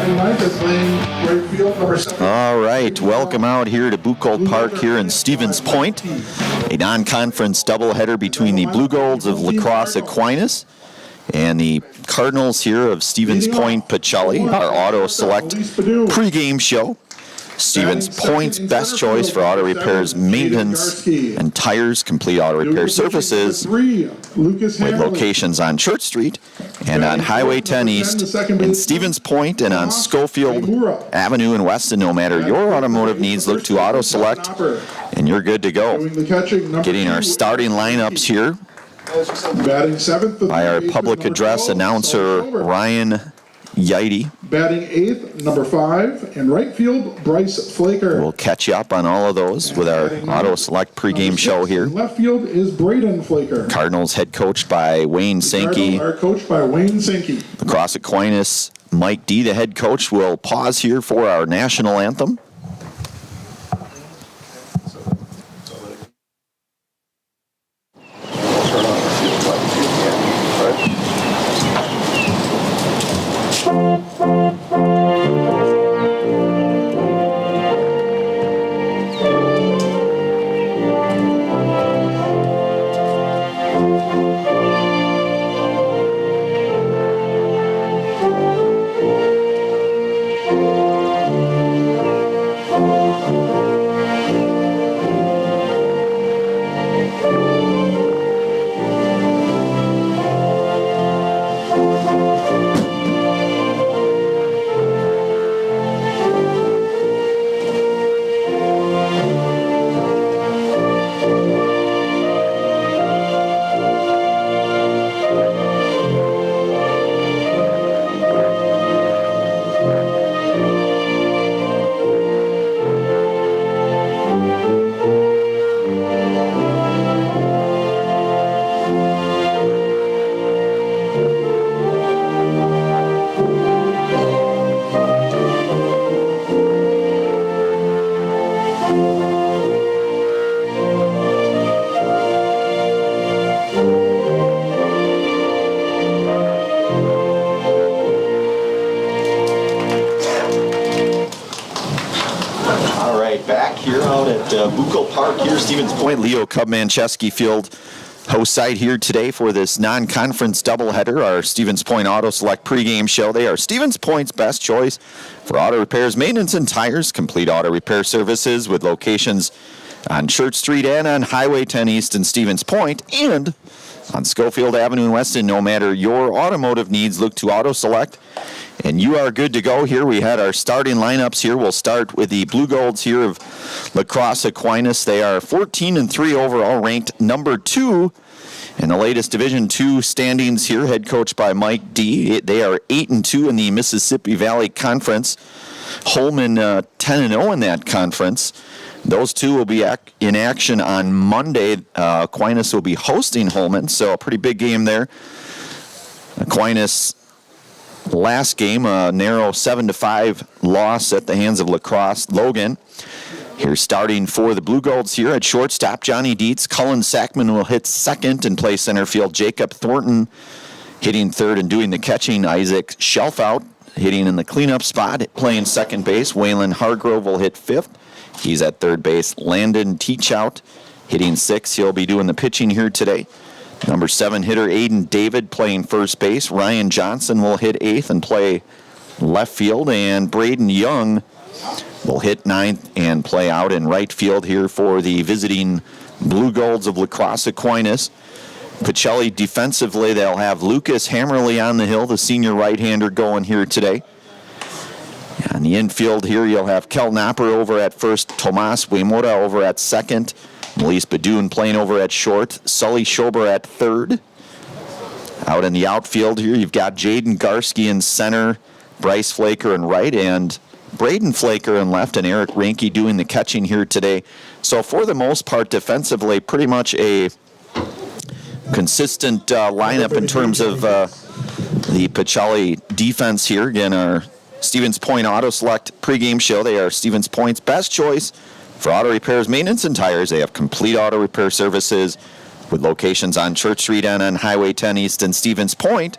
Batting ninth is playing right field, number 7. All right, welcome out here to Bucol Park here in Stevens Point. A non-conference doubleheader between the Blue Golds of La Crosse Aquinas and the Cardinals here of Stevens Point Pacelli, our auto select pregame show. Stevens Point's best choice for auto repairs, maintenance, and tires, complete auto repair services with locations on Church Street and on Highway 10 East in Stevens Point and on Schofield Avenue in Weston. No matter your automotive needs, look to Auto Select and you're good to go. Getting our starting lineups here by our public address announcer, Ryan Yeide. Batting 8th, number 5, and right field, Bryce Flaker. We'll catch you up on all of those with our Auto Select pregame show here. Left field is Braden Flaker. Cardinals head coached by Wayne Sankey. Are coached by Wayne Sankey. La Crosse Aquinas, Mike D., the head coach, will pause here for our national anthem. Bucol Park here, Stevens Point, Leo Cub-Manchesky Field, host site here today for this non-conference doubleheader, our Stevens Point Auto Select pregame show. They are Stevens Point's best choice for auto repairs, maintenance, and tires, complete auto repair services with locations on Church Street and on Highway 10 East in Stevens Point and on Schofield Avenue in Weston. No matter your automotive needs, look to Auto Select. And you are good to go here. We had our starting lineups here. We'll start with the Blue Golds here of La Crosse Aquinas. They are 14-3 overall, ranked number 2 in the latest Division II standings here, head coached by Mike D. They are 8-2 in the Mississippi Valley Conference. Holman 10-0 in that conference. Those two will be in action on Monday. Aquinas will be hosting Holman, so a pretty big game there. Aquinas last game, a narrow 7-5 loss at the hands of La Crosse Logan. Here starting for the Blue Golds here at shortstop, Johnny Dietz. Cullen Sackman will hit second and play center field. Jacob Thornton hitting third and doing the catching. Isaac Shelfout hitting in the cleanup spot, playing second base. Waylon Hargrove will hit fifth. He's at third base. Landon Teachout hitting sixth. He'll be doing the pitching here today. Number 7 hitter Aiden David playing first base. Ryan Johnson will hit eighth and play left field. And Braden Young will hit ninth and play out in right field here for the visiting Blue Golds of La Crosse Aquinas. Pacelli defensively, they'll have Lucas Hammerly on the hill, the senior right-hander, going here today. On the infield here, you'll have Kel Knopper over at first, Tomas Wemora over at second, Melise Badoon playing over at short, Sully Schober at third. Out in the outfield here, you've got Jaden Garski in center, Bryce Flaker in right, and Braden Flaker in left, and Eric Ranke doing the catching here today. So for the most part, defensively, pretty much a consistent lineup in terms of the Pacelli defense here. Again, our Stevens Point Auto Select pregame show. They are Stevens Point's best choice for auto repairs, maintenance, and tires. They have complete auto repair services with locations on Church Street and on Highway 10 East in Stevens Point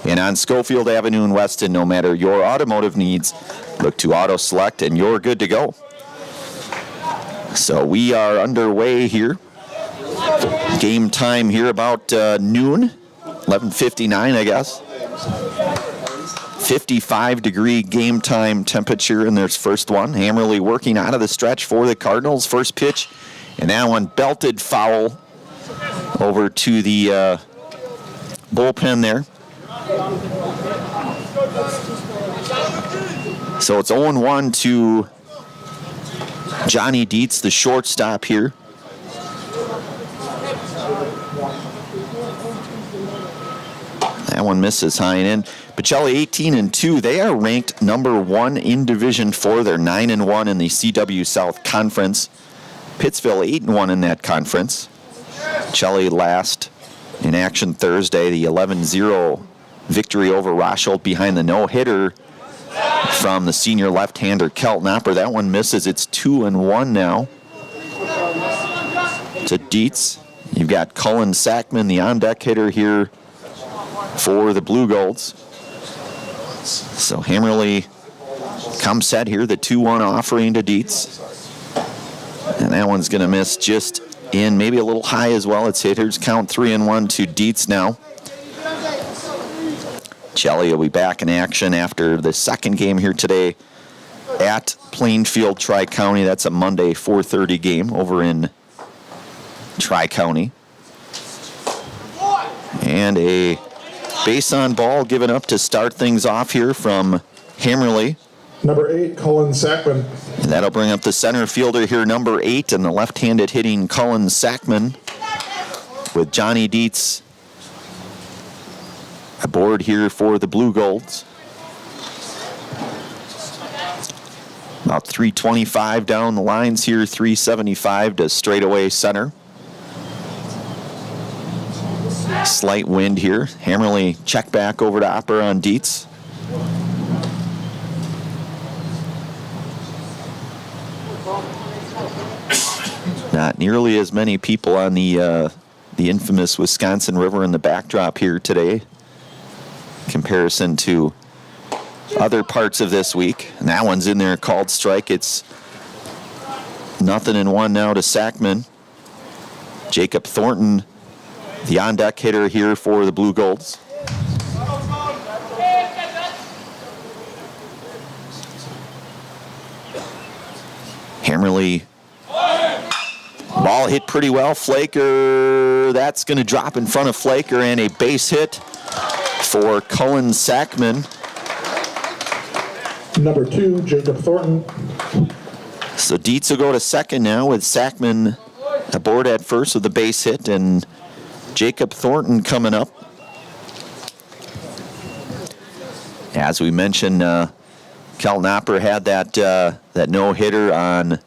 And on Schofield Avenue in Weston, no matter your automotive needs, look to Auto Select and you're good to go. So we are underway here. Game time here about noon, 11:59, I guess. 55-degree game time temperature in their first one. Hammerly working out of the stretch for the Cardinals. First pitch, and that one belted foul over to the bullpen there. So it's 0-1 to Johnny Dietz, the shortstop here. That one misses high and in. Pacelli 18-2. They are ranked number 1 in Division 4. They're 9-1 in the CW South Conference. Pittsville 8-1 in that conference. Pacelli last in action Thursday, the 11-0 victory over Rosholt behind the no-hitter from the senior left-hander Kelton Opper. That one misses. It's 2-1 now to Dietz. You've got Cullen Sackman, the on-deck hitter here for the Blue Golds. So Hammerly comes set here, the 2-1 offering to Dietz. And that one's going to miss just in, maybe a little high as well. It's hitters count 3-1 to Dietz now. Pacelli will be back in action after the second game here today at Plainfield Tri-County. That's a Monday 4:30 game over in Tri-County. And a base on ball given up to start things off here from Hammerly. Number 8, Cullen Sackman. And that'll bring up the center fielder here, number 8, and the left-handed hitting Cullen Sackman with Johnny Dietz aboard here for the Blue Golds. About 325 down the lines here, 375 to straightaway center. Slight wind here. Hammerly check back over to Opper on Dietz. Not nearly as many people on the infamous Wisconsin River in the backdrop here today, comparison to other parts of this week. And that one's in there, called strike. It's 0-1 now to Sackman. Jacob Thornton, the on-deck hitter here for the Blue Golds. Hammerly, ball hit pretty well. Flaker, that's going to drop in front of Flaker, and a base hit for Cullen Sackman. Number 2, Jacob Thornton. So Dietz will go to second now with Sackman aboard at first with the base hit, and Jacob Thornton coming up. As we mentioned, Kelton Opper had that no-hitter on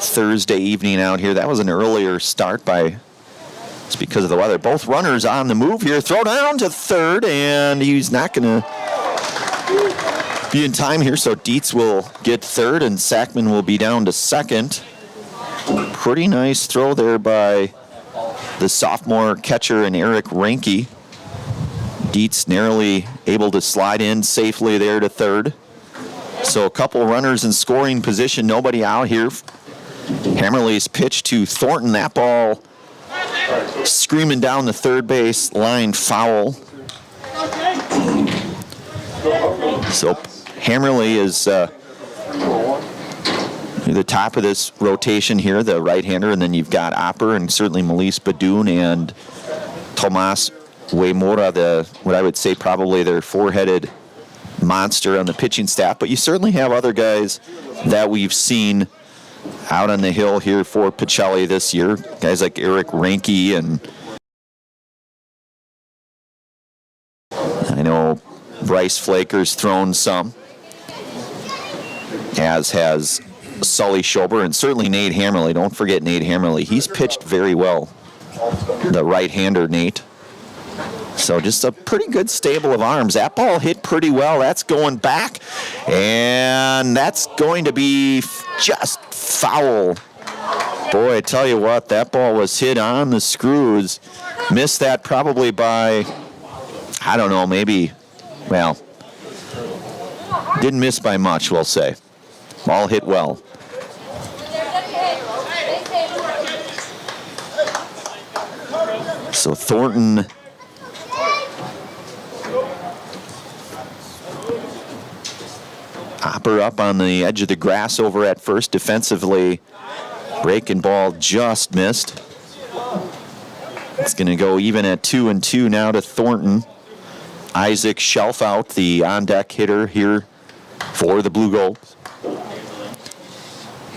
Thursday evening out here. That was an earlier start it's because of the weather. Both runners on the move here. Throw down to third, and he's not going to be in time here, so Dietz will get third, and Sackman will be down to second. Pretty nice throw there by the sophomore catcher and Eric Ranke. Dietz narrowly able to slide in safely there to third. So a couple runners in scoring position, nobody out here. Hammerly's pitch to Thornton. That ball screaming down the third base line, foul. So Hammerly is near the top of this rotation here, the right-hander, and then you've got Opper and certainly Melise Badoon and Tomas Waymora, what I would say probably their four-headed monster on the pitching staff. But you certainly have other guys that we've seen out on the hill here for Pacelli this year. Guys like Eric Ranke, and I know Bryce Flaker's thrown some, as has Sully Schober, and certainly Nate Hammerly. Don't forget Nate Hammerly. He's pitched very well, the right-hander Nate. So just a pretty good stable of arms. That ball hit pretty well. That's going back, and that's going to be just foul. Boy, I tell you what, that ball was hit on the screws. Missed that probably by I don't know, maybe, well, didn't miss by much, we'll say. Ball hit well. So Thornton Hopper up on the edge of the grass over at first. Defensively, breaking ball just missed. It's going to go even at 2-2 now to Thornton. Isaac Shelfout, the on-deck hitter here for the Blue Gold.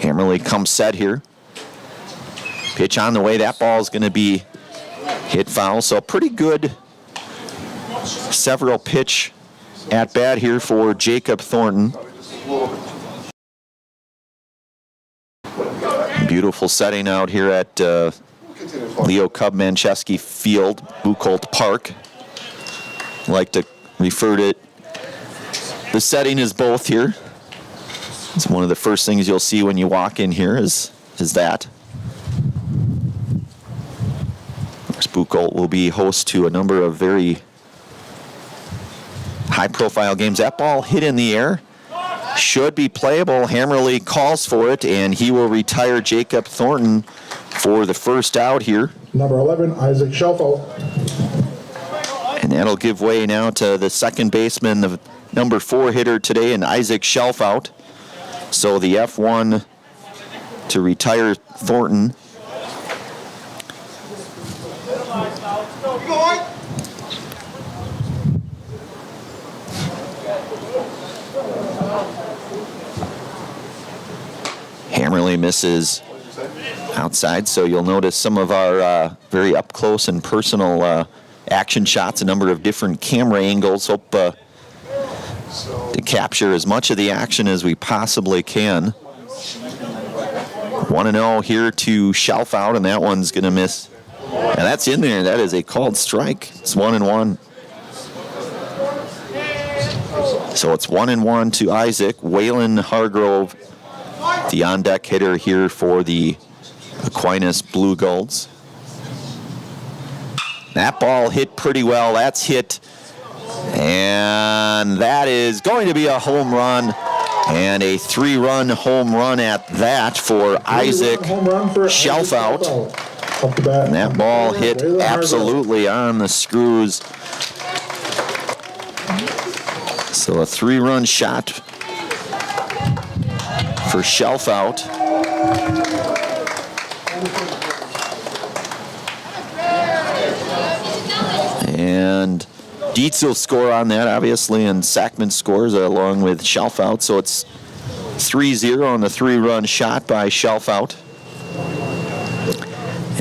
Hammerly comes set here. Pitch on the way. That ball is going to be hit foul. So pretty good several pitch at bat here for Jacob Thornton. Beautiful setting out here at Leo Cub Manchesky Field, Buchholz Park. I like to refer to it. The setting is both here. It's one of the first things you'll see when you walk in here is that. Buchholz will be host to a number of very high-profile games. That ball hit in the air. Should be playable. Hammerly calls for it, and he will retire Jacob Thornton for the first out here. Number 11, Isaac Shelfout. And that'll give way now to the second baseman, the number 4 hitter today, and Isaac Shelfout. So the F1 to retire Thornton. Hammerly misses outside, so you'll notice some of our very up-close and personal action shots, a number of different camera angles. Hope to capture as much of the action as we possibly can. 1-0 here to Shelfout, and that one's going to miss. And that's in there. That is a called strike. It's 1-1. So it's 1-1 to Isaac. Waylon Hargrove, the on-deck hitter here for the Aquinas Blue Golds. That ball hit pretty well. That's hit. And that is going to be a home run. And a 3-run home run at that for Isaac Shelfout. And that ball hit absolutely on the screws. So a 3-run shot for Shelfout. And Dietz will score on that, obviously, and Sackman scores along with Shelfout. So it's 3-0 on the 3-run shot by Shelfout.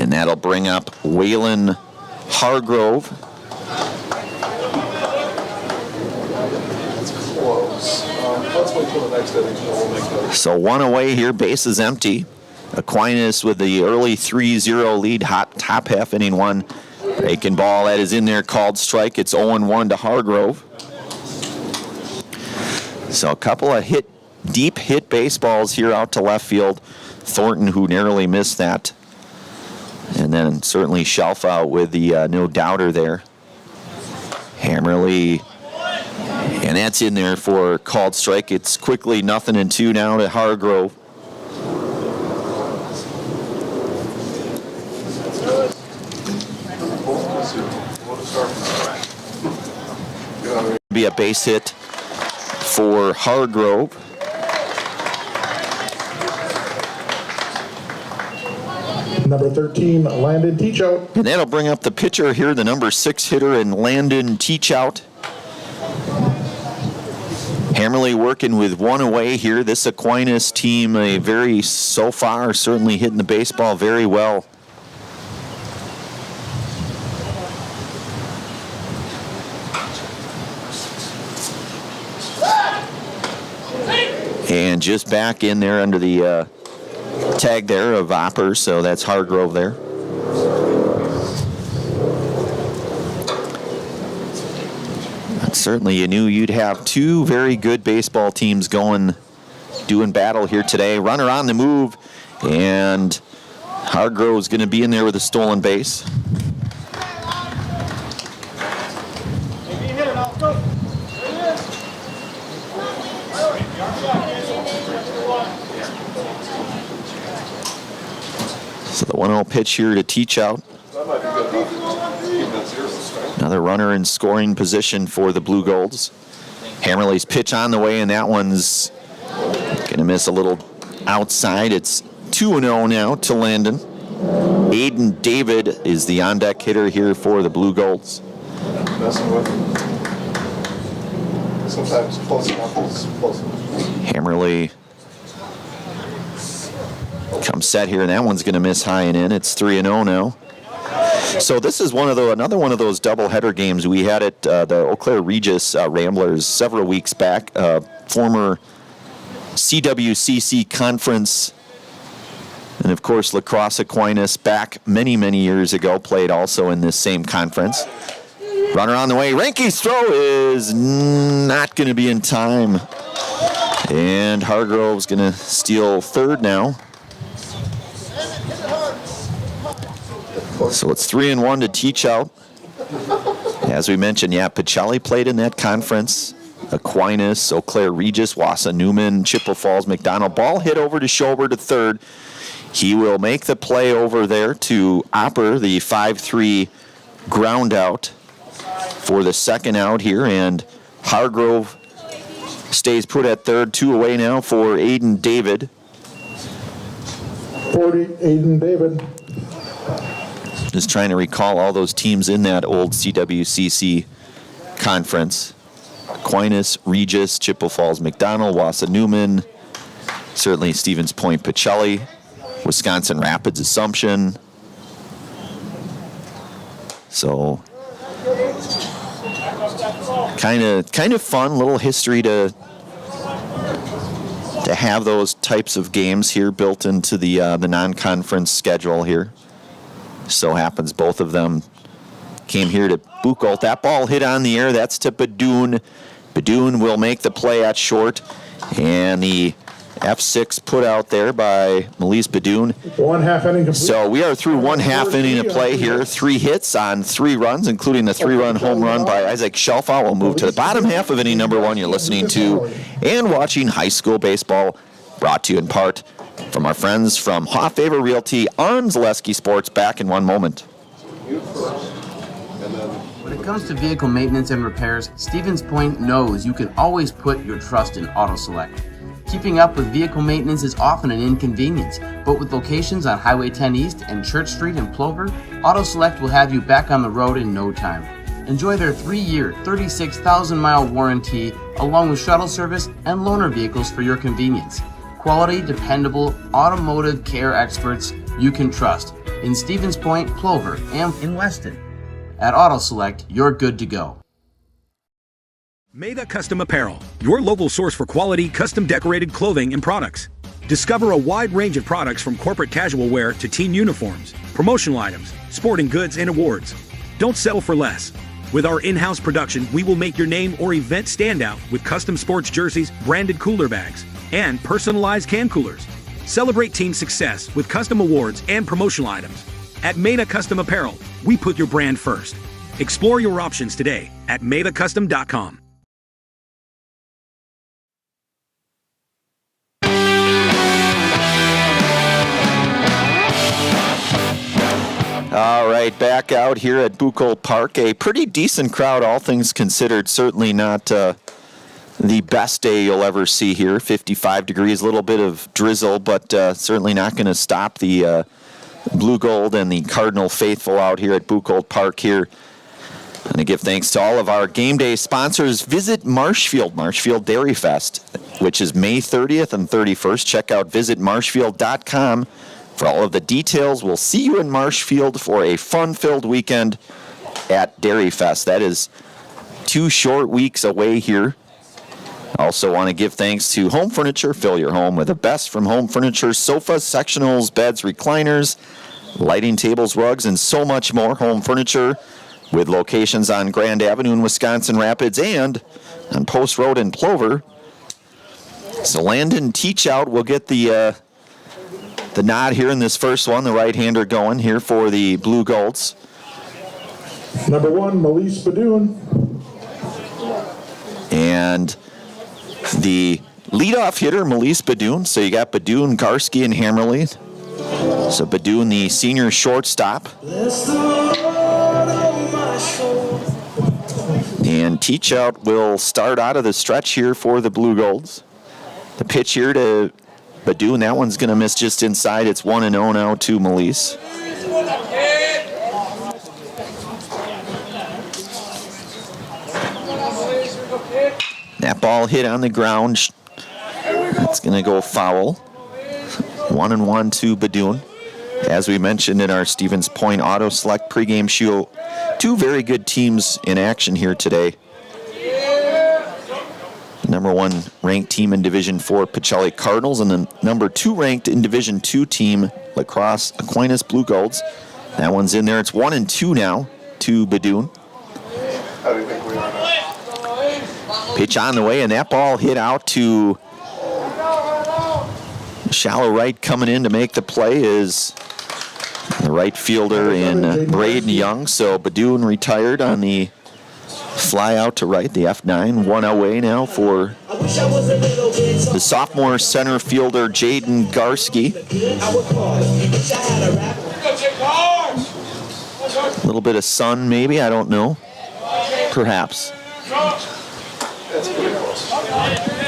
And that'll bring up Waylon Hargrove. So one away here, base is empty. Aquinas with the early 3-0 lead, top half inning one. Breaking ball, that is in there, called strike. It's 0-1 to Hargrove. So a couple of deep hit baseballs here out to left field. Thornton, who narrowly missed that. And then certainly Shelfout with the no-doubter there. Hammerly, and that's in there for called strike. It's quickly 0-2 now to Hargrove. Be a base hit for Hargrove. Number 13, Landon Teachout. And that'll bring up the pitcher here, the number 6 hitter, and Landon Teachout. Hammerly working with one away here. This Aquinas team, so far, certainly hitting the baseball very well. And just back in there under the tag there of Opper, so that's Hargrove there. But certainly you knew you'd have two very good baseball teams doing battle here today. Runner on the move, and Hargrove's going to be in there with a stolen base. The 1-0 pitch here to Teach Out. Another runner in scoring position for the Blue Golds. Hammerly's pitch on the way, and that one's going to miss a little outside. It's 2-0 now to Landon. Aiden David is the on-deck hitter here for the Blue Golds. Sometimes close enough is close enough. Hammerly comes set here, and that one's going to miss high and in. It's 3-0 now. So this is another one of those doubleheader games we had at the Eau Claire Regis Ramblers several weeks back. Former CWCC conference, and of course Lacrosse Aquinas back many, many years ago, played also in this same conference. Runner on the way. Ranke's throw is not going to be in time. And Hargrove's going to steal third now. So it's 3-1 to Teach Out. As we mentioned, Pacelli played in that conference. Aquinas, Eau Claire Regis, Wassa Newman, Chippewa Falls, McDonald. Ball hit over to Schober to third. He will make the play over there to Opper, the 5-3 ground out for the second out here. And Hargrove stays put at third. 2 away now for Aiden David. 40, Aiden David. Just trying to recall all those teams in that old CWCC conference. Aquinas, Regis, Chippewa Falls, McDonald, Wassa Newman, certainly Stevens Point, Pacelli, Wisconsin Rapids, Assumption. So kind of fun little history to have those types of games here built into the non-conference schedule here. So happens both of them came here to Buchholz. That ball hit on the air. That's to Badoon. Badoon will make the play at short. And the F6 put out there by Melise Badoon. 1/2 inning complete. So we are through 1/2 inning of play here. 3 hits on 3 runs, including the 3-run home run by Isaac Schelfa. We'll move to the bottom half of inning number 1. You're listening to and watching high school baseball, brought to you in part from our friends from Hoffavor Realty on Zaleski Sports. Back in one moment. When it comes to vehicle maintenance and repairs, Stevens Point knows you can always put your trust in Auto Select. Keeping up with vehicle maintenance is often an inconvenience, but with locations on Highway 10 East and Church Street in Plover, Auto Select will have you back on the road in no time. Enjoy their 3-year, 36,000-mile warranty, along with shuttle service and loaner vehicles for your convenience. Quality, dependable, automotive care experts you can trust in Stevens Point, Plover, and in Weston. At Auto Select, you're good to go. Maida Custom Apparel, your local source for quality, custom decorated clothing and products. Discover a wide range of products from corporate casual wear to team uniforms, promotional items, sporting goods, and awards. Don't settle for less. With our in-house production, we will make your name or event stand out with custom sports jerseys, branded cooler bags, and personalized can coolers. Celebrate team success with custom awards and promotional items. At Maida Custom Apparel, we put your brand first. Explore your options today at maidacustom.com. All right, back out here at Buchholz Park. A pretty decent crowd, all things considered. Certainly not the best day you'll ever see here. 55 degrees, a little bit of drizzle, but certainly not going to stop the Blue Gold and the Cardinal faithful out here at Buchholz Park here. And to give thanks to all of our game day sponsors. Visit Marshfield Dairy Fest, which is May 30th and 31st. Check out visitmarshfield.com for all of the details. We'll see you in Marshfield for a fun-filled weekend at Dairy Fest. That is 2 short weeks away here. Also want to give thanks to Home Furniture. Fill your home with the best from Home Furniture: sofas, sectionals, beds, recliners, lighting tables, rugs, and so much more. Home Furniture, with locations on Grand Avenue in Wisconsin Rapids and on Post Road in Plover. So Landon Teach Out will get the nod here in this first one. The right-hander going here for the Blue Golds. Number 1, Melise Badoon. And the leadoff hitter, Melise Badoon. So you got Badoon, Karski, and Hammerly. So Badoon, the senior shortstop. And Teach Out will start out of the stretch here for the Blue Golds. The pitch here to Badoon, that one's going to miss just inside. It's 1-0 now to Melise. That ball hit on the ground. That's going to go foul. 1-1 to Badoon. As we mentioned in our Stevens Point Auto Select pregame show, two very good teams in action here today. The number 1 ranked team in Division 4, Pacelli Cardinals, and the number 2 ranked in Division 2 team, Lacrosse Aquinas Blue Golds. That one's in there. It's 1-2 now to Badoon. How do you think we are now? Pitch on the way, and that ball hit out to shallow right. Coming in to make the play is the right fielder in Braden Young. So Badoon retired on the fly out to right, the F9. 1 away now for the sophomore center fielder Jaden Garski. A little bit of sun maybe, I don't know. Perhaps.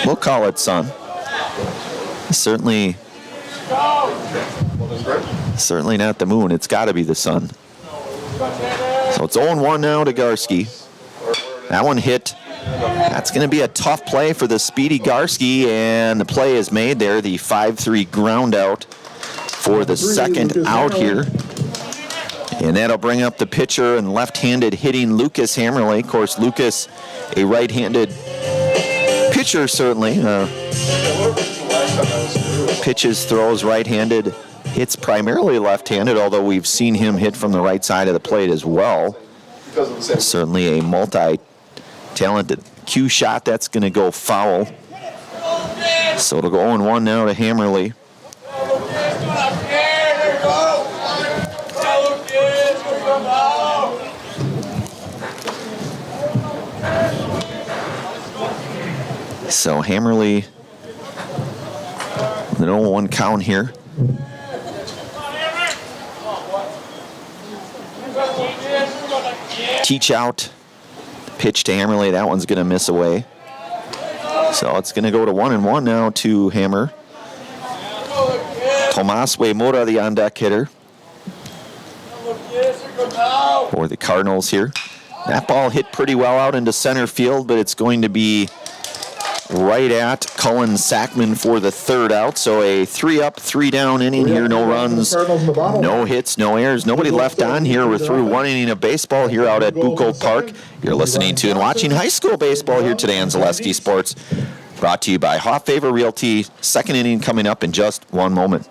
We'll call it sun. Certainly not the moon. It's got to be the sun. So it's 0-1 now to Garski. That one hit. That's going to be a tough play for the speedy Garski, and the play is made there. The 5-3 ground out for the second out here. And that'll bring up the pitcher and left-handed hitting Lucas Hammerley. Of course, Lucas, a right-handed pitcher, certainly. Pitches, throws, right-handed. Hits primarily left-handed, although we've seen him hit from the right side of the plate as well. Certainly a multi-talented cue shot. That's going to go foul. So it'll go 0-1 now to Hammerley. So Hammerley, the 0-1 count here. Teach out, pitch to Hammerley. That one's going to miss away. So it's going to go to 1-1 now to Hammer. Tomas Uemura, the on-deck hitter for the Cardinals here. That ball hit pretty well out into center field, but it's going to be right at Cullen Sackman for the third out. So a 3-up, 3-down inning here. No runs, no hits, no errors. Nobody left on here. We're through 1 inning of baseball here out at Buchholz Park. You're listening to and watching high school baseball here today on Zaleski Sports. Brought to you by Hoff Favor Realty. Second inning coming up in just one moment.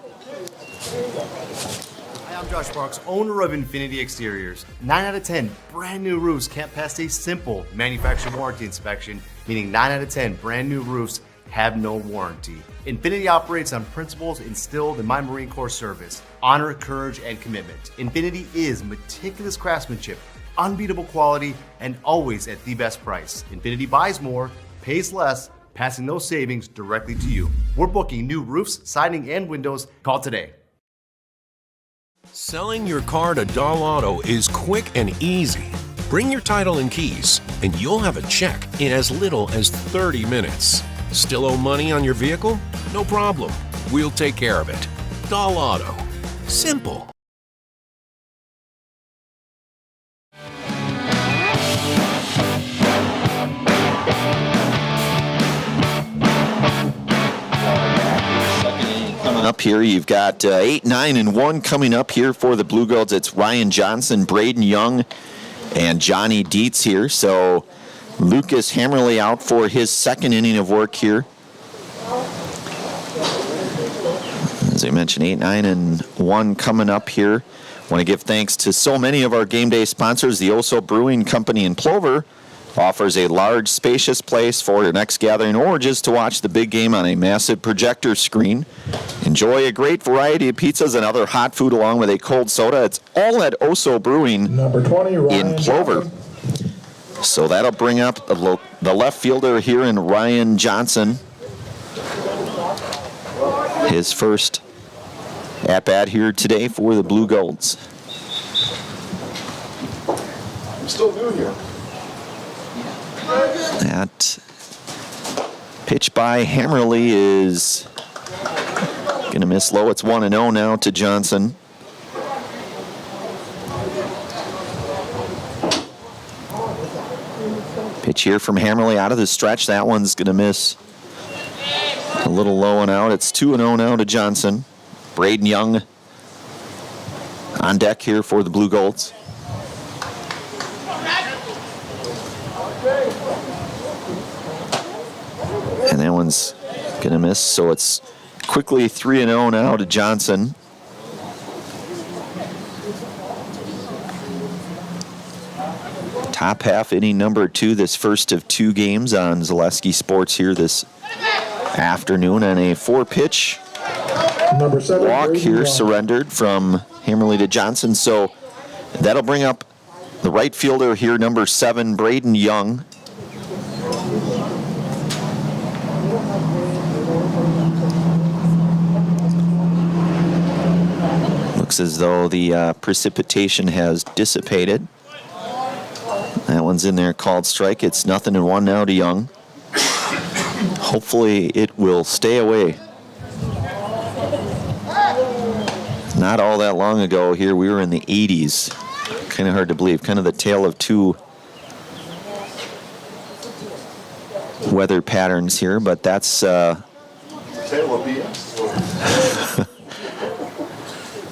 Hi, I'm Josh Parks, owner of Infinity Exteriors. 9 out of 10 brand new roofs can't pass a simple manufacturer warranty inspection, meaning 9 out of 10 brand new roofs have no warranty. Infinity operates on principles instilled in my Marine Corps service: honor, courage, and commitment. Infinity is meticulous craftsmanship, unbeatable quality, and always at the best price. Infinity buys more, pays less, passing those savings directly to you. We're booking new roofs, siding, and windows. Call today. Selling your car to Dahl Auto is quick and easy. Bring your title and keys, and you'll have a check in as little as 30 minutes. Still owe money on your vehicle? No problem. We'll take care of it. Dahl Auto. Simple. Up here, you've got 8, 9, and 1 coming up here for the Blue Golds. It's Ryan Johnson, Braden Young, and Johnny Dietz here. So Lucas Hammerley out for his second inning of work here. As I mentioned, 8, 9, and 1 coming up here. Want to give thanks to so many of our game day sponsors. The Oso Brewing Company in Plover offers a large, spacious place for your next gathering or just to watch the big game on a massive projector screen. Enjoy a great variety of pizzas and other hot food along with a cold soda. It's all at Oso Brewing Number 20, Ryan in Plover. Johnson. So that'll bring up the left fielder here in Ryan Johnson. His first at bat here today for the Blue Golds. I'm still new here. That pitch by Hammerly is going to miss low. It's 1-0 now to Johnson. Pitch here from Hammerly out of the stretch. That one's going to miss a little low and out. It's 2-0 now to Johnson. Braden Young on deck here for the Blue Golds. And that one's going to miss, so it's quickly 3-0 now to Johnson. Top half inning number 2, this first of 2 games on Zaleski Sports here this afternoon, and a 4-pitch Number 7, walk Braden here Young. surrendered from Hammerly to Johnson. So that'll bring up the right fielder here, number 7, Braden Young. Looks as though the precipitation has dissipated. That one's in there, called strike. It's 0-1 now to Young. Hopefully it will stay away. Not all that long ago here, we were in the 80s. Kind of hard to believe. Kind of the tale of 2 weather patterns here, but that's Tale of BS.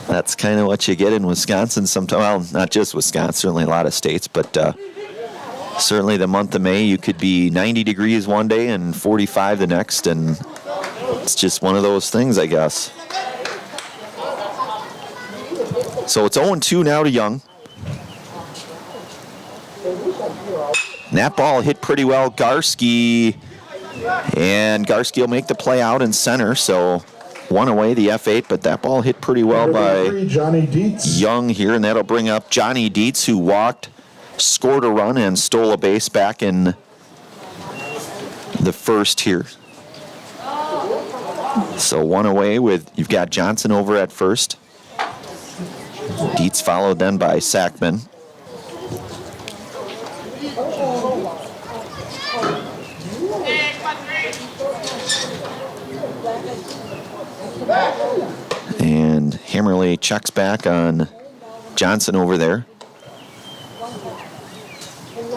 that's kind of what you get in Wisconsin sometimes. Well, not just Wisconsin, certainly a lot of states, but certainly the month of May, you could be 90 degrees one day and 45 the next, and it's just one of those things, I guess. So it's 0-2 now to Young. And that ball hit pretty well Garski, and Garski will make the play out in center, so 1 away, the F8, but that ball hit pretty well Number by 3, Johnny Dietz. Young here, and that'll bring up Johnny Dietz, who walked, scored a run, and stole a base back in the first here. So 1 away with, you've got Johnson over at first. Dietz followed then by Sackman. And Hammerly checks back on Johnson over there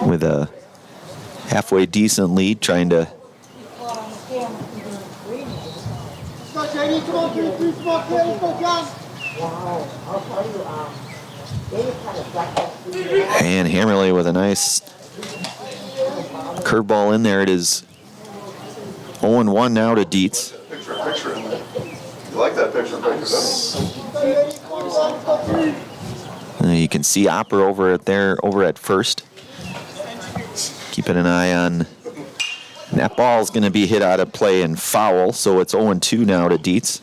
with a halfway decent lead, trying to and Hammerly with a nice curveball in there. It is 0-1 now to Dietz. Picture. You like that picture, And you can see Opper over at first. Keeping an eye on. And that ball's going to be hit out of play and foul, so it's 0-2 now to Dietz.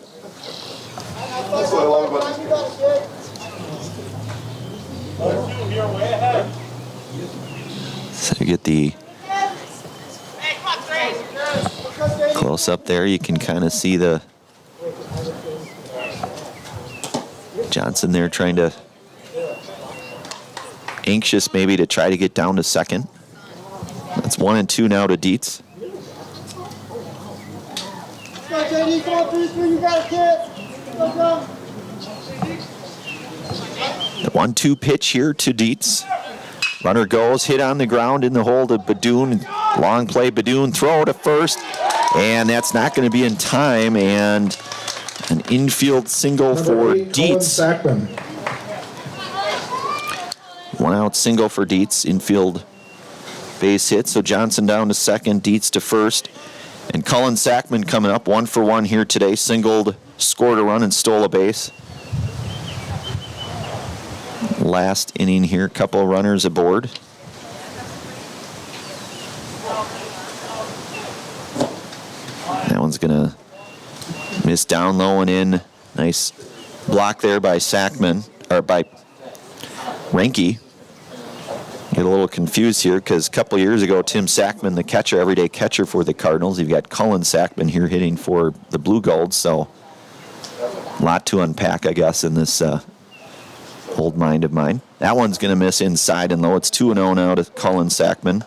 That's what I love about So you get the close up there. You can kind of see the Johnson there trying to, anxious maybe to try to get down to second. That's 1-2 now to Dietz. The 1-2 pitch here to Dietz. Runner goes, hit on the ground in the hole to Badoon. Long play, Badoon, throw to first. And that's not going to be in time. And an infield single for Dietz. Sackman. 1-out single for Dietz. Infield base hit. So Johnson down to second, Dietz to first. And Cullen Sackman coming up 1-for-1 here today. Singled, scored a run, and stole a base. Last inning here, couple of runners aboard. That one's gonna miss down low and in. Nice block there by Sackman, or by Renke. Get a little confused here because a couple years ago, Tim Sackman, the catcher, everyday catcher for the Cardinals. You've got Cullen Sackman here hitting for the Blue Golds, so A lot to unpack, I guess, in this old mind of mine. That one's going to miss inside and low. It's 2-0 now to Cullen Sackman.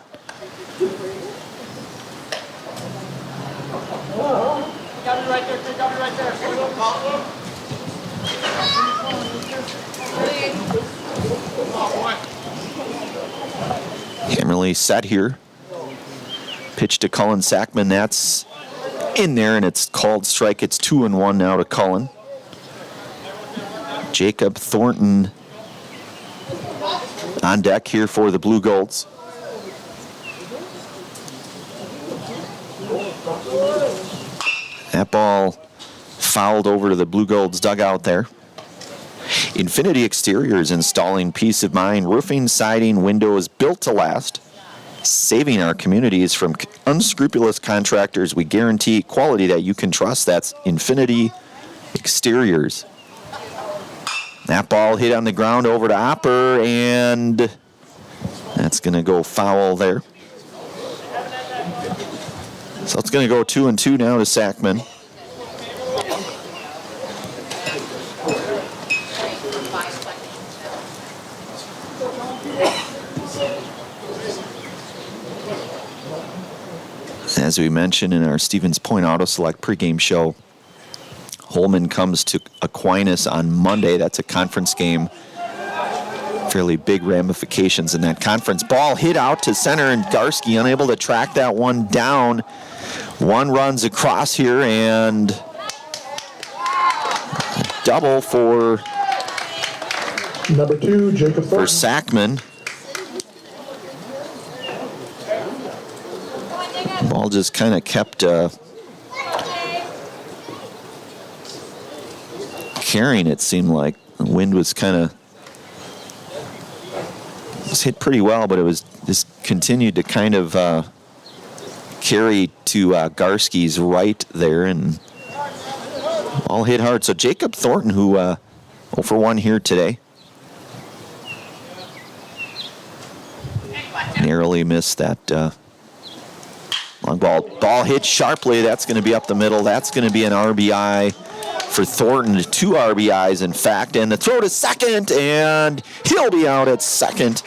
Hammerly set here. Pitch to Cullen Sackman. That's in there, and it's called strike. It's 2-1 now to Cullen. Jacob Thornton on deck here for the Blue Golds. That ball fouled over to the Blue Golds dugout there. Infinity Exteriors installing peace of mind, roofing, siding, windows built to last. Saving our communities from unscrupulous contractors. We guarantee quality that you can trust. That's Infinity Exteriors. That ball hit on the ground over to Opper, and that's going to go foul there. So it's going to go 2-2 now to Sackman. As we mentioned in our Stevens Point Auto Select pregame show, Holman comes to Aquinas on Monday. That's a conference game. Fairly big ramifications in that conference. Ball hit out to center, and Garski unable to track that one down. One runs across here, and a double for Number 2, Jacob Thornton. Sackman. Ball just kind of kept carrying, it seemed like. The wind was kind of hit pretty well, but it was just continued to kind of carry to Garski's right there, and all hit hard. So Jacob Thornton, who 0 for 1 here today, narrowly missed that long ball. Ball hit sharply. That's going to be up the middle. That's going to be an RBI for Thornton. 2 RBIs, in fact. And the throw to second, and he'll be out at second.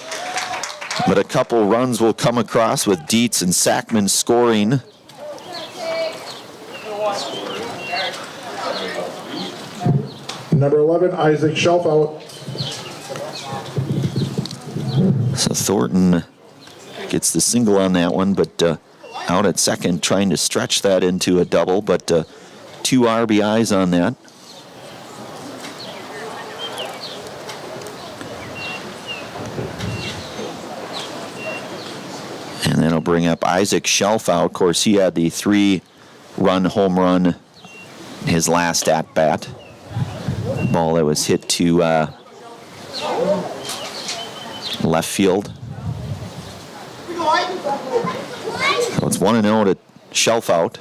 But a couple runs will come across with Dietz and Sackman scoring. Number 11, Isaac Shelf out. So Thornton gets the single on that one, but out at second, trying to stretch that into a double, but 2 RBIs on that. And that'll bring up Isaac Shelf out. Of course, he had the 3-run home run his last at-bat. Ball that was hit to left field. So it's 1-0 to Shelf out.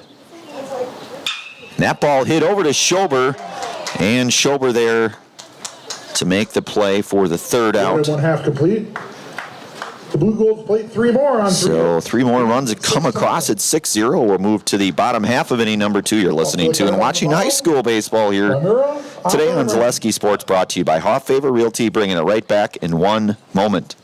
That ball hit over to Schober, and Schober there to make the play for the third out. 1/2 complete. The Blue Golds played 3 more on 3. So 3 more runs that come across at 6-0. We'll move to the bottom half of inning number 2. You're listening to and watching high school baseball here today on Zaleski Sports, brought to you by Hoff Favor Realty, bringing it right back in 1 moment.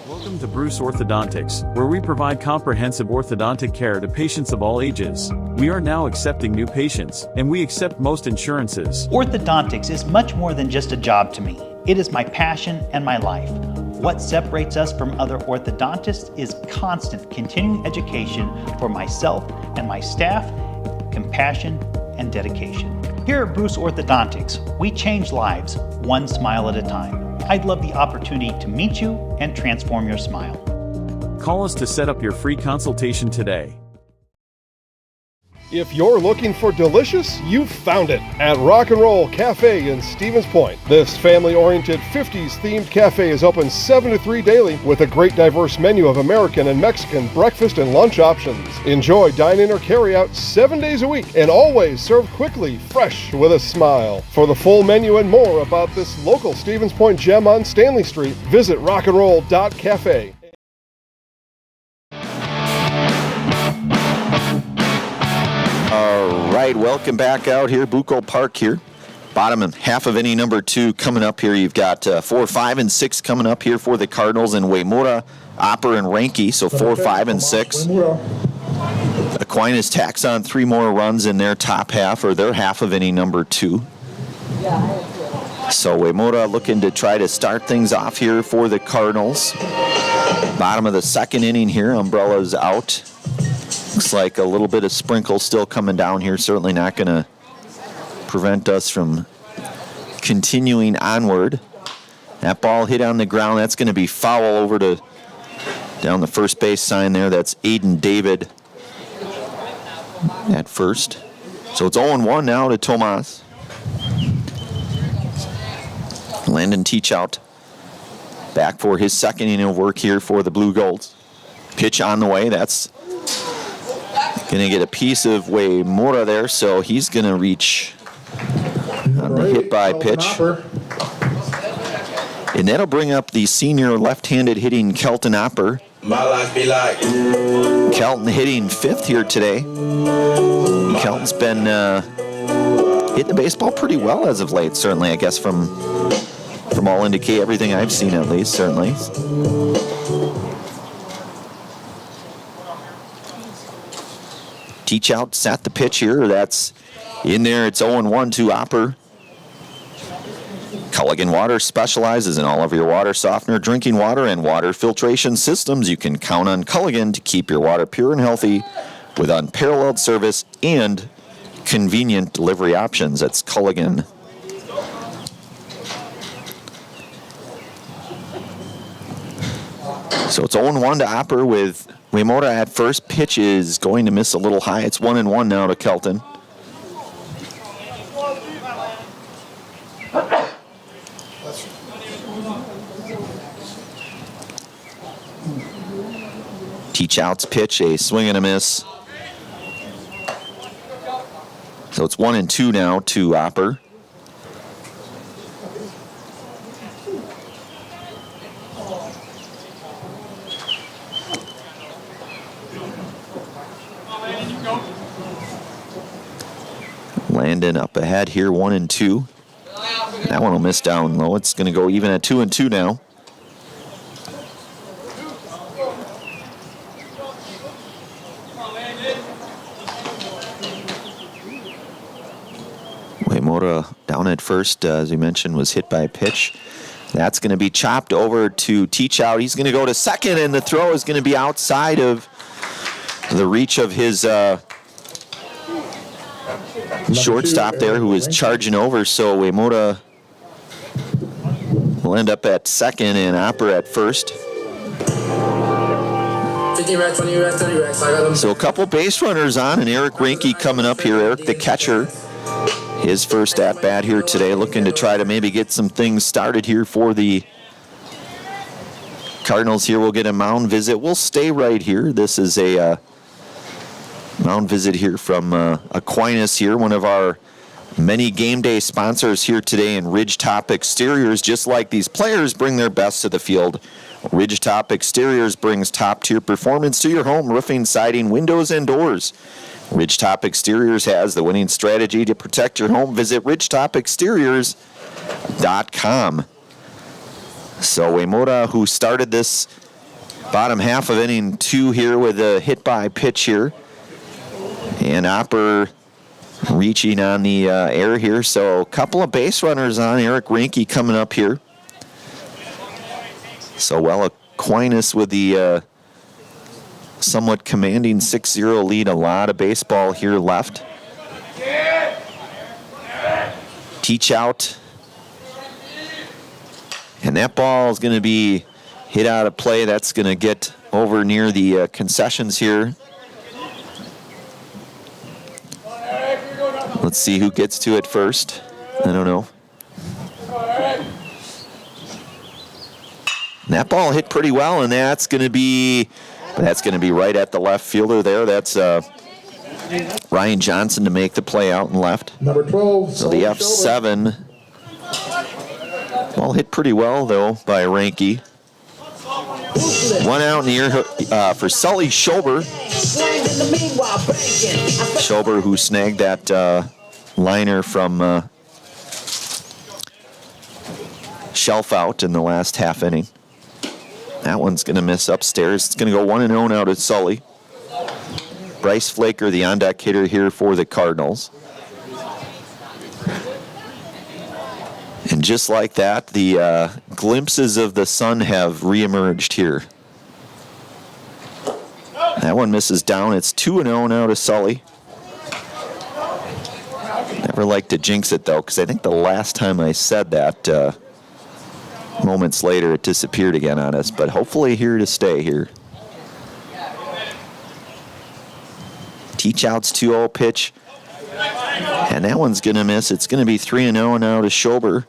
Welcome to Bruce Orthodontics, where we provide comprehensive orthodontic care to patients of all ages. We are now accepting new patients, and we accept most insurances. Orthodontics is much more than just a job to me. It is my passion and my life. What separates us from other orthodontists is constant continuing education for myself and my staff, compassion, and dedication. Here at Bruce Orthodontics, we change lives one smile at a time. I'd love the opportunity to meet you and transform your smile. Call us to set up your free consultation today. If you're looking for delicious, you've found it at Rock and Roll Cafe in Stevens Point. This family-oriented 50s themed cafe is open 7 to 3 daily with a great diverse menu of American and Mexican breakfast and lunch options. Enjoy dine-in or carry-out 7 days a week and always served quickly, fresh with a smile. For the full menu and more about this local Stevens Point gem on Stanley Street, visit rockandroll.cafe. All right, welcome back out here, Bucco Park here. Bottom half of inning number 2 coming up here. You've got 4, 5, and 6 coming up here for the Cardinals in Uemura, Opper, and Reinke. So 4, 5, and 6. Aquinas tacks on 3 more runs in their top half, or their half of inning number 2. So Uemura looking to try to start things off here for the Cardinals. Bottom of the second inning here, Umbrella's out. Looks like a little bit of sprinkle still coming down here. Certainly not going to prevent us from continuing onward. That ball hit on the ground. That's going to be foul over to down the first base sign there. That's Aiden David at first. So it's 0-1 now to Tomas. Landon Teachout back for his second inning of work here for the Blue Golds. Pitch on the way. That's going to get a piece of Uemura there, so he's going to reach on the hit by pitch. And that'll bring up the senior left-handed hitting Kelton Opper. My life be like. Kelton hitting 5th here today. Kelton's been hitting the baseball pretty well as of late, certainly, I guess, from all indicate, everything I've seen at least, certainly. Teachout set the pitch here. That's in there. It's 0-1 to Opper. Culligan Water specializes in all of your water softener, drinking water, and water filtration systems. You can count on Culligan to keep your water pure and healthy with unparalleled service and convenient delivery options. That's Culligan. So it's 0-1 to Opper with Uemura at first. Pitch is going to miss a little high. It's 1-1 now to Kelton. Teachout's pitch, a swing and a miss. So it's 1-2 now to Opper. Landon up ahead here, 1-2. That one will miss down low. It's going to go even at 2-2 now. Uemura down at first, as we mentioned, was hit by a pitch. That's going to be chopped over to Teachout. He's going to go to second, and the throw is going to be outside of the reach of his shortstop there, who is charging over. So Uemura will end up at second and Opper at first. 15 racks, 20 racks, 30 racks. I got them. So a couple base runners on, and Eric Reinke coming up here. Eric, the catcher, his first at-bat here today, looking to try to maybe get some things started here for the Cardinals. Here we'll get a mound visit. We'll stay right here. This is a mound visit here from Aquinas here, one of our many game day sponsors here today in Ridgetop Exteriors. Just like these players bring their best to the field, Ridgetop Exteriors brings top-tier performance to your home, roofing, siding, windows, and doors. Ridgetop Exteriors has the winning strategy to protect your home. Visit ridgetopexteriors.com. So Uemura, who started this bottom half of inning 2 here with a hit by pitch here, and Opper reaching on the air here. So a couple of base runners on. Eric Reinke coming up here. So Aquinas with the somewhat commanding 6-0 lead. A lot of baseball here left. Teachout. And that ball is going to be hit out of play. That's going to get over near the concessions here. Let's see who gets to it first. I don't know. And that ball hit pretty well, and that's going to be right at the left fielder there. That's Ryan Johnson to make the play out and left. Number 12. So the F7. Ball hit pretty well, though, by Reinke. One out in the air for Sully Schober. Schober, who snagged that liner from Shelf out in the last half inning. That one's going to miss upstairs. It's going to go 1-0 now to Sully. Bryce Flaker, the on-deck hitter here for the Cardinals. And just like that, the glimpses of the sun have reemerged here. That one misses down. It's 2-0 now to Sully. Never like to jinx it, though, because I think the last time I said that, moments later it disappeared again on us, but hopefully here to stay here. Teach-out's 2-0 pitch, and that one's going to miss. It's going to be 3-0 now to Schober.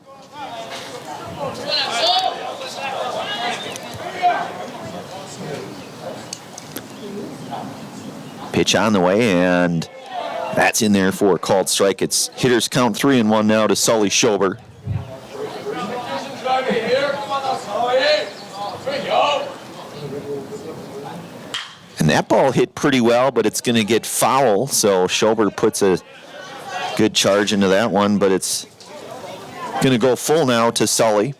Pitch on the way, and that's in there for a called strike. It's hitters count 3-1 now to Sully Schober. And that ball hit pretty well, but it's going to get foul, so Schober puts a good charge into that one, but it's going to go full now to Sully.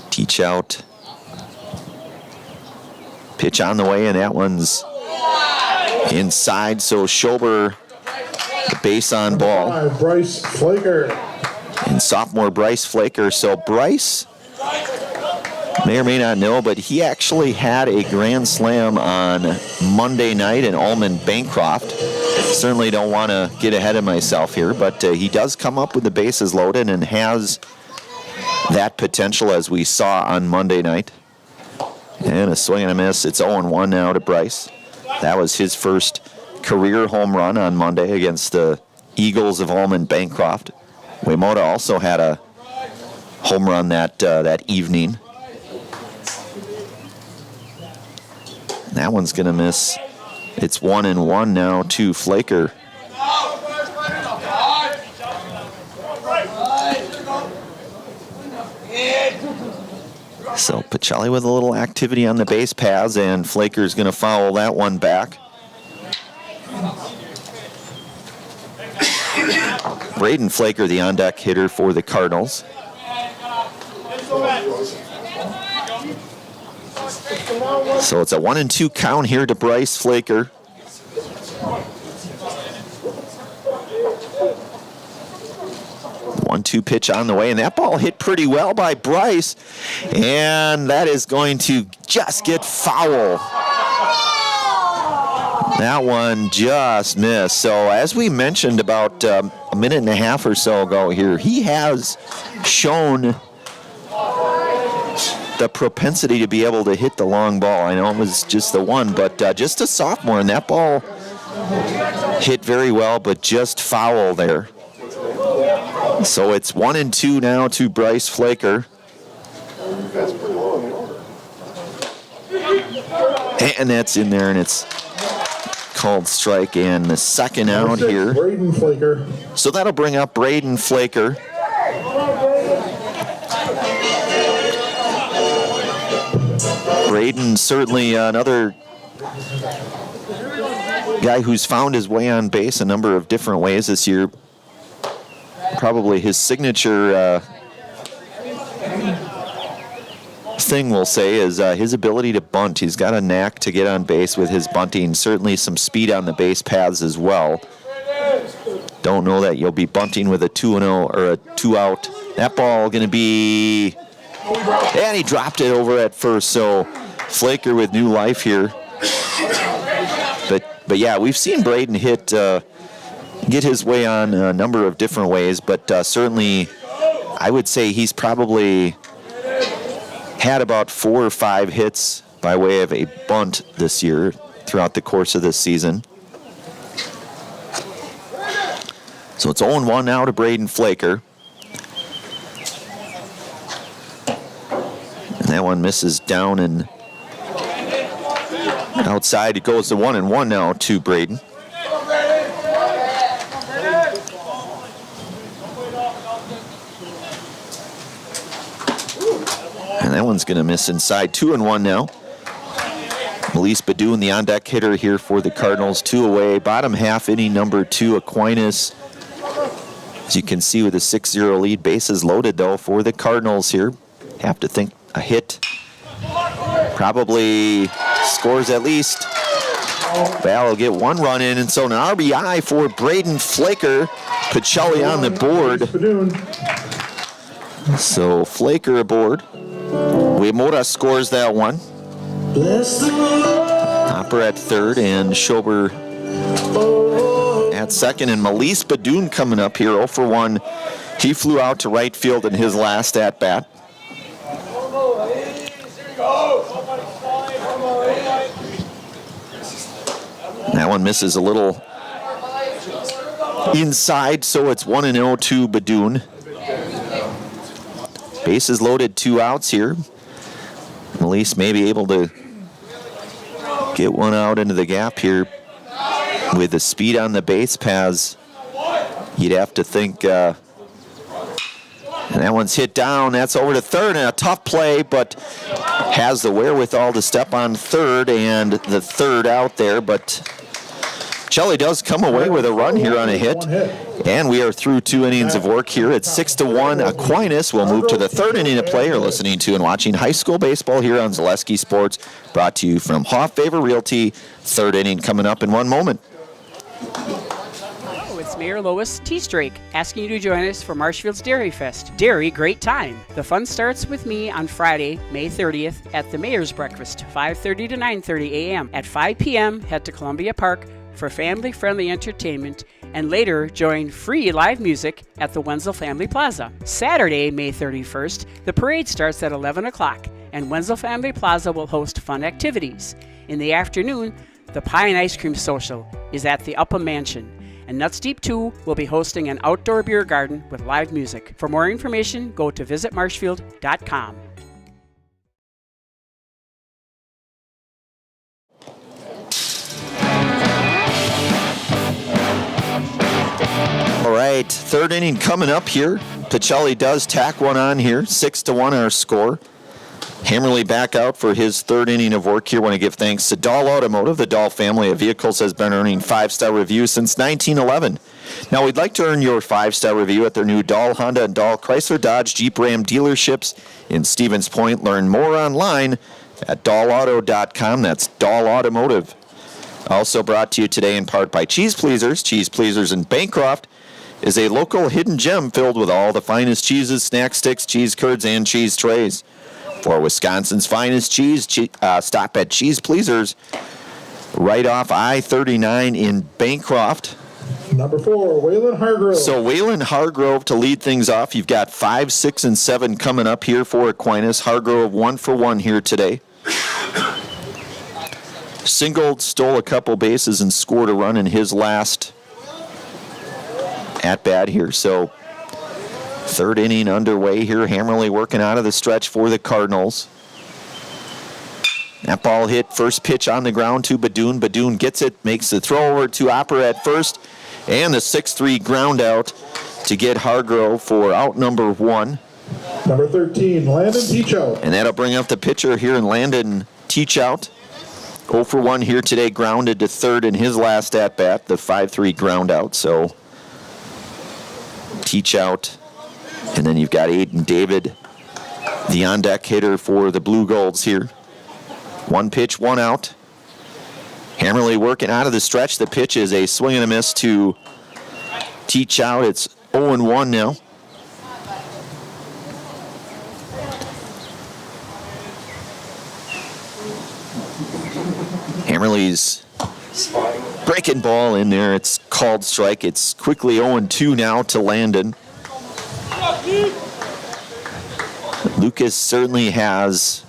Teach out. Pitch on the way, and that one's inside, so Schober, the base on ball. Bryce Flaker. And sophomore Bryce Flaker. So Bryce may or may not know, but he actually had a grand slam on Monday night in Allman Bancroft. Certainly don't want to get ahead of myself here, but he does come up with the bases loaded and has that potential as we saw on Monday night. And a swing and a miss. It's 0-1 now to Bryce. That was his first career home run on Monday against the Eagles of Allman Bancroft. Waimoda also had a home run that evening. That one's going to miss. It's 1-1 now to Flaker. So Pacelli with a little activity on the base paths, and Flaker's going to foul that one back. Braden Flaker, the on-deck hitter for the Cardinals. So it's a 1-2 count here to Bryce Flaker. One-two pitch on the way, and that ball hit pretty well by Bryce, and that is going to just get foul. That one just missed. So as we mentioned about a minute and a half or so ago here, he has shown the propensity to be able to hit the long ball. I know it was just the one, but just a sophomore, and that ball hit very well, but just foul there. So it's 1-2 now to Bryce Flaker. And that's in there, and it's called strike, and the second out here. Braden Flaker. So that'll bring up Braden Flaker. Braden, certainly another guy who's found his way on base a number of different ways this year. Probably his signature thing, we'll say, is his ability to bunt. He's got a knack to get on base with his bunting. Certainly some speed on the base paths as well. Don't know that you'll be bunting with a 2-0 or a 2-out. That ball going to be... And he dropped it over at first, so Flaker with new life here. But yeah, we've seen Braden get his way on a number of different ways, but certainly I would say he's probably had about 4 or 5 hits by way of a bunt this year throughout the course of this season. So it's 0-1 now to Braden Flaker. And that one misses down and outside. It goes to 1-1 now to Braden. And that one's going to miss inside. 2-1 now. Melise Badoon, the on-deck hitter here for the Cardinals. 2 away. Bottom half, inning number 2. Aquinas, as you can see, with a 6-0 lead. Bases loaded, though, for the Cardinals here. Have to think a hit. Probably scores at least. Val will get 1 run in, and so an RBI for Braden Flaker. Pacelli on the board. So Flaker aboard. Uemura scores that one. Hopper at third and Schober at second. And Melise Badoon coming up here, 0 for 1. He flew out to right field in his last at-bat. That one misses a little inside, so it's 1-0 to Badoon. Bases loaded, 2 outs here. Melise may be able to get one out into the gap here with the speed on the base paths. You'd have to think, and that one's hit down. That's over to third, and a tough play, but has the wherewithal to step on third, and the third out there, but Pacelli does come away with a run here on a hit, and we are through 2 innings of work here. It's 6-1. Aquinas will move to the 3rd inning of play. You're listening to and watching high school baseball here on Zaleski Sports, brought to you from Hoff Favor Realty. 3rd inning coming up in 1 moment. Hello, it's Mayor Lois T-Strake asking you to join us for Marshfield's Dairy Fest. Dairy, great time. The fun starts with me on Friday, May 30th at the Mayor's Breakfast, 5:30 to 9:30 a.m. At 5 p.m., head to Columbia Park for family-friendly entertainment, and later join free live music at the Wenzel Family Plaza. Saturday, May 31st, the parade starts at 11 o'clock, and Wenzel Family Plaza will host fun activities. In the afternoon, the Pie and Ice Cream Social is at the Upham Mansion, and Nuts Deep 2 will be hosting an outdoor beer garden with live music. For more information, go to visitmarshfield.com. All right, 3rd inning coming up here. Pacelli does tack one on here. 6-1 our score. Hammerly back out for his 3rd inning of work here. Want to give thanks to Dahl Automotive. The Dahl family of vehicles has been earning 5-star reviews since 1911. Now, we'd like to earn your 5-star review at their new Dahl Honda and Dahl Chrysler Dodge Jeep Ram dealerships in Stevens Point. Learn more online at dahlauto.com. That's Dahl Automotive. Also brought to you today in part by Cheese Pleasers. Cheese Pleasers in Bancroft is a local hidden gem filled with all the finest cheeses, snack sticks, cheese curds, and cheese trays. For Wisconsin's finest cheese, stop at Cheese Pleasers right off I-39 in Bancroft. Number 4, Waylon Hargrove. So Waylon Hargrove to lead things off. You've got 5, 6, and 7 coming up here for Aquinas. Hargrove 1 for 1 here today. Singled, stole a couple bases, and scored a run in his last at-bat here. So 3rd inning underway here. Hammerly working out of the stretch for the Cardinals. That ball hit first pitch on the ground to Badoon. Badoon gets it, makes the throw over to Hopper at first, and the 6-3 ground out to get Hargrove for out number 1. Number 13, Landon Teachout. And that'll bring up the pitcher here in Landon Teachout. 0 for 1 here today, grounded to 3rd in his last at-bat, the 5-3 ground out. So Teachout, and then you've got Aiden David, the on-deck hitter for the Blue Golds here. 1 pitch, 1 out. Hammerly working out of the stretch. The pitch is a swing and a miss to Teachout. It's 0-1 now. Hammerly's breaking ball in there. It's called strike. It's quickly 0-2 now to Landon. Lucas certainly has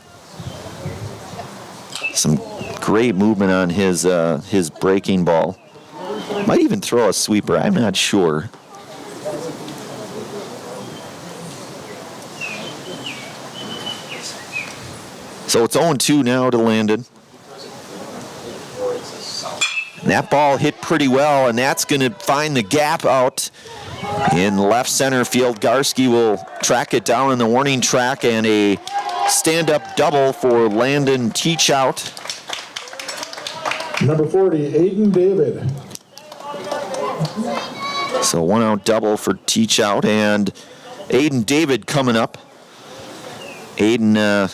some great movement on his breaking ball. Might even throw a sweeper. I'm not sure. So it's 0-2 now to Landon. And that ball hit pretty well, and that's going to find the gap out in left center field. Garski will track it down in the warning track, and a stand-up double for Landon Teachout. Number 40, Aiden David. So 1-out double for Teachout, and Aiden David coming up. Aiden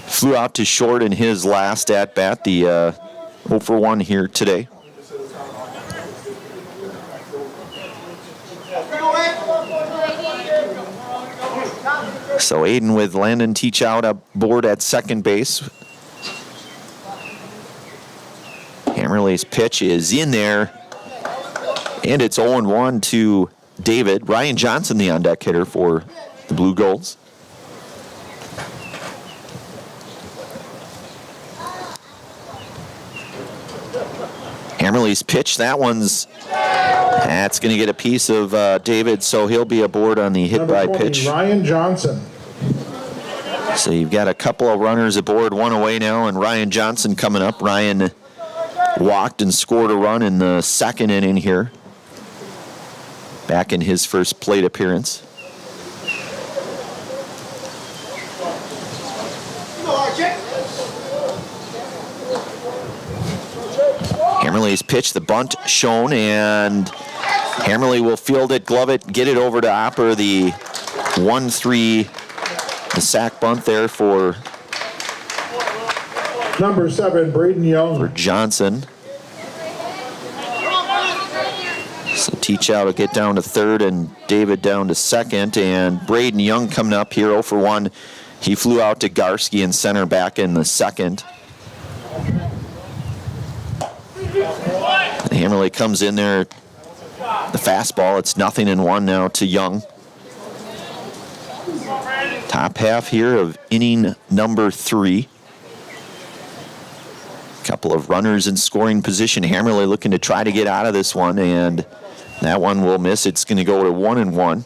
flew out to short in his last at-bat, the 0 for 1 here today. So Aiden with Landon Teachout aboard at second base. Hammerley's pitch is in there, and it's 0-1 to David. Ryan Johnson, the on-deck hitter for the Blue Golds. Hammerley's pitch, that's going to get a piece of David, so he'll be aboard on the hit by pitch. Ryan Johnson. So you've got a couple of runners aboard, one away now, and Ryan Johnson coming up. Ryan walked and scored a run in the second inning here, back in his first plate appearance. Hammerley's pitch, the bunt shown, and Hammerley will field it, glove it, get it over to Opper. The 1-3, the sack bunt there for Number 7, Braden Young. For Johnson. So Teachout will get down to third and David down to second, and Braden Young coming up here 0 for 1. He flew out to Garski in center back in the second. And Hammerley comes in there, the fastball, it's 0-1 now to Young. Top half here of inning number 3. Couple of runners in scoring position. Hammerley looking to try to get out of this one, and that one will miss. It's going to go to 1-1.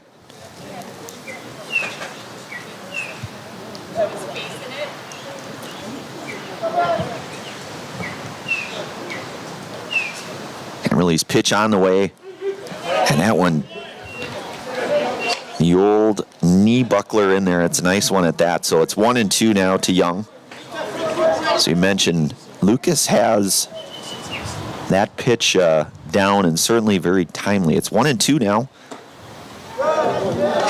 Hammerley's pitch on the way, and that one, the old knee buckler in there. It's a nice one at that. So it's 1-2 now to Young. So you mentioned Lucas has that pitch down, and certainly very timely. It's 1-2 now,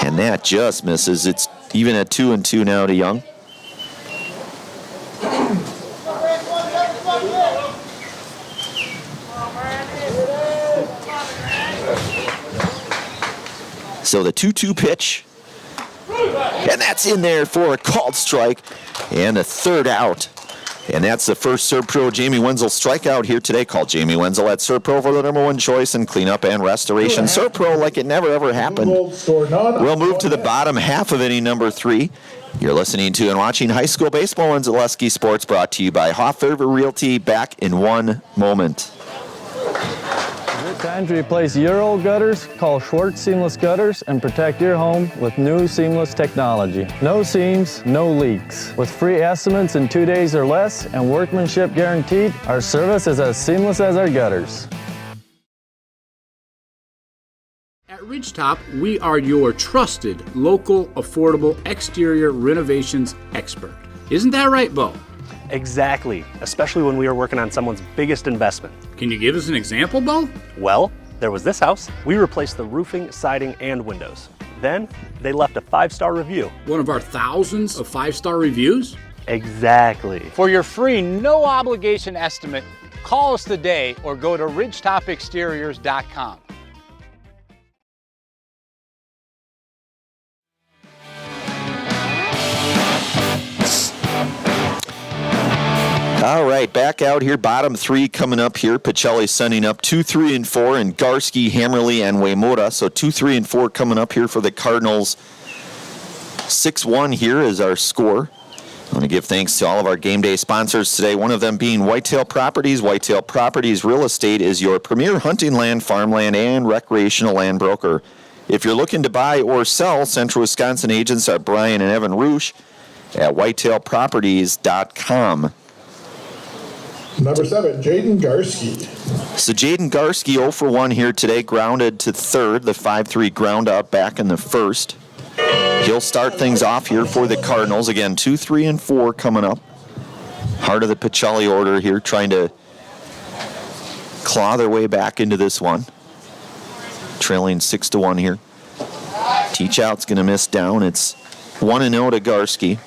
and that just misses. It's even at 2-2 now to Young. So the 2-2 pitch, and that's in there for a called strike, and a third out. And that's the first Serpro Jamie Wenzel strikeout here today. Call Jamie Wenzel at Serpro for the #1 choice in cleanup and restoration. Serpro, like it never ever happened. We'll move to the bottom half of inning number 3. You're listening to and watching high school baseball on Zaleski Sports, brought to you by Hoff River Realty. Back in one moment. Time to replace your old gutters? Call Schwartz Seamless Gutters and protect your home with new seamless technology. No seams, no leaks. With free estimates in 2 days or less and workmanship guaranteed, our service is as seamless as our gutters. At Ridgetop, we are your trusted, local, affordable exterior renovations expert. Isn't that right, Bo? Exactly, especially when we are working on someone's biggest investment. Can you give us an example, Bo? Well, there was this house. We replaced the roofing, siding, and windows. Then, they left a 5-star review. One of our thousands of 5-star reviews? Exactly. For your free, no-obligation estimate, call us today or go to ridgetopexteriors.com. All right, back out here, bottom 3 coming up here. Pacelli sending up 2, 3, and 4, and Garski, Hammerley, and Waymota. So 2, 3, and 4 coming up here for the Cardinals. 6-1 here is our score. I want to give thanks to all of our game day sponsors today, one of them being Whitetail Properties. Whitetail Properties Real Estate is your premier hunting land, farmland, and recreational land broker. If you're looking to buy or sell, Central Wisconsin agents are Brian and Evan Roosh at whitetailproperties.com. Number 7, Jaden Garski. So Jaden Garski 0 for 1 here today, grounded to third, the 5-3 ground out back in the first. He'll start things off here for the Cardinals. Again, 2, 3, and 4 coming up. Heart of the Pacelli order here, trying to claw their way back into this one. Trailing 6-1 here. Teach out's going to miss down. It's 1-0 to Garski.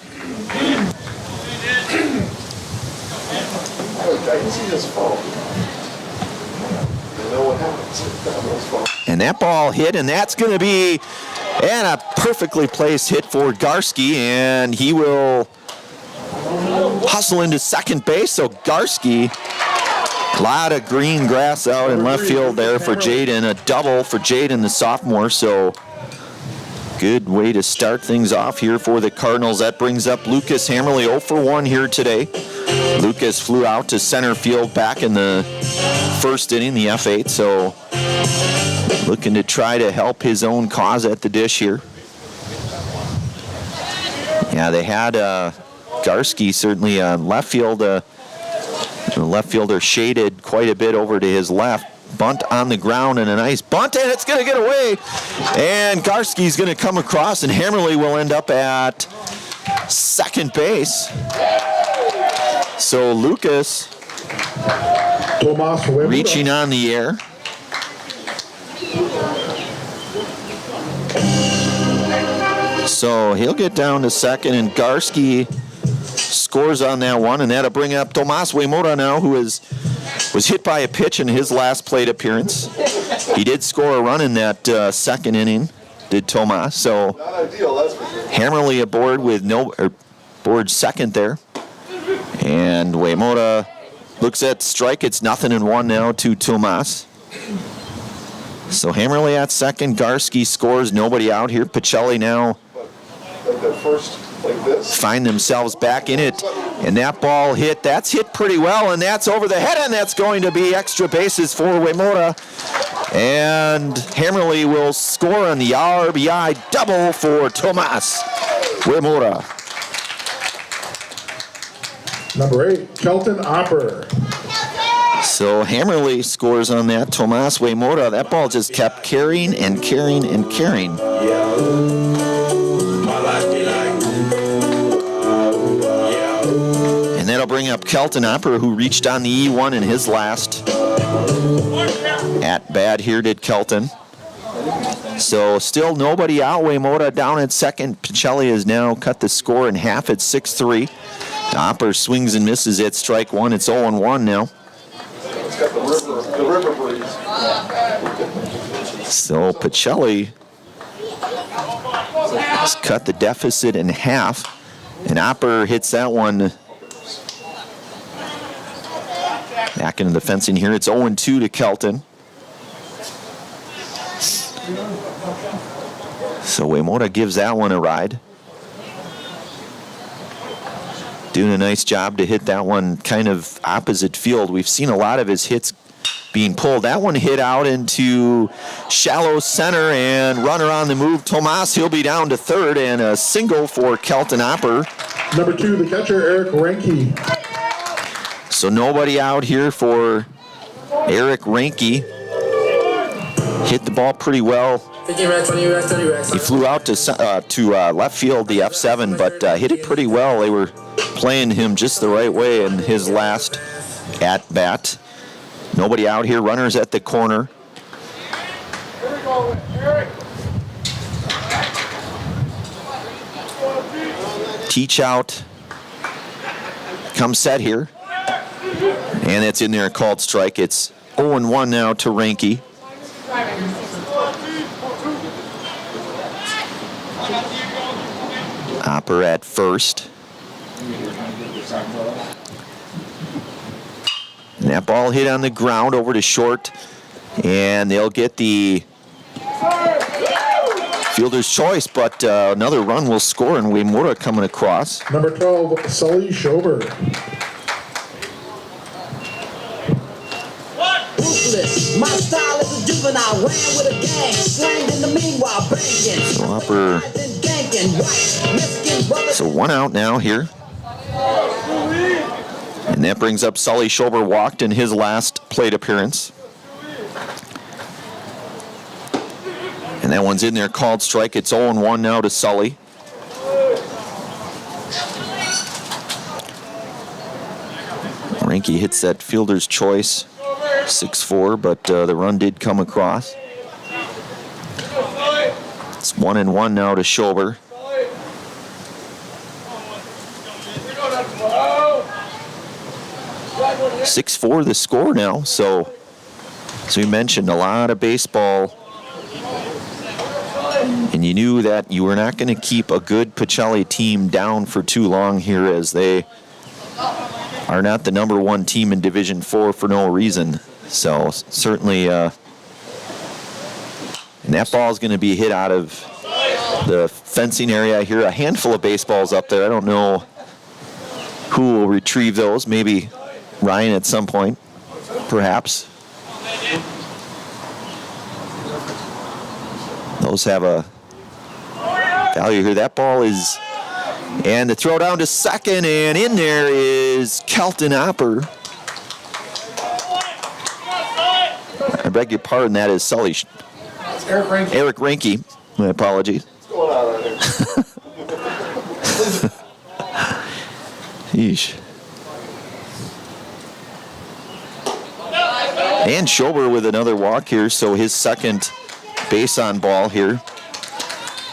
And that ball hit, and that's going to be a perfectly placed hit for Garski, and he will hustle into second base. So Garski, a lot of green grass out in left field there for Jaden. A double for Jaden, the sophomore. So good way to start things off here for the Cardinals. That brings up Lucas Hammerly, 0 for 1 here today. Lucas flew out to center field back in the first inning, the F8. So looking to try to help his own cause at the dish here. Yeah, they had Garski certainly left field. The left fielder shaded quite a bit over to his left. Bunt on the ground and a nice bunt, and it's going to get away. And Garski's going to come across, and Hammerly will end up at second base. So Lucas reaching on the air. So he'll get down to second, and Garski scores on that one, and that'll bring up Tomas Uemura now, who was hit by a pitch in his last plate appearance. He did score a run in that second inning, did Tomas. So Hammerly aboard with aboard second there. And Uemura looks at strike. It's 0-1 now to Tomas. So Hammerly at second. Garski scores. Nobody out here. Pacelli now find themselves back in it. And that ball hit. That's hit pretty well. And that's over the head. And that's going to be extra bases for Uemura. And Hammerly will score on the RBI double for Tomas Uemura. Number 8, Kelton Opper. So Hammerly scores on that. Tomas Uemura, that ball just kept carrying and carrying and carrying. And that'll bring up Kelton Opper, who reached on the E1 in his last at bat here, did Kelton. So still nobody out. Uemura down at second. Pacelli has now cut the score in half at 6-3. Opper swings and misses at strike one. It's 0-1 now. So Pacelli has cut the deficit in half, and Opper hits that one back into the fencing here. It's 0-2 to Kelton. So Uemura gives that one a ride. Doing a nice job to hit that one kind of opposite field. We've seen a lot of his hits being pulled. That one hit out into shallow center, and runner on the move. Tomas, he'll be down to third, and a single for Kelton Opper. Number 2, the catcher, Eric Ranke. So nobody out here for Eric Ranke. Hit the ball pretty well. 50 racks, 20 racks, 30 racks. He flew out to left field, the F7, but hit it pretty well. They were playing him just the right way in his last at-bat. Nobody out here. Runners at the corner. Teach out. Come set here. And it's in there, a called strike. It's 0-1 now to Ranke. Opper at first. And that ball hit on the ground over to short, and they'll get the fielder's choice, but another run will score, and Uemura coming across. Number 12, Sully Schober. My style is a juvenile, ran with a gang, slammed in the meanwhile, banking. So Opper. So one out now here. And that brings up Sully Schober, walked in his last plate appearance. And that one's in there, called strike. It's 0-1 now to Sully. Reinke hits that fielder's choice, 6-4, but the run did come across. It's 1-1 now to Schober. .6-4 the score now, so as we mentioned, a lot of baseball, and you knew that you were not going to keep a good Pacelli team down for too long here, as they are not the number one team in Division 4 for no reason. So certainly, and that ball is going to be hit out of the fencing area. I hear a handful of baseballs up there. I don't know who will retrieve those. Maybe Ryan at some point, perhaps. Those have a value here. That ball is, and the throw down to second, and in there is Kelton Opper. I beg your pardon, that is Sully. Eric Reinke. My apologies. Yeesh. And Schober with another walk here, so his second base on ball here.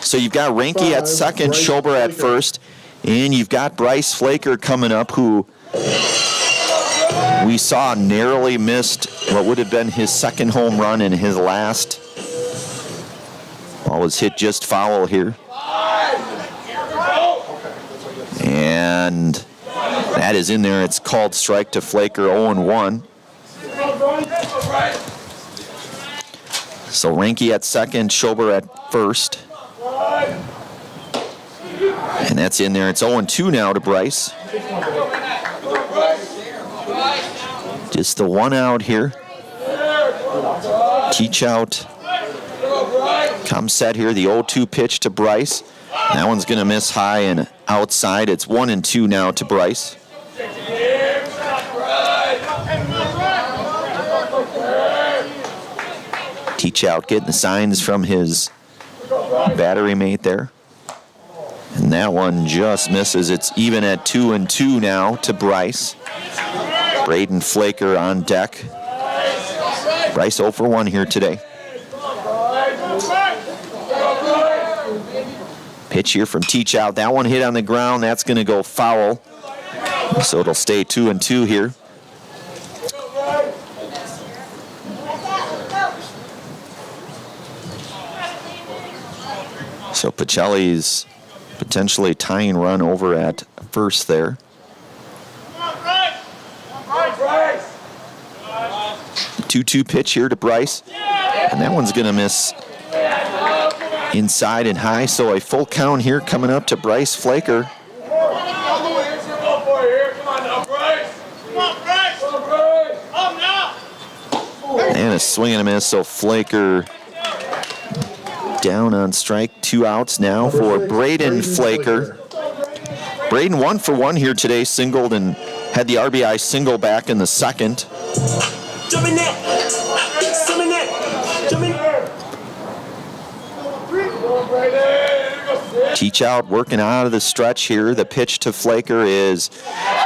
So you've got Reinke at second, Schober at first, and you've got Bryce Flaker coming up, who we saw narrowly missed what would have been his second home run in his last. Ball was hit just foul here. And that is in there. It's called strike to Flaker, 0-1. So Reinke at second, Schober at first. And that's in there. It's 0-2 now to Bryce. Just the one out here. Teach out. Comes set here, the 0-2 pitch to Bryce. That one's going to miss high and outside. It's 1-2 now to Bryce. Teach out getting the signs from his battery mate there. And that one just misses. It's even at 2-2 now to Bryce. Braden Flaker on deck. Bryce 0 for 1 here today. Pitch here from Teach out. That one hit on the ground. That's going to go foul. So it'll stay 2-2 here. So Pacelli's potentially tying run over at first there. 2-2 pitch here to Bryce. And that one's going to miss inside and high. So a full count here coming up to Bryce Flaker. And a swing and a miss. So Flaker down on strike. 2 outs now for Braden Flaker. Braden 1 for 1 here today, singled and had the RBI single back in the second. Teach out working out of the stretch here. The pitch to Flaker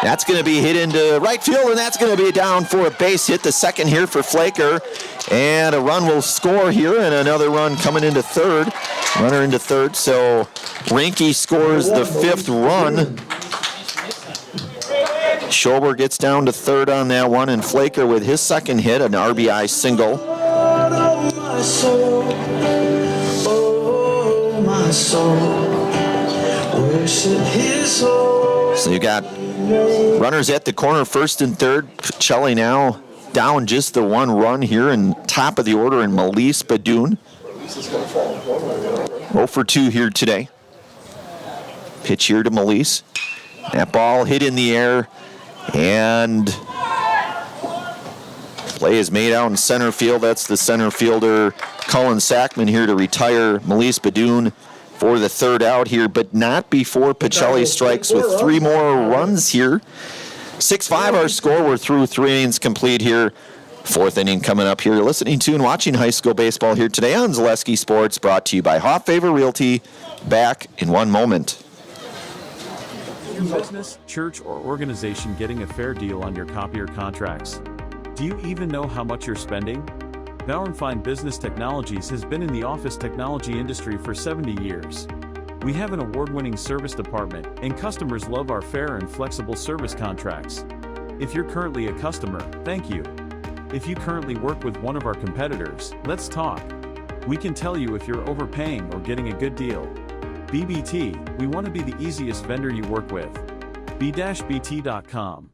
that's going to be hit into right field, and that's going to be down for a base hit. The second here for Flaker, and a run will score here, and another run coming into third. Runner into third, so Reinke scores the 5th run. Schober gets down to third on that one, and Flaker with his second hit, an RBI single. So you got runners at the corner, first and third. Pacelli now down just the 1 run here, and top of the order in Melise Badoon. 0 for 2 here today. Pitch here to Melise. That ball hit in the air, and play is made out in center field. That's the center fielder, Cullen Sackman, here to retire Melise Badoon for the 3rd out here, but not before Pacelli strikes with 3 more runs here. 6-5 our score. We're through 3 innings complete here Fourth inning coming up here. You're listening to and watching high school baseball here today on Zaleski Sports, brought to you by Hoff Favor Realty. Back in one moment. Your business, church, or organization getting a fair deal on your copier contracts? Do you even know how much you're spending? Bauer & Fine Business Technologies has been in the office technology industry for 70 years. We have an award-winning service department, and customers love our fair and flexible service contracts. If you're currently a customer, thank you. If you currently work with one of our competitors, let's talk. We can tell you if you're overpaying or getting a good deal. BBT, we want to be the easiest vendor you work with. b-bt.com.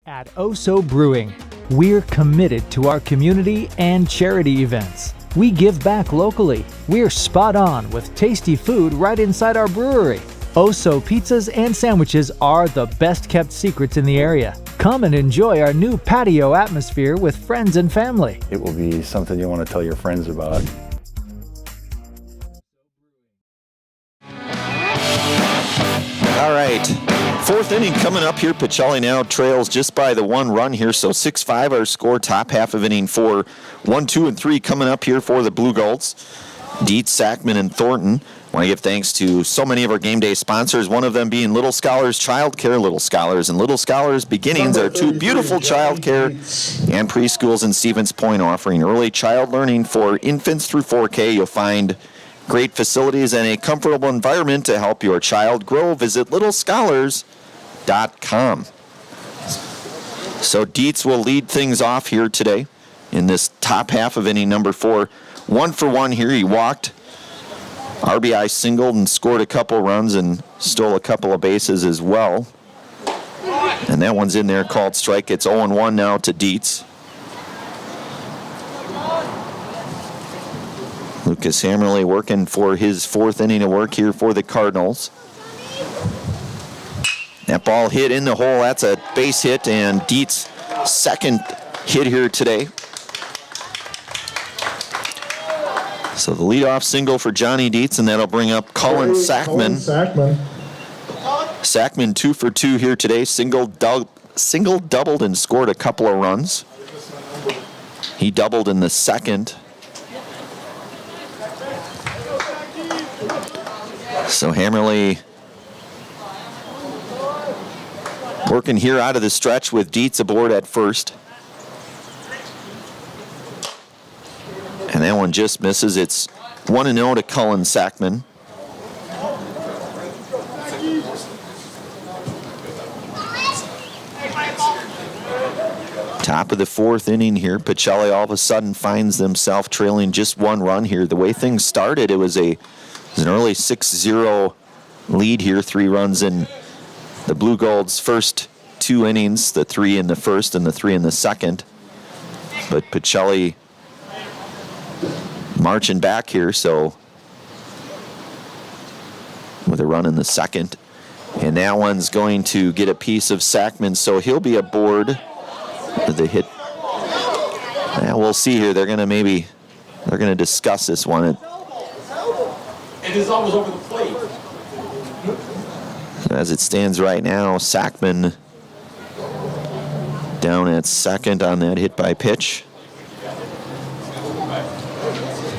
At Oso Brewing, we're committed to our community and charity events. We give back locally. We're spot on with tasty food right inside our brewery. Oso pizzas and sandwiches are the best kept secrets in the area. Come and enjoy our new patio atmosphere with friends and family. It will be something you want to tell your friends about. All right, fourth inning coming up here. Pacelli now trails just by the 1 run here, so 6-5 our score. Top half of inning 4. 1, 2, and 3 coming up here for the Blue Golds. Dietz, Sackman, and Thornton. Want to give thanks to so many of our game day sponsors, one of them being Little Scholars Childcare. Little Scholars and Little Scholars Beginnings are two beautiful childcare and preschools in Stevens Point, offering early child learning for infants through 4K. You'll find great facilities and a comfortable environment to help your child grow. Visit littlescholars.com. So Dietz will lead things off here today in this top half of inning number 4. 1 for 1 here. He walked, RBI singled, and scored a couple runs and stole a couple of bases as well. And that one's in there, called strike. It's 0-1 now to Dietz. Lucas Hammerly working for his 4th inning of work here for the Cardinals. That ball hit in the hole. That's a base hit, and Dietz' second hit here today. So the leadoff single for Johnny Dietz, and that'll bring up Cullen Sackman. Sackman 2 for 2 here today. Single, doubled, and scored a couple of runs. He doubled in the second. So Hammerly working here out of the stretch with Dietz aboard at first. And that one just misses. It's 1-0 to Cullen Sackman. Top of the 4th inning here. Pacelli all of a sudden finds themselves trailing just 1 run here. The way things started, it was an early 6-0 lead here. 3 runs in the Blue Gold's first 2 innings, the 3 in the first and the 3 in the second. But Pacelli marching back here, so with a run in the second. And that one's going to get a piece of Sackman, so he'll be aboard the hit. Yeah, we'll see here. They're going to discuss this one. It is always over the plate. As it stands right now, Sackman down at second on that hit by pitch.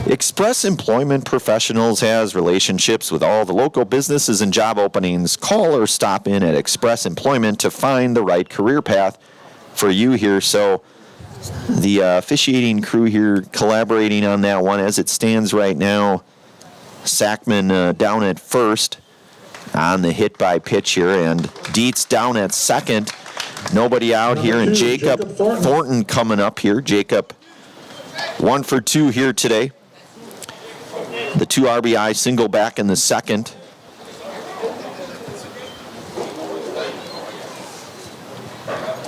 Express Employment Professionals has relationships with all the local businesses and job openings. Call or stop in at Express Employment to find the right career path for you here. So the officiating crew here collaborating on that one. As it stands right now, Sackman down at first on the hit by pitch here, and Dietz down at second. Nobody out here, and Jacob Thornton coming up here. Jacob 1 for 2 here today. The 2 RBI single back in the second.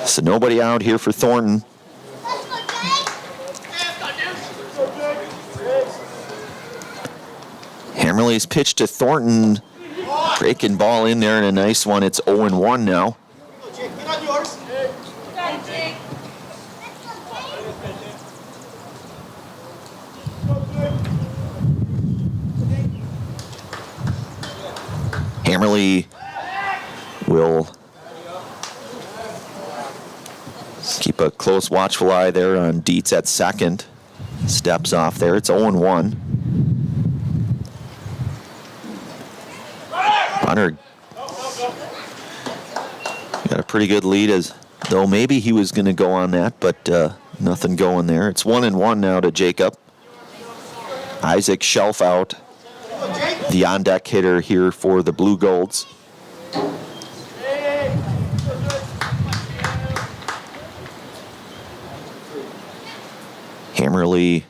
So nobody out here for Thornton. Hammerly's pitch to Thornton. Breaking ball in there and a nice one. It's 0-1 now. Hammerly will Keep a close watchful eye there on Dietz at second. Steps off there. It's 0-1. Runner got a pretty good lead, as though maybe he was going to go on that, but nothing going there. It's 1-1 now to Jacob. Isaac Shelfout, the on-deck hitter here for the Blue Golds. Hammerly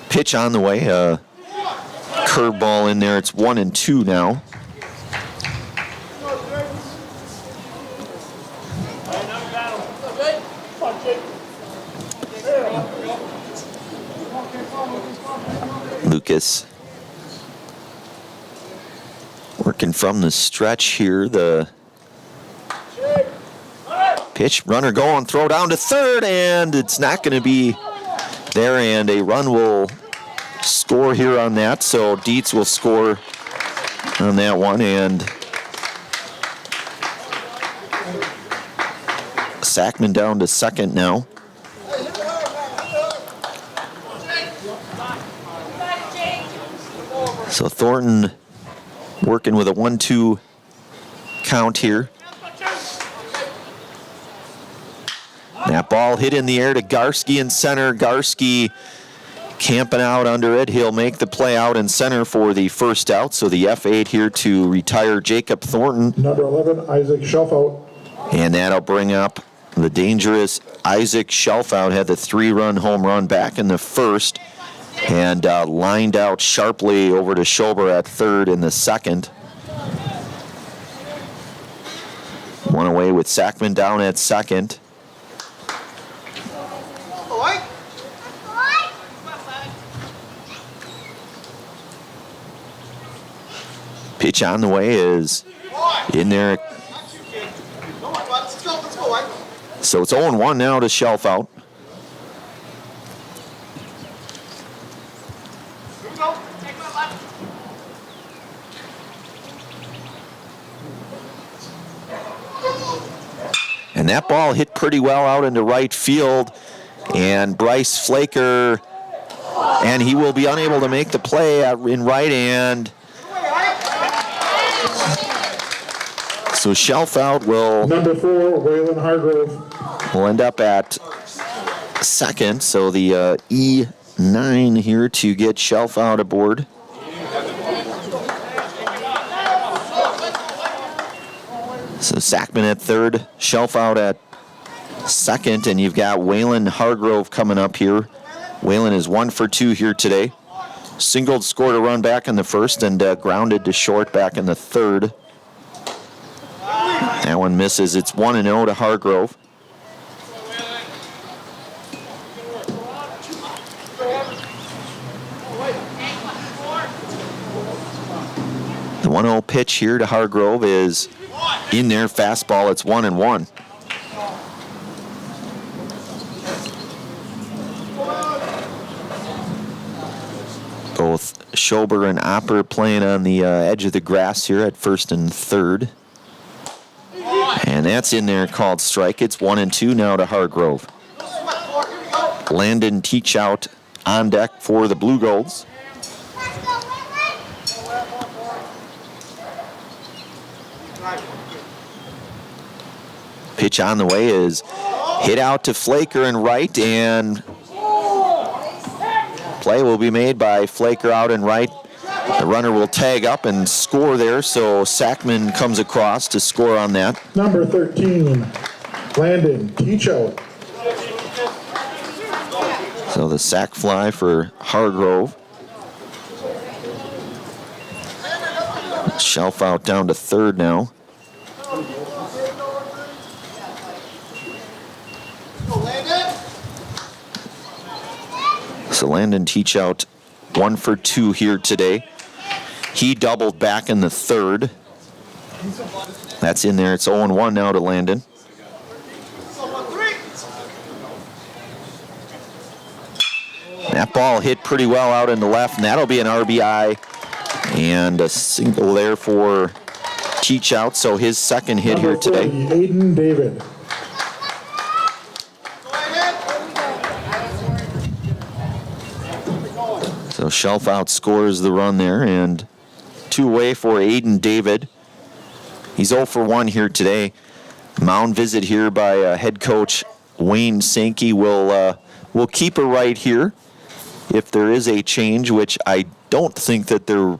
pitch on the way. Curveball in there. It's 1-2 now. Lucas working from the stretch here. The pitch, runner going, throw down to third, and it's not going to be there, and a run will score here on that. So Dietz will score on that one, and Sackman down to second now. So Thornton working with a 1-2 count here. That ball hit in the air to Garski in center. Garski camping out under it. He'll make the play out in center for the first out. So the F8 here to retire Jacob Thornton. Number 11, Isaac Shelfout. And that'll bring up the dangerous Isaac Shelfout. Had the 3-run home run back in the first. And lined out sharply over to Schober at third in the second. One away with Sackman down at second. Pitch on the way is in there. So it's 0-1 now to Shelfout. And that ball hit pretty well out into right field. And Bryce Flaker, and he will be unable to make the play in right, and so Shelfout will... Number 4, Waylon Hargrove. Will end up at second. So the E9 here to get Shelfout aboard. So Sackman at third, Shelfout at second, and you've got Waylon Hargrove coming up here. Waylon is 1 for 2 here today. Singled, scored a run back in the first, and grounded to short back in the third. That one misses. It's 1-0 to Hargrove. The 1-0 pitch here to Hargrove is in there, fastball. It's 1-1. Both Schober and Opper playing on the edge of the grass here at first and third. And that's in there, called strike. It's 1-2 now to Hargrove. Landon Teachout on deck for the Blue Golds. Pitch on the way is hit out to Flaker in right, and play will be made by Flaker out in right. The runner will tag up and score there, so Sackman comes across to score on that. Number 13, Landon Teachout. So the sack fly for Hargrove. Shelfout down to third now. So Landon Teachout 1 for 2 here today. He doubled back in the third. That's in there. It's 0-1 now to Landon. That ball hit pretty well out in the left, and that'll be an RBI. And a single there for Teachout, so his second hit here today. Aiden David. So Shelf outscores the run there, and 2 away for Aiden David. He's 0 for 1 here today. Mound visit here by head coach Wayne Sankey will keep her right here if there is a change, which I don't think that there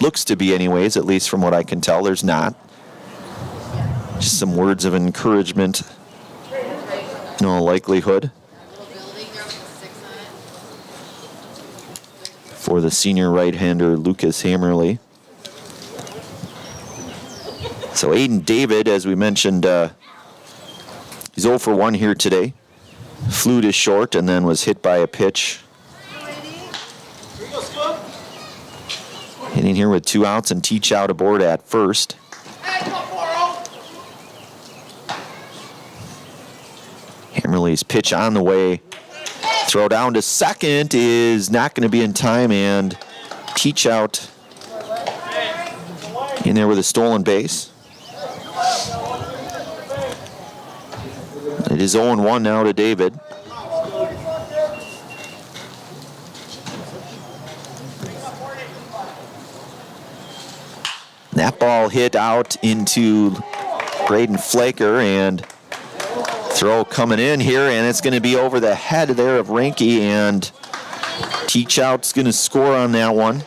looks to be anyways, at least from what I can tell. There's not. Just some words of encouragement in all likelihood for the senior right-hander Lucas Hammerly. So Aiden David, as we mentioned, he's 0 for 1 here today. Flew to short and then was hit by a pitch. Hitting here with 2 outs and Teach out aboard at first. Hammerly's pitch on the way. Throw down to second is not going to be in time, and Teach out in there with a stolen base. It is 0-1 now to David. That ball hit out into Braden Flaker, and throw coming in here, and it's going to be over the head there of Ranke, and Teach out's going to score on that one.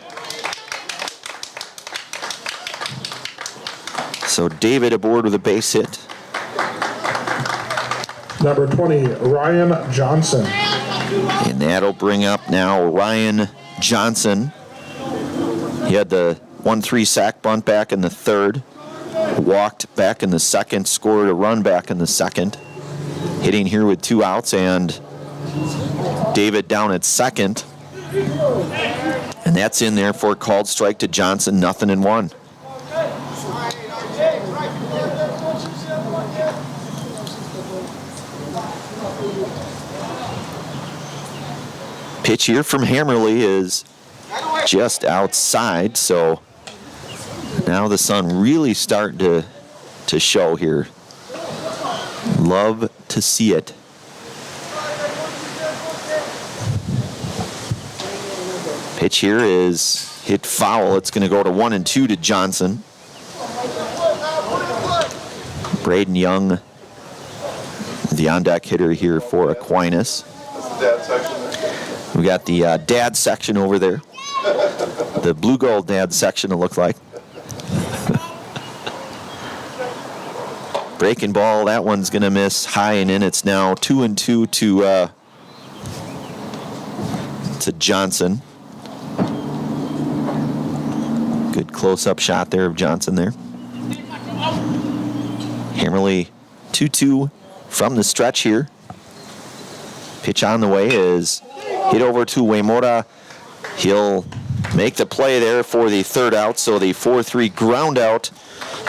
So David aboard with a base hit. Number 20, Ryan Johnson. And that'll bring up now Ryan Johnson. He had the 1-3 sack bunt back in the third, walked back in the second, scored a run back in the second. Hitting here with 2 outs, and David down at second. And that's in there for a called strike to Johnson, 0-1. Pitch here from Hammerly is just outside, so now the sun really starting to show here. Love to see it. Pitch here is hit foul. It's going to go to 1-2 to Johnson. Braden Young, the on-deck hitter here for Aquinas. We got the dad section over there. The blue gold dad section, it looks like. Breaking ball, that one's going to miss high and in. It's now 2-2 to Johnson. Good close-up shot there of Johnson there. Hammerly 2-2 from the stretch here. Pitch on the way is hit over to Uemura. He'll make the play there for the third out, so the 4-3 ground out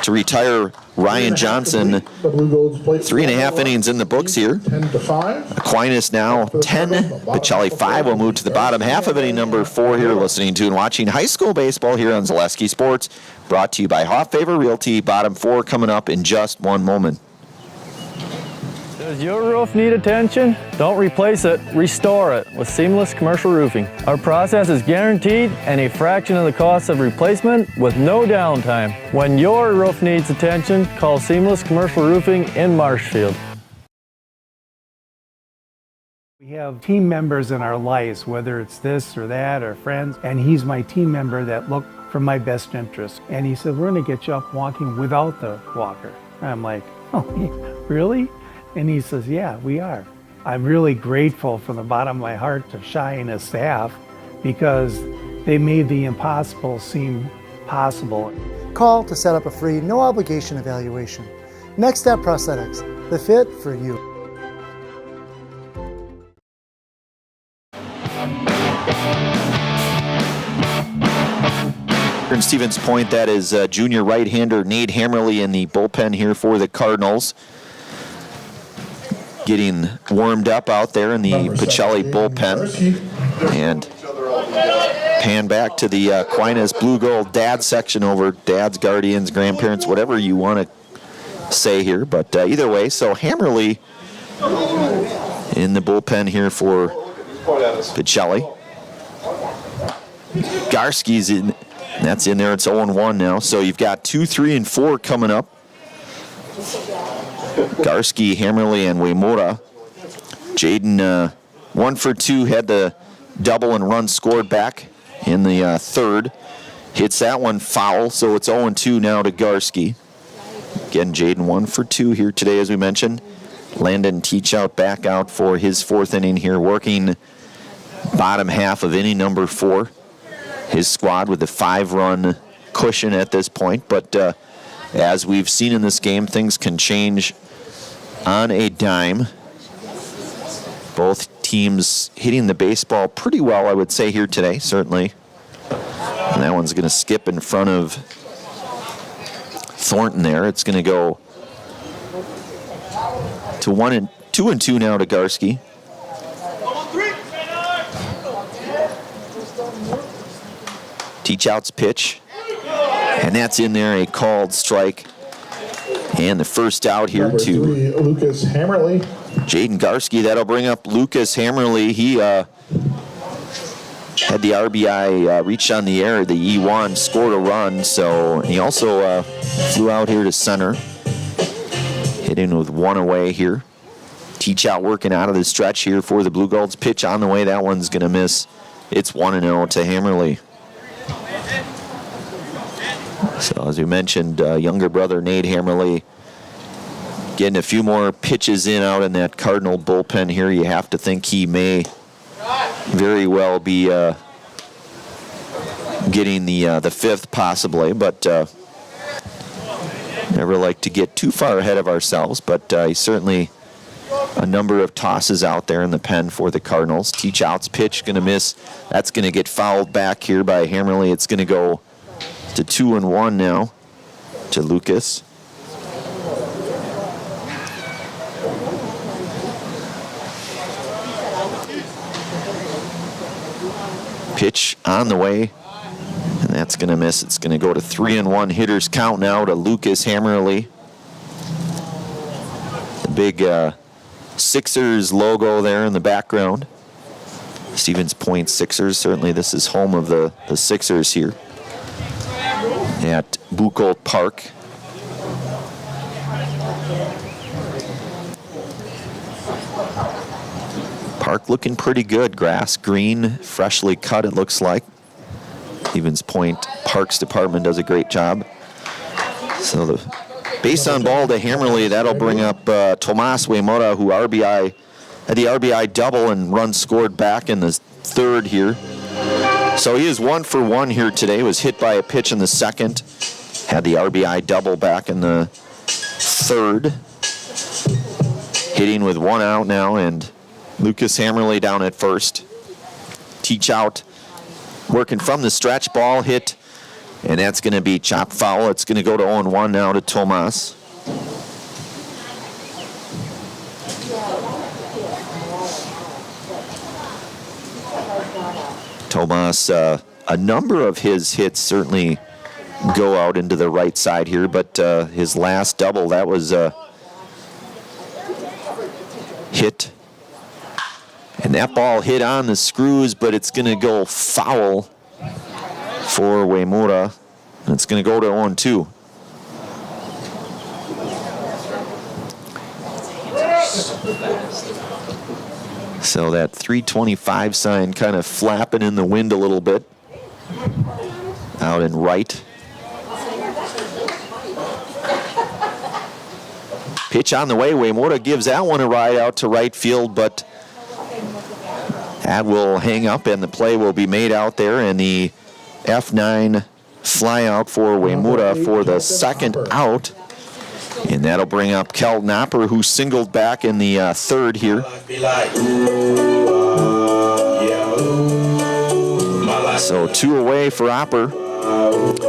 to retire Ryan Johnson. 3.5 innings in the books here. 10-5. Aquinas now 10, Pacelli 5. We'll move to the bottom half of inning number 4 here, listening to and watching high school baseball here on Zaleski Sports. Brought to you by Hoff Favor Realty. Bottom 4 coming up in just one moment. Does your roof need attention? Don't replace it, restore it with Seamless Commercial Roofing. Our process is guaranteed and a fraction of the cost of replacement with no downtime. When your roof needs attention, call Seamless Commercial Roofing in Marshfield. We have team members in our lives, whether it's this or that or friends, and he's my team member that look for my best interest. And he said, we're going to get you up walking without the walker. And I'm like, oh, really? And he says, yeah, we are. I'm really grateful from the bottom of my heart to Shai and his staff because they made the impossible seem possible. Call to set up a free, no obligation evaluation. Next Step Prosthetics, the fit for you. In Stevens Point, that is junior right-hander Nate Hammerly in the bullpen here for the Cardinals. Getting warmed up out there in the Pacelli bullpen. And pan back to the Aquinas Blue Gold Dad section over dads, guardians, grandparents, whatever you want to say here. But either way, so Hammerly in the bullpen here for Pacelli. Garski's in. That's in there. It's 0-1 now. So you've got 2, 3, and 4 coming up. Garski, Hammerly, and Waymura. Jaden 1 for 2, had the double and run scored back in the third. Hits that one foul, so it's 0-2 now to Garski. Again, Jaden 1 for 2 here today, as we mentioned. Landon Teachout back out for his fourth inning here, working bottom half of inning number 4. His squad with a 5-run cushion at this point, but as we've seen in this game, things can change on a dime. Both teams hitting the baseball pretty well, I would say, here today, certainly. And that one's going to skip in front of Thornton there. It's going to go to 2-2 now to Garski. Teachout's pitch. And that's in there, a called strike. And the first out here Number to 3, Lucas Hammerly. Jaden Garski. That'll bring up Lucas Hammerly. He had the RBI reach on the air, the E1, scored a run. So he also flew out here to center. Hit in with 1 away here. Teachout working out of the stretch here for the Blue Golds. Pitch on the way. That one's going to miss. It's 1-0 to Hammerly. So as we mentioned, younger brother Nate Hammerly getting a few more pitches in out in that Cardinal bullpen here. You have to think he may very well be getting the fifth possibly, but never like to get too far ahead of ourselves, but he's certainly a number of tosses out there in the pen for the Cardinals. Teachout's pitch going to miss. That's going to get fouled back here by Hammerly. It's going to go to 2-1 now to Lucas. Pitch on the way, and that's going to miss. It's going to go to 3-1 hitters count now to Lucas Hammerly. The big Sixers logo there in the background. Stevens Point Sixers. Certainly this is home of the Sixers here at Buchholz Park. Park looking pretty good. Grass green, freshly cut it looks like. Stevens Point Parks Department does a great job. So the base on ball to Hammerly, that'll bring up Tomas Waymura, who had the RBI double and run scored back in the third here. So he is 1 for 1 here today. Was hit by a pitch in the second. Had the RBI double back in the third. Hitting with 1 out now, and Lucas Hammerly down at first. Teachout working from the stretch, ball hit, and that's going to be chopped foul. It's going to go to 0-1 now to Tomas. Tomas, a number of his hits certainly go out into the right side here, but his last double, that was hit. And that ball hit on the screws, but it's going to go foul for Waymura. It's going to go to 0-2. So that 325 sign kind of flapping in the wind a little bit. Out in right. Pitch on the way. Waymura gives that one a ride out to right field, but that will hang up and the play will be made out there, and the F9 fly out for Waymura for the second out. And that'll bring up Kelton Opper, who singled back in the third here. So 2 away for Opper.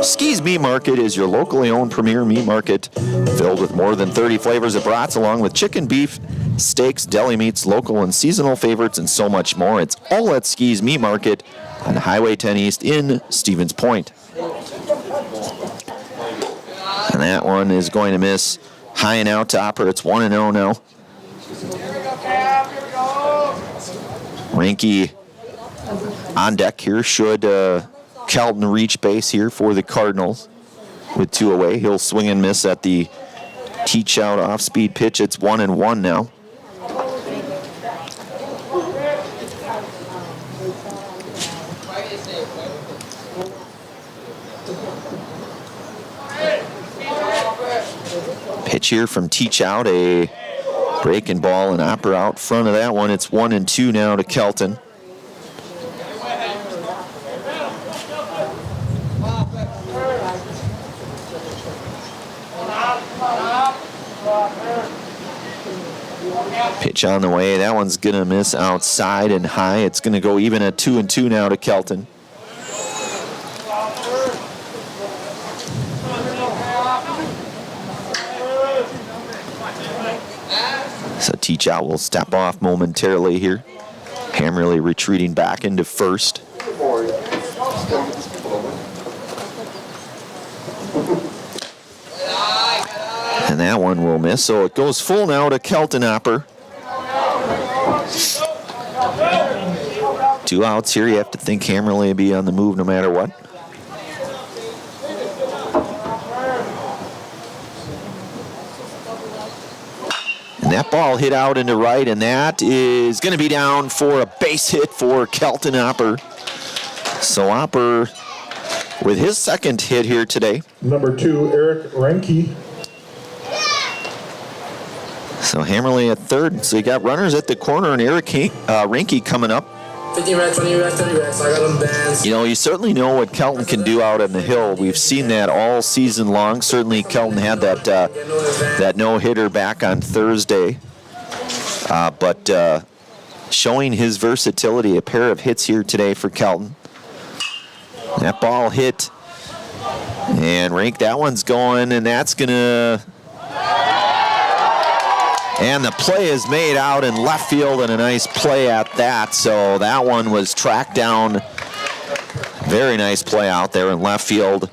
Skees Meat Market is your locally owned premier meat market filled with more than 30 flavors of brats, along with chicken, beef, steaks, deli meats, local and seasonal favorites, and so much more. It's all at Skees Meat Market on Highway 10 East in Stevens Point. And that one is going to miss. High and out to Opper. It's 1-0 now. Ranky on deck here should Kelton reach base here for the Cardinals with 2 away. He'll swing and miss at the teach out off-speed pitch. It's 1-1 now. Pitch here from teach out, a breaking ball and Opper out front of that one. It's 1-2 now to Kelton. Pitch on the way. That one's going to miss outside and high. It's going to go even at 2-2 now to Kelton. So teach out will step off momentarily here. Hammerly retreating back into first. And that one will miss, so it goes full now to Kelton Opper. 2 outs here. You have to think Hammerly will be on the move no matter what. And that ball hit out into right, and that is going to be down for a base hit for Kelton Opper. So Opper with his second hit here today. Number 2, Eric Renke. So Hammerly at third. So you got runners at the corner, and Eric Renke coming up. 50 racks, 20 racks, 30 racks. I got them bands. You know, you certainly know what Kelton can do out on the hill. We've seen that all season long. Certainly Kelton had that no-hitter back on Thursday. But showing his versatility, a pair of hits here today for Kelton. That ball hit. And Rink, that one's going, and that's going to... And the play is made out in left field, and a nice play at that. So that one was tracked down. Very nice play out there in left field.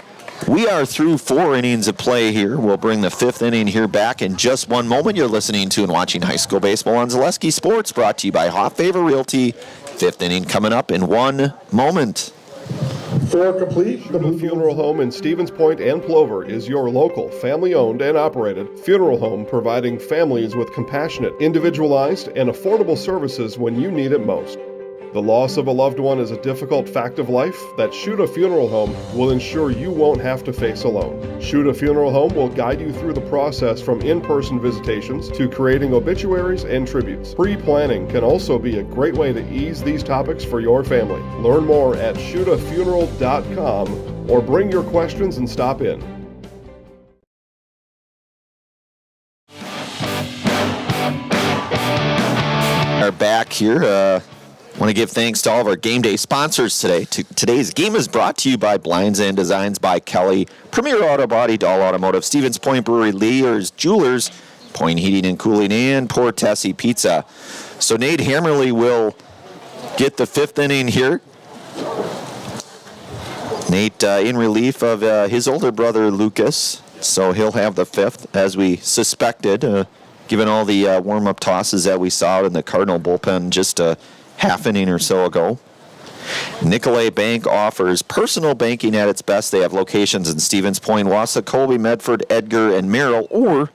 We are through 4 innings of play here. We'll bring the 5th inning here back in just one moment. You're listening to and watching high school baseball on Zaleski Sports, brought to you by Hot Favor Realty. 5th inning coming up in 1 moment. 4 complete. Shuda Funeral Home in Stevens Point and Plover is your local, family-owned and operated funeral home, providing families with compassionate, individualized, and affordable services when you need it most. The loss of a loved one is a difficult fact of life that Shuda Funeral Home will ensure you won't have to face alone. Shuda Funeral Home will guide you through the process from in-person visitations to creating obituaries and tributes. Pre-planning can also be a great way to ease these topics for your family. Learn more at shudafuneral.com or bring your questions and stop in. Are back here. Want to give thanks to all of our game day sponsors today. Today's game is brought to you by Blinds and Designs by Kelly, Premier Auto Body, Dahl Automotive, Stevens Point Brewery, Lear's Jewelers, Point Heating and Cooling, and Portesi Pizza. So Nate Hammerly will get the 5th inning here. Nate in relief of his older brother Lucas, so he'll have the 5th, as we suspected, given all the warm-up tosses that we saw out in the Cardinal bullpen just a half inning or so ago. Nicolay Bank offers personal banking at its best. They have locations in Stevens Point, Wausau, Colby, Medford, Edgar, and Merrill, or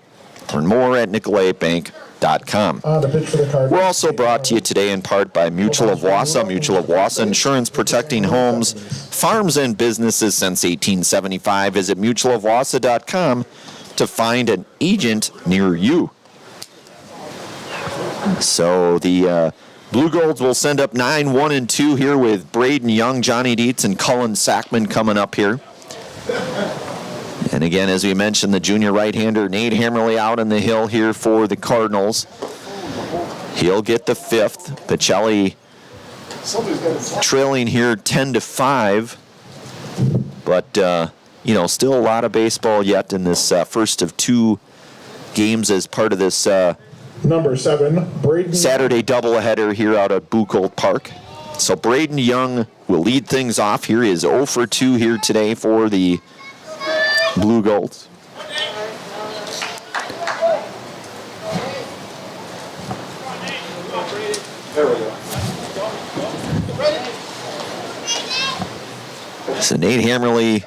learn more at nicolaybank.com. We're also brought to you today in part by Mutual of Wausau. Mutual of Wausau Insurance, protecting homes, farms, and businesses since 1875. Visit mutualofwausau.com to find an agent near you. So the Blue Golds will send up 9, 1, and 2 here with Braden Young, Johnny Dietz, and Cullen Sackman coming up here. And again, as we mentioned, the junior right-hander Nate Hammerly out on the hill here for the Cardinals. He'll get the 5th. Pacelli trailing here 10-5. But, still a lot of baseball yet in this first of 2 games as part of this Number 7, Braden. Saturday doubleheader here out at Buchholz Park. So Braden Young will lead things off here. He is 0 for 2 here today for the Blue Golds. There we go. So Nate Hammerly,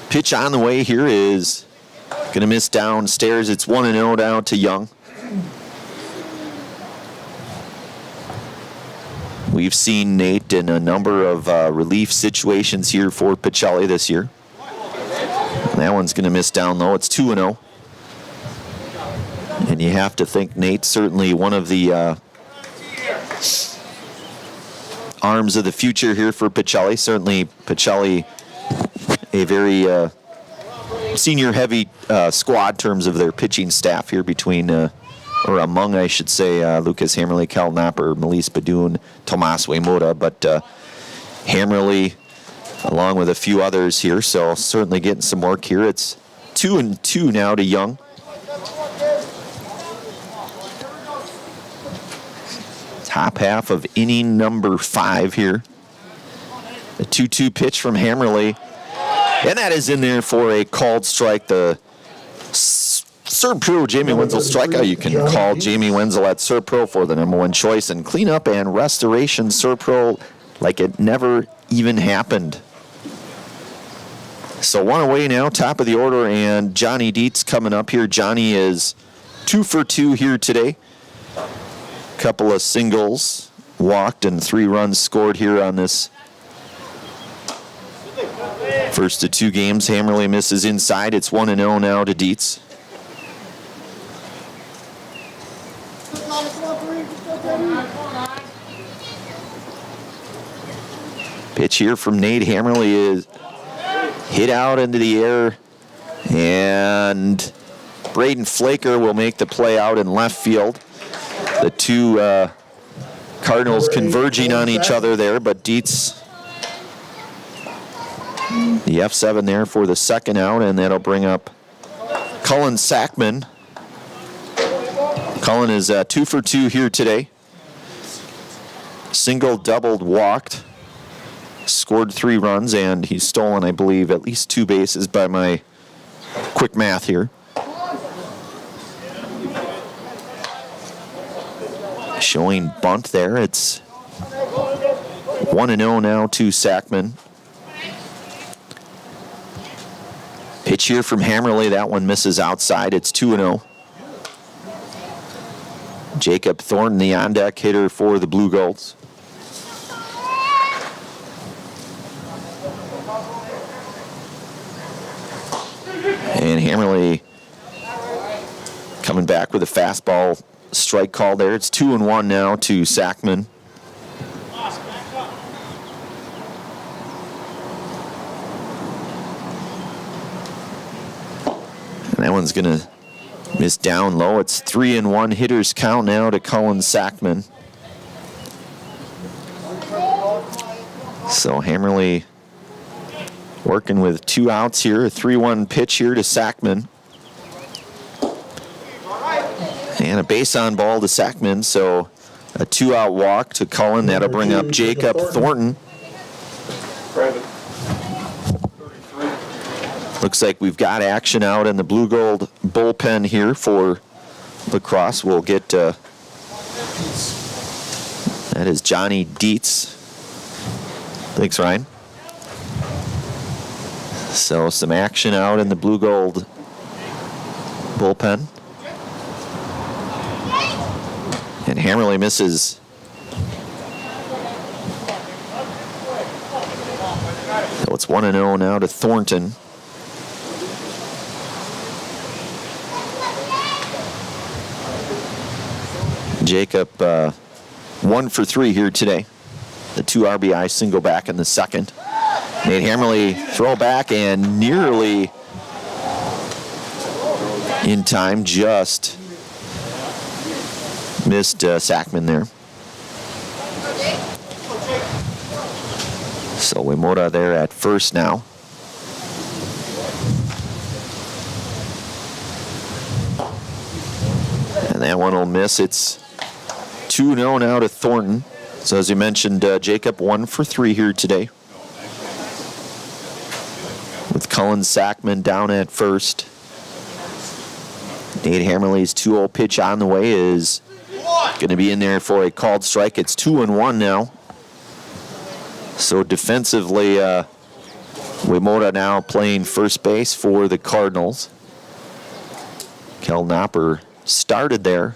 pitch on the way here is going to miss downstairs. It's 1-0 down to Young. We've seen Nate in a number of relief situations here for Pacelli this year. That one's going to miss down low. It's 2-0. And you have to think Nate's certainly one of the arms of the future here for Pacelli. Certainly Pacelli, a very senior-heavy squad in terms of their pitching staff here between, or among, I should say, Lucas Hammerly, Cal Knopper, Melise Badoon, Tomas Waymoda, but Hammerly along with a few others here, so certainly getting some work here. It's 2-2 now to Young. Top half of inning number 5 here. A 2-2 pitch from Hammerly. And that is in there for a called strike. The Serb-Pro Jamie Wenzel strikeout. You can call Jamie Wenzel at Serb-Pro for the #1 choice and cleanup and restoration Serb-Pro like it never even happened. So one away now, top of the order, and Johnny Dietz coming up here. Johnny is 2 for 2 here today. Couple of singles, walked, and 3 runs scored here on this first of 2 games. Hammerly misses inside. It's 1-0 now to Dietz. Pitch here from Nate Hammerly is hit out into the air, and Braden Flaker will make the play out in left field. The two Cardinals converging on each other there, but Dietz, the F7 there for the second out, and that'll bring up Cullen Sackman. Cullen is 2 for 2 here today. Single, doubled, walked, scored 3 runs, and he's stolen, I believe, at least 2 bases by my quick math here. Showing bunt there. It's 1-0 now to Sackman. Pitch here from Hammerly. That one misses outside. It's 2-0. Jacob Thornton, the on-deck hitter for the Blue Golds. And Hammerly coming back with a fastball strike call there. It's 2-1 now to Sackman. And that one's going to miss down low. It's 3-1 hitters count now to Cullen Sackman. So Hammerly working with 2 outs here. A 3-1 pitch here to Sackman. And a base on ball to Sackman, so a 2-out walk to Cullen. That'll bring up Jacob Thornton. Looks like we've got action out in the Blue Gold bullpen here for lacrosse. We'll get, that is Johnny Dietz. Thanks, Ryan. So some action out in the Blue Gold bullpen. And Hammerly misses. So it's 1-0 now to Thornton. Jacob 1 for 3 here today. The 2 RBI single back in the second. Nate Hammerly throw back and nearly in time, just missed Sackman there. So Waymoda there at first now. And that one will miss. It's 2-0 now to Thornton. So as you mentioned, Jacob 1 for 3 here today. With Cullen Sackman down at first. Nate Hammerly's 2-0 pitch on the way is going to be in there for a called strike. It's 2-1 now. So defensively, Wimota now playing first base for the Cardinals. Kel Knopper started there.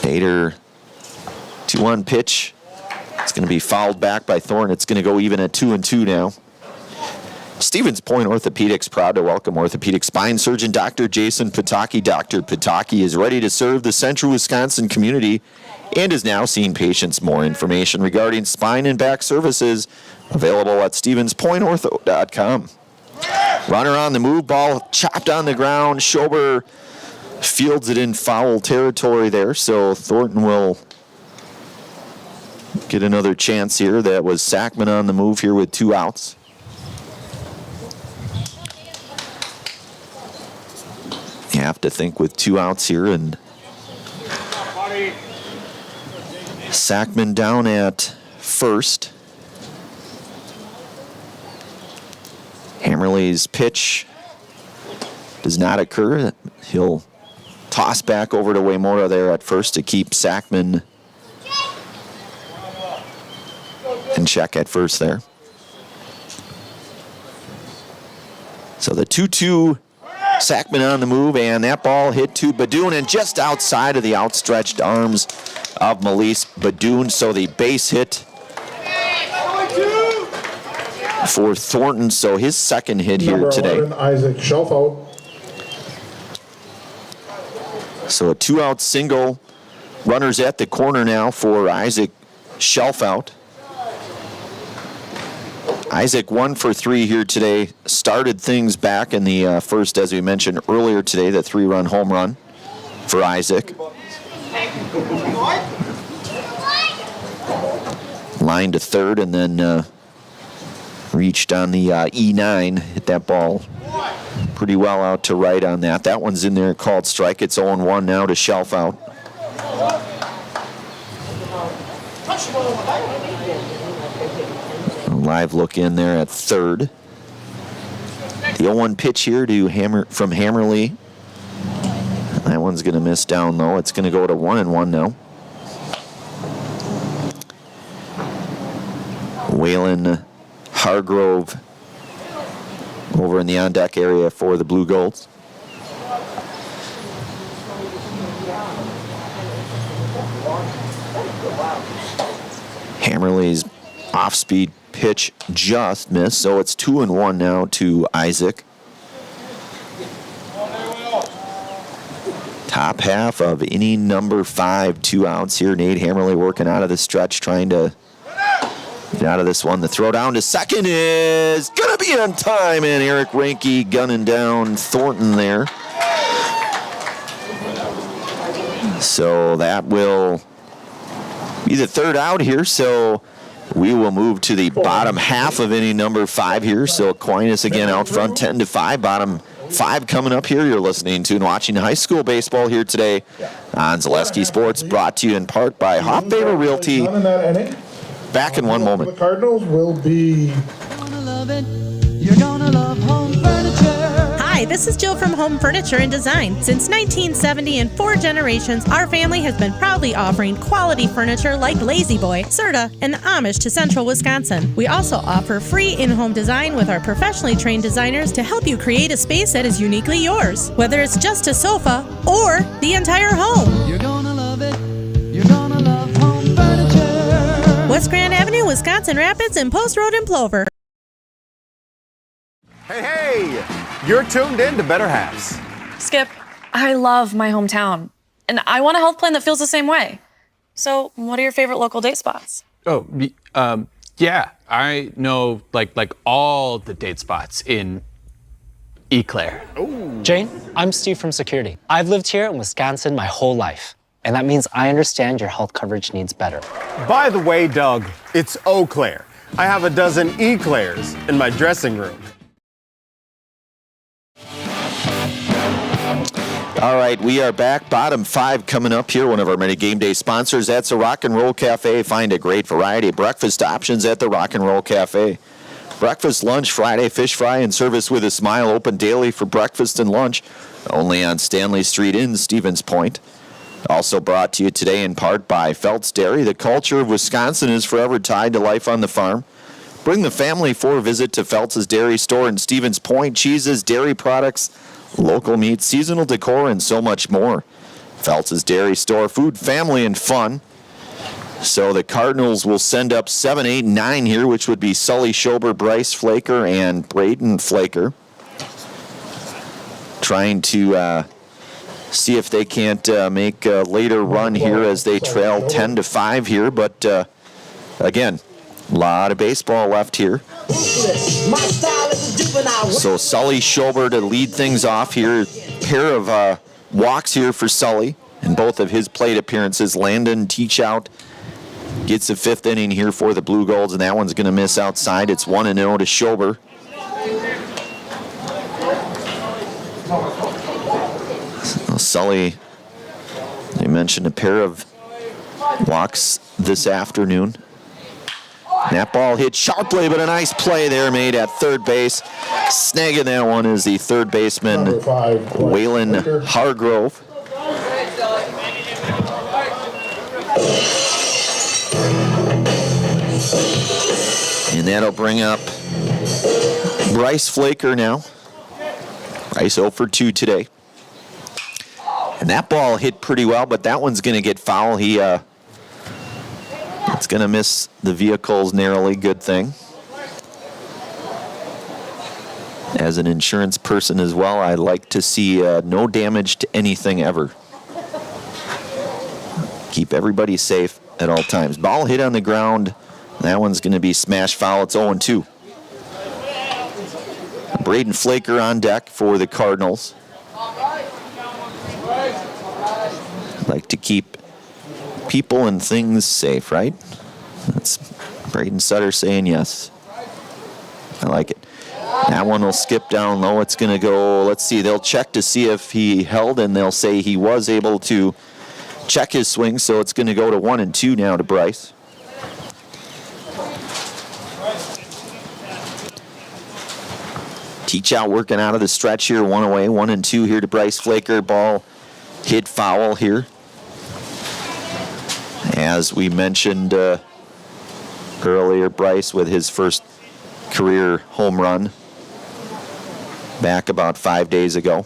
Bader, 2-1 pitch. It's going to be fouled back by Thornton. It's going to go even at 2-2 now. Stevens Point Orthopedics proud to welcome orthopedic spine surgeon Dr. Jason Pataki. Dr. Pataki is ready to serve the central Wisconsin community and is now seeing patients. More information regarding spine and back services available at stevenspointortho.com. Runner on the move, ball chopped on the ground. Schober fields it in foul territory there, so Thornton will get another chance here. That was Sackman on the move here with 2 outs. You have to think with 2 outs here, and Sackman down at first. Hammerly's pitch does not occur. He'll toss back over to Waymora there at first to keep Sackman in check at first there. So the 2-2, Sackman on the move, and that ball hit to Badoon and just outside of the outstretched arms of Melise Badoon. So the base hit for Thornton, so his second hit here today. 11, Isaac Shelfout. So a 2-out single. Runners at the corner now for Isaac Shelfout. Isaac 1 for 3 here today. Started things back in the first, as we mentioned earlier today, the 3-run home run for Isaac. Line to third and then reached on the E9. Hit that ball pretty well out to right on that. That one's in there, called strike. It's 0-1 now to Shelfout. A live look in there at third. The 0-1 pitch here to from Hammerly. That one's going to miss down low. It's going to go to 1-1 now. Waylon Hargrove over in the on-deck area for the Blue Golds. Hammerly's off-speed pitch just missed, so it's 2-1 now to Isaac. Top half of inning number 5, 2 outs here. Nate Hammerly working out of the stretch, trying to get out of this one. The throw down to second is going to be on time, and Eric Ranke gunning down Thornton there. So that will be the third out here, so we will move to the bottom half of inning number 5 here. So Aquinas again out front, 10-5. Bottom 5 coming up here. You're listening to and watching high school baseball here today on Zaleski Sports, brought to you in part by Hoff Favor Realty. Back in one moment. The Cardinals will be... You're gonna love home furniture. Hi, this is Jill from Home Furniture and Design. Since 1970 and 4 generations, our family has been proudly offering quality furniture like Lazy Boy, Serta, and Amish to Central Wisconsin. We also offer free in-home design with our professionally trained designers to help you create a space that is uniquely yours, whether it's just a sofa or the entire home. You're gonna love it. You're gonna love home furniture. West Grand Avenue, Wisconsin Rapids, and Post Road in Plover. Hey, you're tuned in to Better Halves. Skip, I love my hometown, and I want a health plan that feels the same way. So, what are your favorite local date spots? Oh, yeah, I know like all the date spots in Eau Claire. Jane, I'm Steve from Security. I've lived here in Wisconsin my whole life, and that means I understand your health coverage needs better. By the way, Doug, it's Eau Claire. I have a dozen Eclairs in my dressing room. All right, we are back. Bottom 5 coming up here. One of our many game day sponsors. That's the Rock and Roll Cafe. Find a great variety of breakfast options at the Rock and Roll Cafe. Breakfast, lunch, Friday, fish fry and service with a smile. Open daily for breakfast and lunch. Only on Stanley Street in Stevens Point. Also brought to you today in part by Felt's Dairy. The culture of Wisconsin is forever tied to life on the farm. Bring the family for a visit to Felt's Dairy Store in Stevens Point. Cheeses, dairy products, local meat, seasonal decor, and so much more. Felt's Dairy Store, food, family, and fun. So the Cardinals will send up 7, 8, 9 here, which would be Sully, Schober, Bryce Flaker, and Braden Flaker. Trying to see if they can't make a later run here as they trail 10-5 here. But again, a lot of baseball left here. So Sully, Schober to lead things off here. Pair of walks here for Sully in both of his plate appearances. Landon Teachout gets the 5th inning here for the Blue Golds, and that one's going to miss outside. It's 1-0 to Schober. Well, Sully, they mentioned a pair of walks this afternoon. That ball hit sharply, but a nice play there made at third base. Snagging that one is the third baseman, Waylon Hargrove. And that'll bring up Bryce Flaker now. Bryce 0 for 2 today. And that ball hit pretty well, but that one's going to get foul. It's going to miss the vehicles narrowly. Good thing. As an insurance person as well, I like to see no damage to anything ever. Keep everybody safe at all times. Ball hit on the ground. That one's going to be smash foul. It's 0-2. Braden Flaker on deck for the Cardinals. Like to keep people and things safe, right? That's Braden Sutter saying yes. I like it. That one will skip down low. It's going to go, let's see, they'll check to see if he held, and they'll say he was able to check his swing, so it's going to go to 1-2 now to Bryce. Teachout working out of the stretch here, 1 away, 1-2 here to Bryce Flaker. Ball hit foul here. As we mentioned earlier, Bryce with his first career home run back about 5 days ago.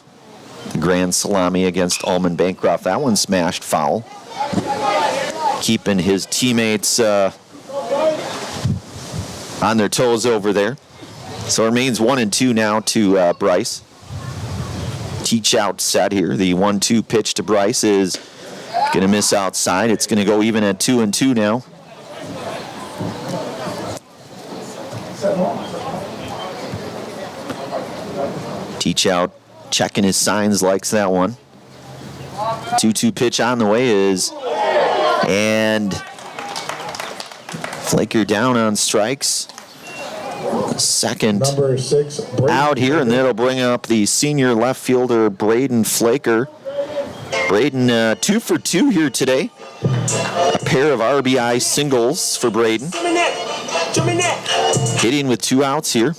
The grand salami against Allman Bancroft. That one smashed foul. Keeping his teammates on their toes over there. So it remains 1-2 now to Bryce. Teachout set here. The 1-2 pitch to Bryce is going to miss outside. It's going to go even at 2-2 now. Teachout checking his signs, likes that one. 2-2 pitch on the way is, and Flaker down on strikes. Second Number 6 out here, and that'll bring up the senior left fielder Braden Flaker. Braden 2 for 2 here today. A pair of RBI singles for Braden. Hitting with 2 outs here.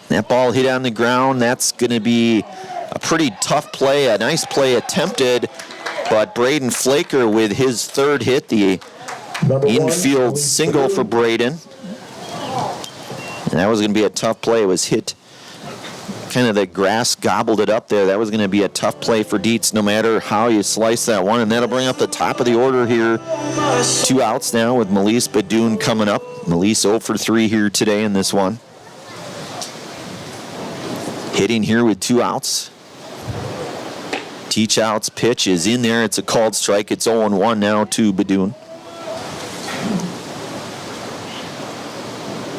That ball hit on the ground. That's going to be a pretty tough play, a nice play attempted, but Braden Flaker with his third hit, the infield single for Braden. And that was going to be a tough play. It was hit, kind of the grass gobbled it up there. That was going to be a tough play for Dietz no matter how you slice that one. And that'll bring up the top of the order here. 2 outs now with Melise Badoon coming up. Melise 0 for 3 here today in this one. Hitting here with 2 outs. Teachout's pitch is in there. It's a called strike. It's 0-1 now to Badoon.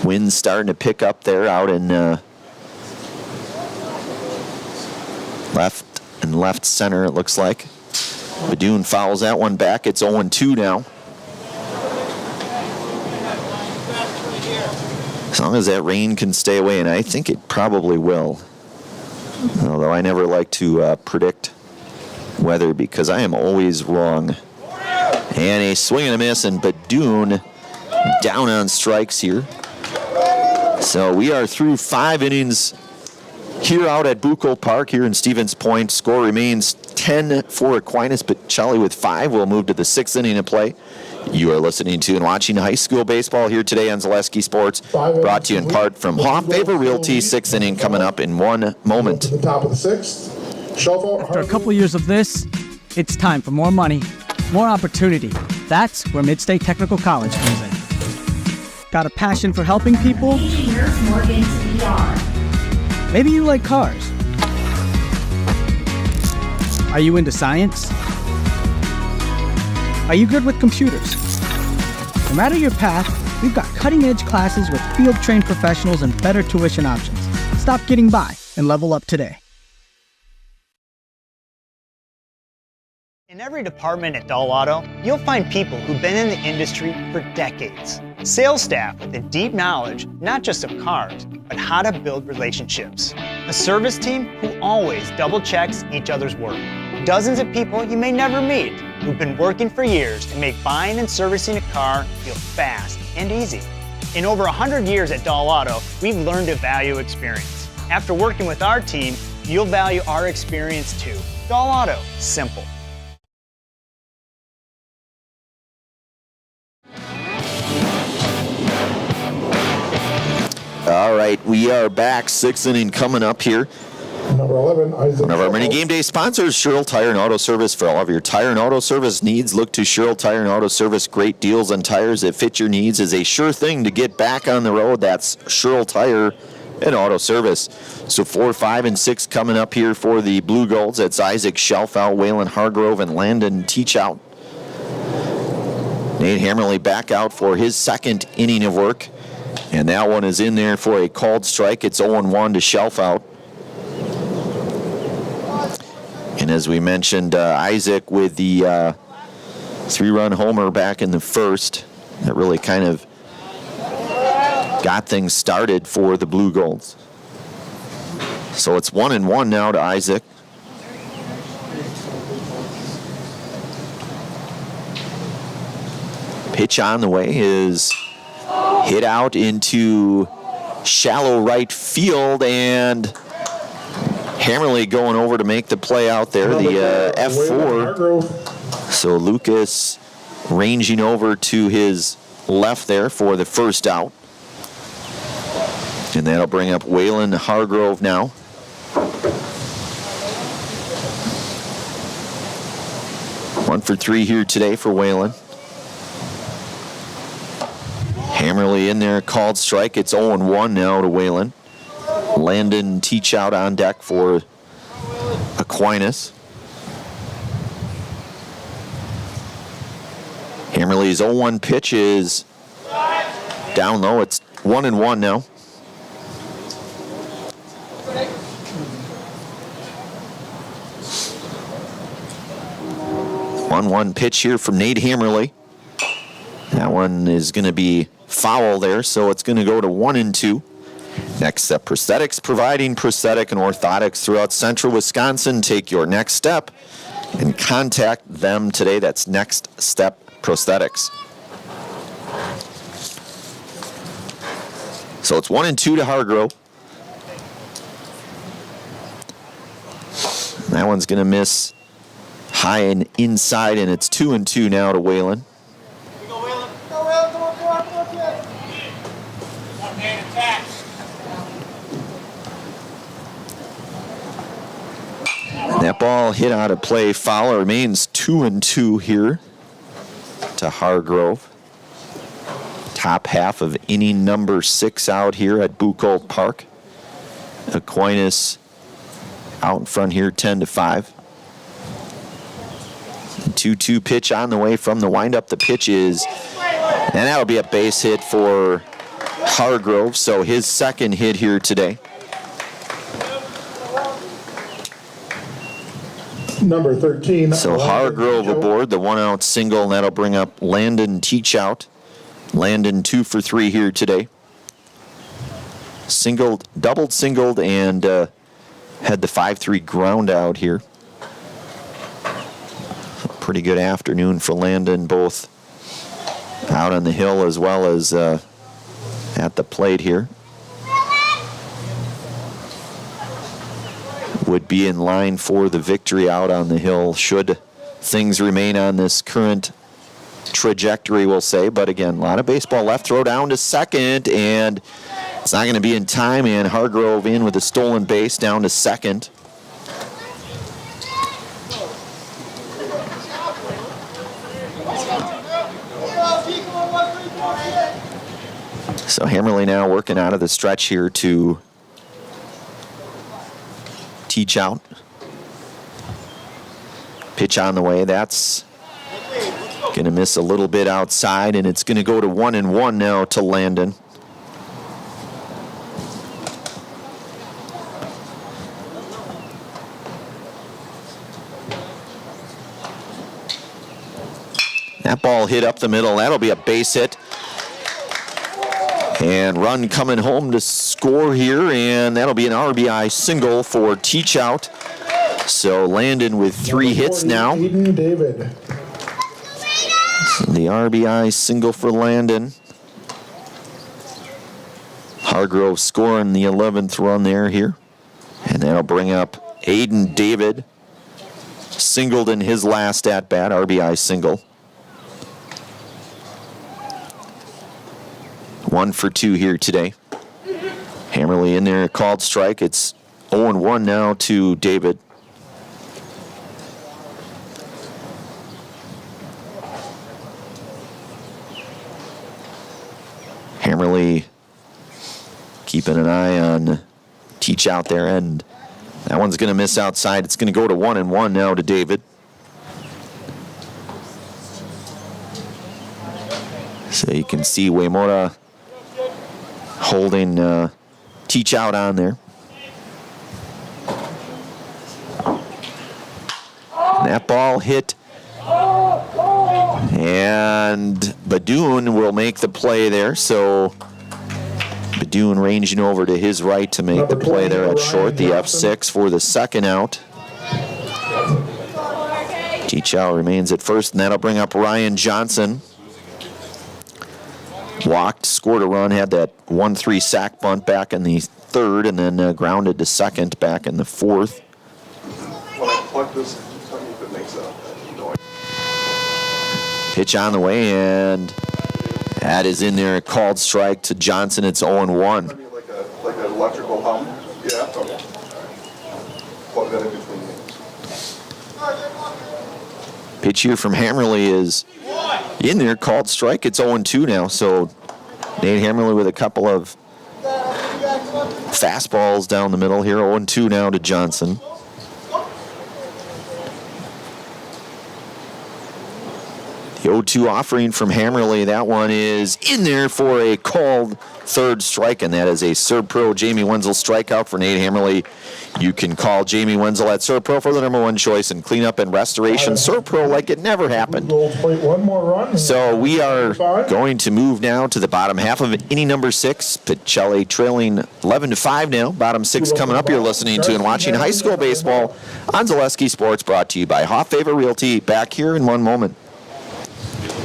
Wind's starting to pick up there out in left center, it looks like. Badoon fouls that one back. It's 0-2 now. As long as that rain can stay away, and I think it probably will. Although I never like to predict weather because I am always wrong. And a swing and a miss, and Badoon down on strikes here. So we are through 5 innings here out at Bucol Park here in Stevens Point. Score remains 10 for Aquinas, but Pacelli with 5 will move to the 6th inning of play. You are listening to and watching high school baseball here today on Zaleski Sports, brought to you in part from Hoff Favor Realty. 6th inning coming up in 1 moment. To the top of the 6th. After a couple years of this, it's time for more money, more opportunity. That's where Midstate Technical College comes in. Got a passion for helping people? Maybe you like cars. Are you into science? Are you good with computers? No matter your path, we've got cutting-edge classes with field-trained professionals and better tuition options. Stop getting by and level up today. In every department at Dahl Auto, you'll find people who've been in the industry for decades. Sales staff with a deep knowledge, not just of cars, but how to build relationships. A service team who always double checks each other's work. Dozens of people you may never meet who've been working for years to make buying and servicing a car feel fast and easy. In over 100 years at Dahl Auto, we've learned to value experience. After working with our team, you'll value our experience too. Dahl Auto, simple. All right, we are back. 6th inning coming up here. Number 11, Isaac. One of our mini game day sponsors, Sherrill Tire and Auto Service. For all of your tire and auto service needs, look to Sherrill Tire and Auto Service. Great deals on tires that fit your needs is a sure thing to get back on the road. That's Sherrill Tire and Auto Service. So 4, 5, and 6 coming up here for the Blue Golds. That's Isaac Shelfout, Waylon Hargrove, and Landon Teachout. Nate Hammerly back out for his 2nd inning of work. And that one is in there for a called strike. It's 0-1 to Shelfout. And as we mentioned, Isaac with the 3-run homer back in the 1st. That really kind of got things started for the Blue Golds. So it's 1-1 now to Isaac. Pitch on the way is hit out into shallow right field, and Hammerly going over to make the play out there, the F4. So Lucas ranging over to his left there for the first out. And that'll bring up Waylon Hargrove now. One for 3 here today for Waylon. Hammerly in there, called strike. It's 0-1 now to Waylon. Landon Teachout on deck for Aquinas. Hammerly's 0-1 pitch is down low. It's 1-1 now. One pitch here from Nate Hammerly. That one is going to be foul there, so it's going to go to 1-2. Next Step Prosthetics, providing prosthetic and orthotics throughout central Wisconsin. Take your next step and contact them today. That's Next Step Prosthetics. So it's 1-2 to Hargrove. That one's going to miss high and inside, and it's 2-2 now to Waylon. That ball hit out of play. Foul. Remains 2-2 here to Hargrove. Top half of inning number 6 out here at Bucol Park. Aquinas out in front here, 10-5. 2-2 pitch on the way from the windup. The pitch is, and that'll be a base hit for Hargrove. So his 2nd hit here today. Number 13. So Hargrove aboard, the 1-out single, and that'll bring up Landon Teachout. Landon 2 for 3 here today. Singled, doubled, singled, and had the 5-3 ground out here. pretty good afternoon for Landon, both out on the hill as well as at the plate here. Would be in line for the victory out on the hill should things remain on this current trajectory, we'll say. But again, a lot of baseball left. Throw down to second, and it's not going to be in time. And Hargrove in with a stolen base down to second. So Hammerly now working out of the stretch here to teach out. Pitch on the way. That's going to miss a little bit outside, and it's going to go to 1-1 now to Landon. That ball hit up the middle. That'll be a base hit. And run coming home to score here, and that'll be an RBI single for Teach Out. So Landon with 3 hits now. Aiden David. The RBI single for Landon. Hargrove scoring the 11th run there here. And that'll bring up Aiden David. Singled in his last at-bat, RBI single. 1 for 2 here today. Hammerly in there, called strike. It's 0-1 now to David. Hammerly keeping an eye on Teach Out there, and that one's going to miss outside. It's going to go to 1-1 now to David. So you can see Uemura holding Teach Out on there. And that ball hit, and Badoon will make the play there. So Badoon ranging over to his right to make the play there at short, the F6 for the second out. Teach Out remains at first, and that'll bring up Ryan Johnson. Walked, scored a run, had that 1-3 sack bunt back in the third, and then grounded to second back in the fourth. When I plug this, tell me if it makes a noise. Pitch on the way, and that is in there. A called strike to Johnson. It's 0-1. Like an electrical hum? Yeah. Okay. Plug that in between games. Pitch here from Hammerly is in there, called strike. It's 0-2 now, so Nate Hammerly with a couple of fastballs down the middle here. 0-2 now to Johnson. The 0-2 offering from Hammerly, that one is in there for a called third strike, and that is a Serb-Pro Jamie Wenzel strikeout for Nate Hammerly. You can call Jamie Wenzel at Serb-Pro for the #1 choice in cleanup and restoration. Serb-Pro like it never happened. One more run. So we are going to move now to the bottom half of inning number 6. Pacelli trailing 11-5 now. Bottom 6 coming up. You're listening to and watching high school baseball on Zaleski Sports, brought to you by Hoff-Favor Realty. Back here in one moment.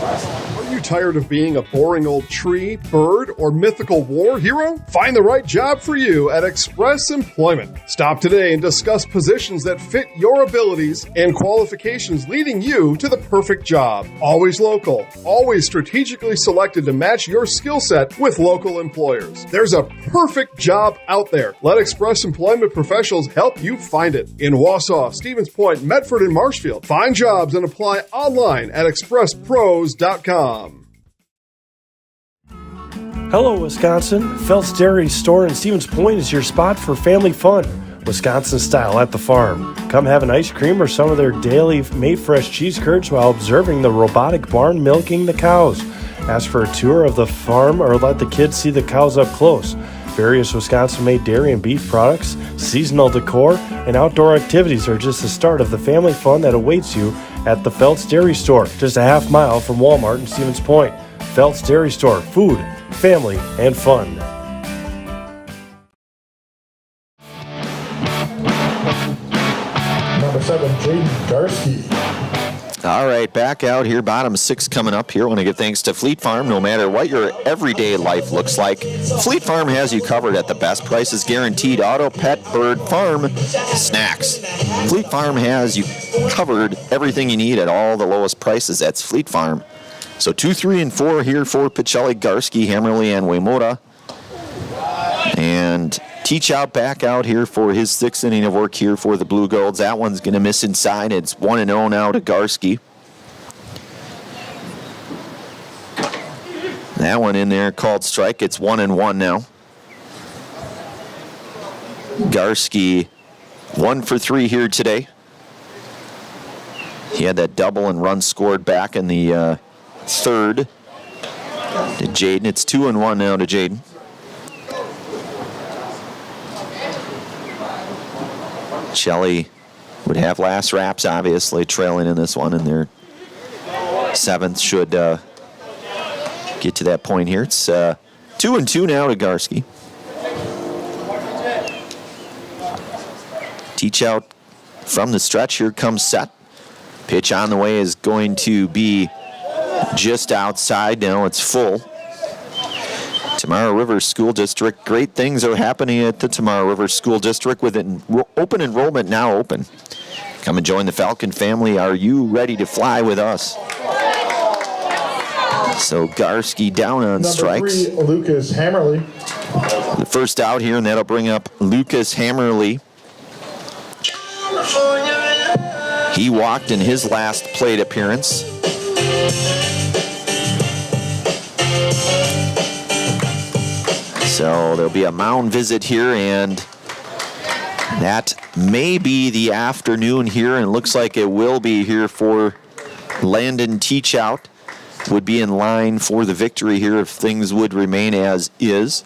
Are you tired of being a boring old tree, bird, or mythical war hero? Find the right job for you at Express Employment. Stop today and discuss positions that fit your abilities and qualifications, leading you to the perfect job. Always local, always strategically selected to match your skill set with local employers. There's a perfect job out there. Let Express Employment professionals help you find it. In Wausau, Stevens Point, Medford, and Marshfield. Find jobs and apply online at expresspros.com. Hello, Wisconsin. Phelps Dairy Store in Stevens Point is your spot for family fun, Wisconsin style at the farm. Come have an ice cream or some of their daily made fresh cheese curds while observing the robotic barn milking the cows. Ask for a tour of the farm or let the kids see the cows up close. Various Wisconsin-made dairy and beef products, seasonal decor, and outdoor activities are just the start of the family fun that awaits you at the Phelps Dairy Store, just a half mile from Walmart in Stevens Point. Phelps Dairy Store, food, family, and fun. Number 7, Jaden Garski. All right, back out here, bottom 6 coming up here. I want to give thanks to Fleet Farm. No matter what your everyday life looks like, Fleet Farm has you covered at the best prices guaranteed. Auto, pet, bird, farm, snacks. Fleet Farm has you covered everything you need at all the lowest prices. That's Fleet Farm. So 2, 3, and 4 here for Pacelli, Garski, Hammerly, and Waimoda. And Teach Out back out here for his 6th inning of work here for the Blue Golds. That one's going to miss inside. It's 1-0 now to Garski. That one in there called strike. It's 1-1 now. Garski 1 for 3 here today. He had that double and run scored back in the 3rd to Jaden. It's 2-1 now to Jaden. Shelley would have last wraps, obviously, trailing in this one, and their 7th should get to that point here. It's 2-2 now to Garski. Teach Out from the stretch. Here comes set. Pitch on the way is going to be just outside. Now it's full. Tomorrow River School District. Great things are happening at the Tomorrow River School District with open enrollment now open. Come and join the Falcon family. Are you ready to fly with us? So Garski down on strikes. Number 3, Lucas Hammerly. The first out here, and that'll bring up Lucas Hammerly. He walked in his last plate appearance. So there'll be a mound visit here, and that may be the afternoon here, and looks like it will be here for Landon Teach Out. Would be in line for the victory here if things would remain as is.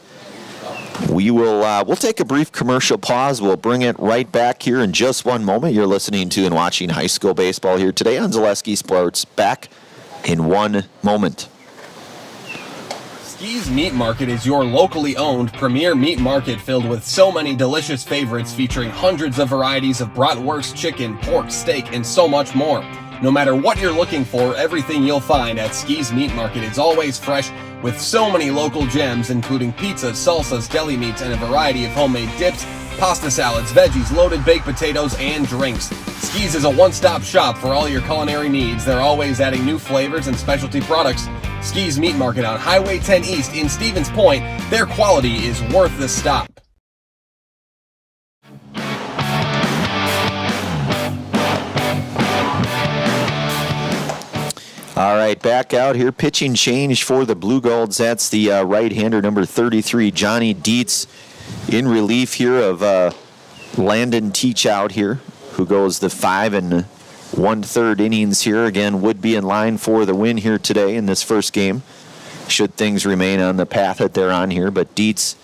We'll take a brief commercial pause. We'll bring it right back here in just one moment. You're listening to and watching high school baseball here today on Zaleski Sports. Back in one moment. Ski's Meat Market is your locally owned premier meat market filled with so many delicious favorites featuring hundreds of varieties of bratwurst, chicken, pork, steak, and so much more. No matter what you're looking for, everything you'll find at Ski's Meat Market is always fresh with so many local gems including pizzas, salsas, deli meats, and a variety of homemade dips, pasta salads, veggies, loaded baked potatoes, and drinks. Ski's is a one-stop shop for all your culinary needs. They're always adding new flavors and specialty products. Ski's Meat Market on Highway 10 East in Stevens Point. Their quality is worth the stop. All right, back out here. Pitching change for the Blue Golds. That's the right-hander, number 33, Johnny Dietz, in relief here of Landon Teach Out here, who goes the 5 1/3 innings here. Again, would be in line for the win here today in this first game, should things remain on the path that they're on here. But Dietz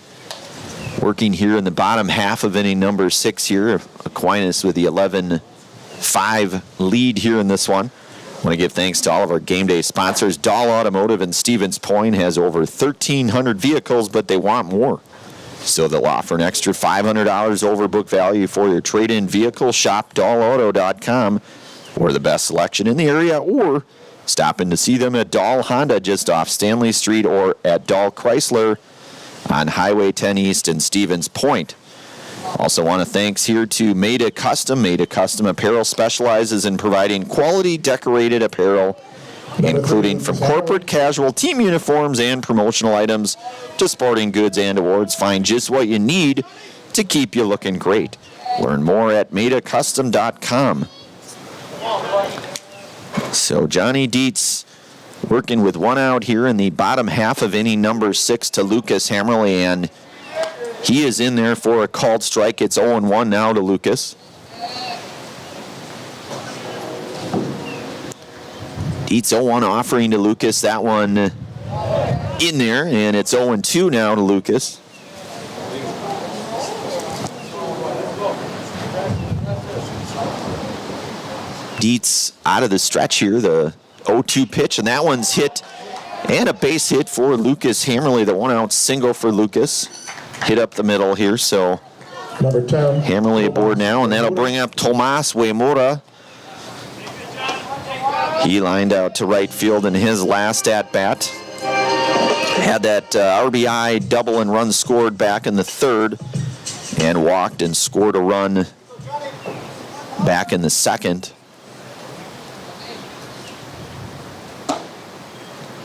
working here in the bottom half of inning number 6 here. Aquinas with the 11-5 lead here in this one. I want to give thanks to all of our game day sponsors. Dahl Automotive in Stevens Point has over 1,300 vehicles, but they want more. So they'll offer an extra $500 over book value for your trade-in vehicle. Shop dahlauto.com for the best selection in the area, or stop in to see them at Dahl Honda just off Stanley Street, or at Dahl Chrysler on Highway 10 East in Stevens Point. Also want to thanks here to Maida Custom. Maida Custom Apparel specializes in providing quality decorated apparel, including from corporate casual team uniforms and promotional items to sporting goods and awards. Find just what you need to keep you looking great. Learn more at maidacustom.com. So Johnny Dietz working with one out here in the bottom half of inning number 6 to Lucas Hammerly, and he is in there for a called strike. It's 0-1 now to Lucas. Dietz 0-1 offering to Lucas. That one in there, and it's 0-2 now to Lucas. Dietz out of the stretch here, the 0-2 pitch, and that one's hit, and a base hit for Lucas Hammerly. The one-out single for Lucas. Hit up the middle here, so number 10, Hammerly aboard now, and that'll bring up Tomas Waimoda. He lined out to right field in his last at-bat. Had that RBI double and run scored back in the third, and walked and scored a run back in the second.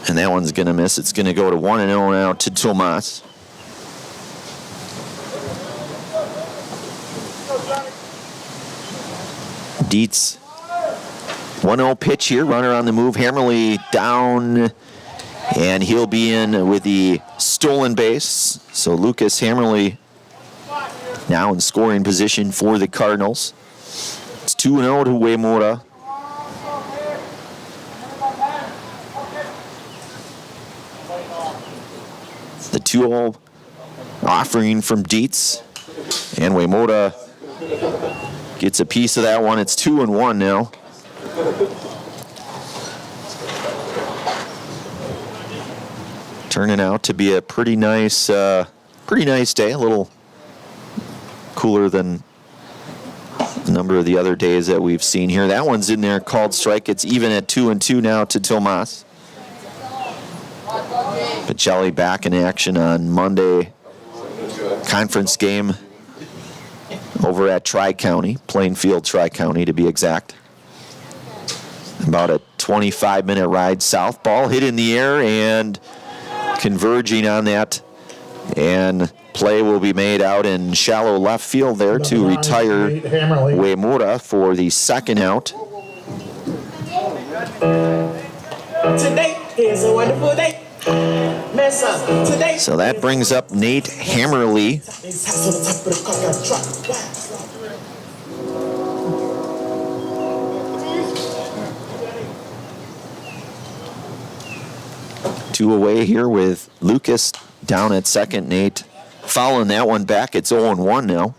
And that one's going to miss. It's going to go to 1-0 now to Tomas. Dietz, 1-0 pitch here. Runner on the move. Hammerly down, and he'll be in with the stolen base. So Lucas Hammerly now in scoring position for the Cardinals. It's 2-0 to Uemura. The 2-0 offering from Dietz, and Uemura gets a piece of that one. It's 2-1 now. Turning out to be a pretty nice day. A little cooler than a number of the other days that we've seen here. That one's in there, called strike. It's even at 2-2 now to Tomas. Pacelli back in action on Monday. Conference game over at Tri-County, Plainfield Tri-County to be exact. About a 25-minute ride south. Ball hit in the air and converging on that. And play will be made out in shallow left field there to retire Uemura for the second out. Today is a wonderful day. So that brings up Nate Hammerly. Two away here with Lucas down at second. Nate fouling that one back. It's 0-1 now.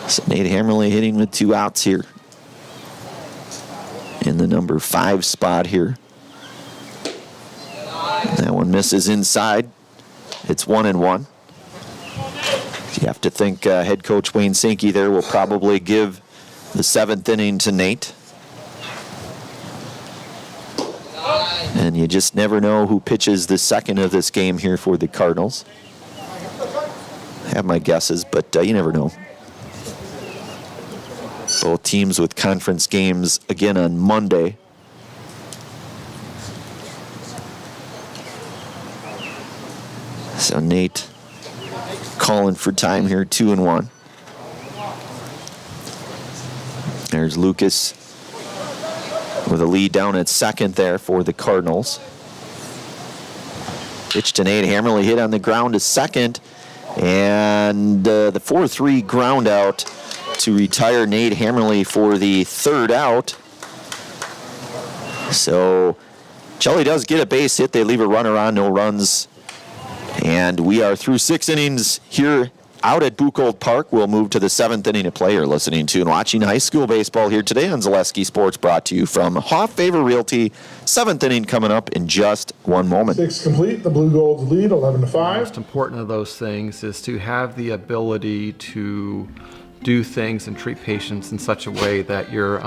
So Nate Hammerly hitting with 2 outs here in the number 5 spot here. That one misses inside. It's 1-1. You have to think head coach Wayne Sankey there will probably give the 7th inning to Nate. And you just never know who pitches the second of this game here for the Cardinals. I have my guesses, but you never know. Both teams with conference games again on Monday. So Nate calling for time here, 2-1. There's Lucas with a lead down at second there for the Cardinals. Pitch to Nate Hammerly, hit on the ground to second. And the 4-3 ground out to retire Nate Hammerly for the third out. So Chelly does get a base hit. They leave a runner on, no runs. And we are through 6 innings here out at Buchholz Park. We'll move to the 7th inning of play. You're listening to and watching high school baseball here today on Zaleski Sports, brought to you from Hoff Favor Realty. 7th inning coming up in just one moment. 6 complete. The Blue Golds lead 11-5. The most important of those things is to have the ability to do things and treat patients in such a way that you're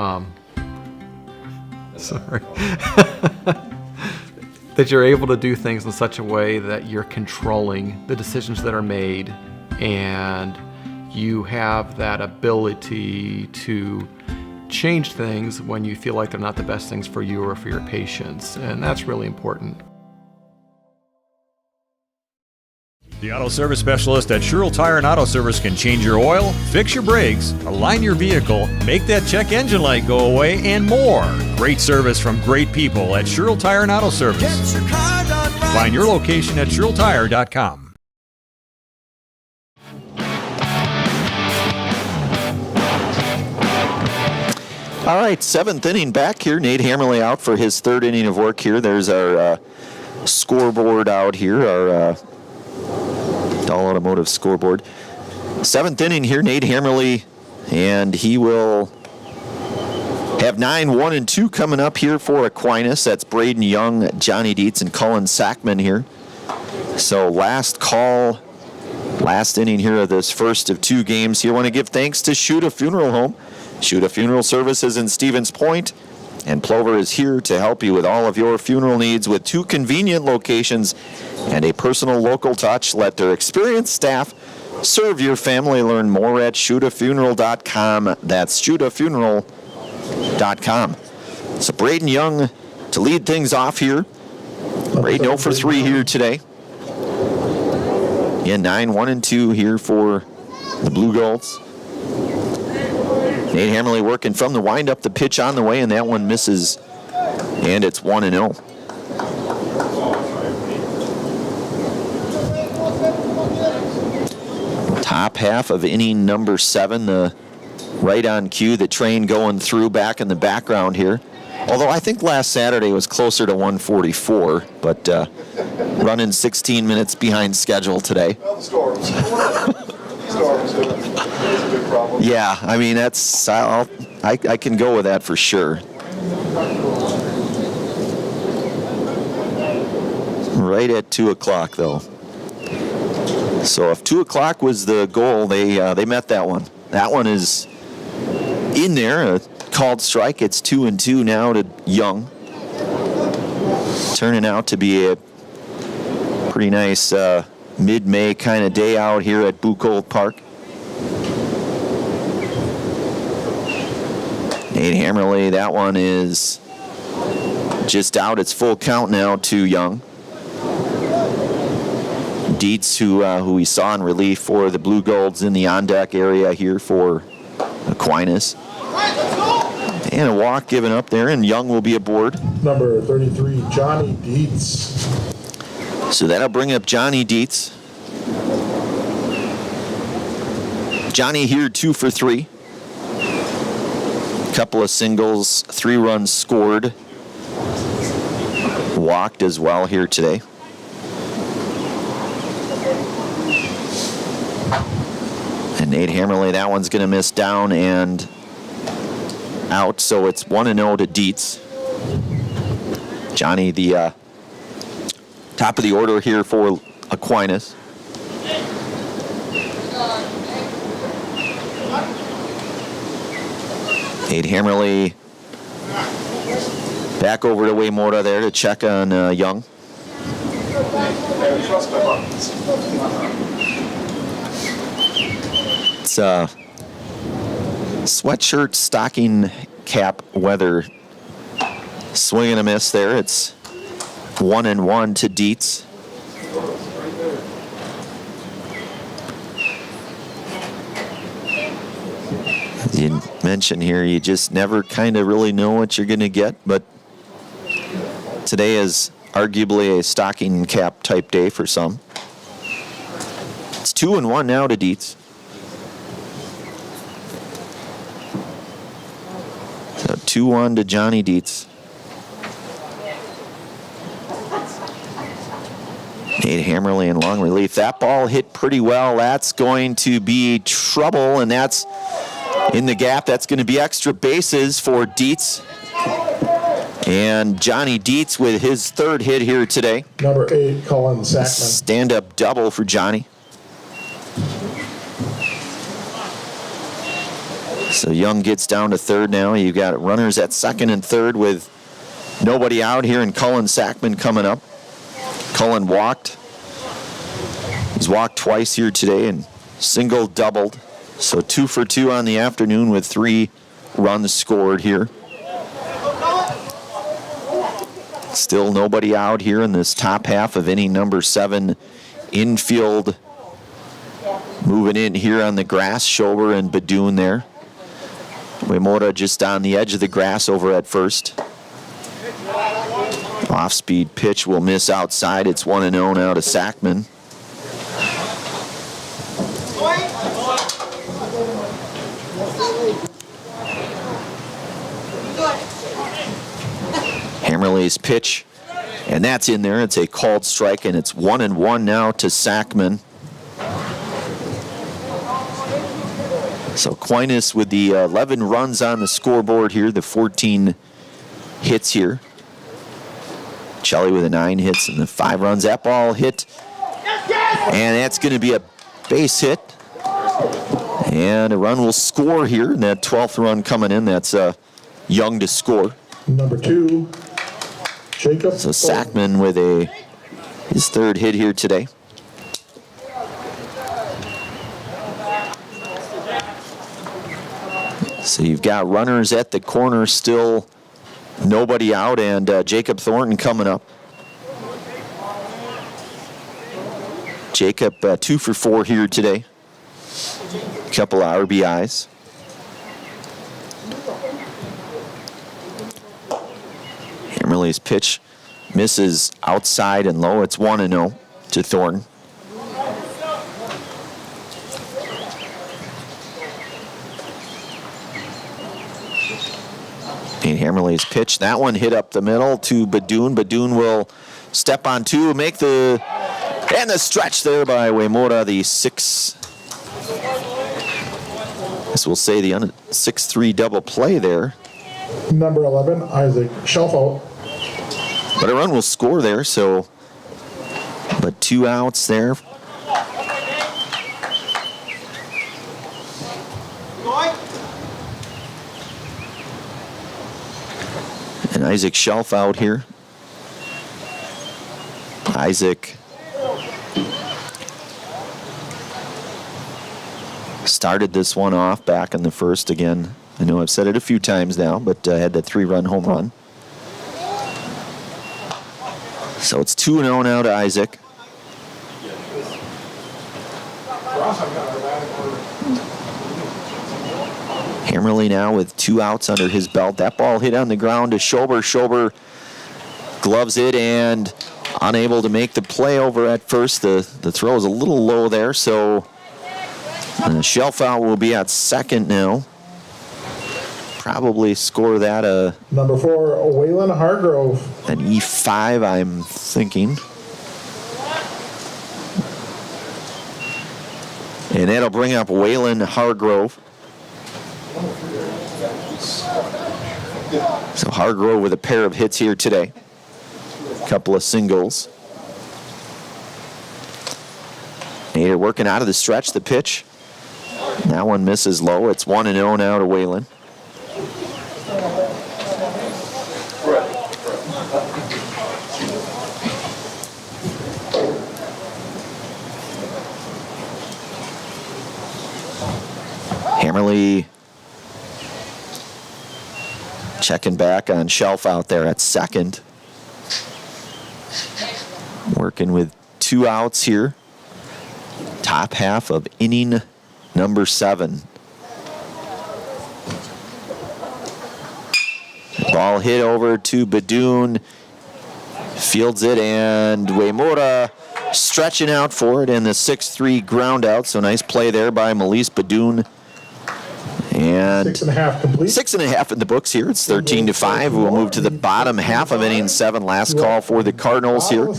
that you're able to do things in such a way that you're controlling the decisions that are made, and you have that ability to change things when you feel like they're not the best things for you or for your patients, and that's really important. The auto service specialist at Sherrill Tire and Auto Service can change your oil, fix your brakes, align your vehicle, make that check engine light go away, and more. Great service from great people at Sherrill Tire and Auto Service. Find your location at SherrillTire.com. All right, 7th inning back here. Nate Hammerly out for his 3rd inning of work here. There's our scoreboard out here, our All Automotive scoreboard. 7th inning here, Nate Hammerly, and he will have 9-1-2 coming up here for Aquinas. That's Braden Young, Johnny Dietz, and Cullen Sackman here. So last call Last inning here of this first of 2 games here. I want to give thanks to Shuta Funeral Home. Shuta Funeral Services in Stevens Point. And Plover is here to help you with all of your funeral needs with 2 convenient locations and a personal local touch. Let their experienced staff serve your family. Learn more at shutafuneral.com. That's shutafuneral.com. So Braden Young to lead things off here. Braden 0 for 3 here today. Yeah, 9-1-2 here for the Blue Golds. Nate Hammerly working from the windup, the pitch on the way, and that one misses. And it's 1-0. Top half of inning number 7, the right on cue, the train going through back in the background here. Although I think last Saturday was closer to 144, but running 16 minutes behind schedule today. Well, the storms. Yeah, I mean, that's, I can go with that for sure. Right at 2 o'clock, though. So if 2 o'clock was the goal, they met that one. That one is in there, a called strike. It's 2-2 now to Young. Turning out to be a pretty nice mid-May kind of day out here at Buchholz Park. Nate Hammerly, that one is just out. It's full count now to Young. Dietz, who we saw in relief for the Blue Golds in the on-deck area here for Aquinas. And a walk given up there, and Young will be aboard. Number 33, Johnny Dietz. So that'll bring up Johnny Dietz. Johnny here 2 for 3. Couple of singles, 3 runs scored. Walked as well here today. And Nate Hammerly, that one's going to miss down and out, so it's 1-0 to Dietz. Johnny, the top of the order here for Aquinas. Nate Hammerly back over to Waymora there to check on Young. It's sweatshirt, stocking cap weather. Swing and a miss there. It's 1-1 to Dietz. As you mentioned here, you just never kind of really know what you're going to get, but today is arguably a stocking cap type day for some. It's 2-1 now to Dietz. So 2-1 to Johnny Dietz. Nate Hammerly in long relief. That ball hit pretty well. That's going to be trouble, and that's in the gap. That's going to be extra bases for Dietz. And Johnny Dietz with his 3rd hit here today. Number 8, Cullen Sackman. Stand-up double for Johnny. So Young gets down to 3rd now. You've got runners at 2nd and 3rd with nobody out here, and Cullen Sackman coming up. Cullen walked. He's walked twice here today and single doubled. So 2 for 2 on the afternoon with 3 runs scored here. Still nobody out here in this top half of inning number 7. Infield moving in here on the grass. Schober and Badun there. Waymora just on the edge of the grass over at first. Off-speed pitch will miss outside. It's 1-0 now to Sackman. Hammerly's pitch, and that's in there. It's a called strike, and it's 1-1 now to Sackman. So Aquinas with the 11 runs on the scoreboard here, the 14 hits here. Shelley with the 9 hits and the 5 runs. That ball hit, and that's going to be a base hit. And a run will score here. And that 12th run coming in, that's Young to score. Number 2, Jacob. So Sackman with his third hit here today. So you've got runners at the corner still, nobody out, and Jacob Thornton coming up. Jacob 2 for 4 here today. Couple of RBIs. Hammerly's pitch misses outside and low. It's 1-0 to Thornton. And Hammerly's pitch, that one hit up the middle to Badoon. Badoon will step on 2, make the stretch there by Uemura, the 6-3 double play there. Number 11, Isaac Shelfout. But a run will score there, so, but 2 outs there. And Isaac Shelf out here. Isaac started this one off back in the first again. I know I've said it a few times now, but had that 3-run home run. So it's 2-0 now to Isaac. Hammerly now with 2 outs under his belt. That ball hit on the ground to Schober. Schober gloves it and unable to make the play over at first. The throw is a little low there, so Shelfout will be at second now. Probably score that Number 4, Waylon Hargrove. an E5, I'm thinking. And that'll bring up Waylon Hargrove. So Hargrove with a pair of hits here today. Couple of singles. Nader working out of the stretch, the pitch. That one misses low. It's 1-0 now to Waylon. Hammerly checking back on Shelf out there at second. Working with 2 outs here. Top half of inning number 7. Ball hit over to Badoon. Fields it, and Uemura stretching out for it in the 6-3 ground out. So nice play there by Melise Badoon. And 6.5 complete. 6.5 in the books here. It's 13-5. We'll move to the bottom half of inning 7. Last call for the Cardinals here.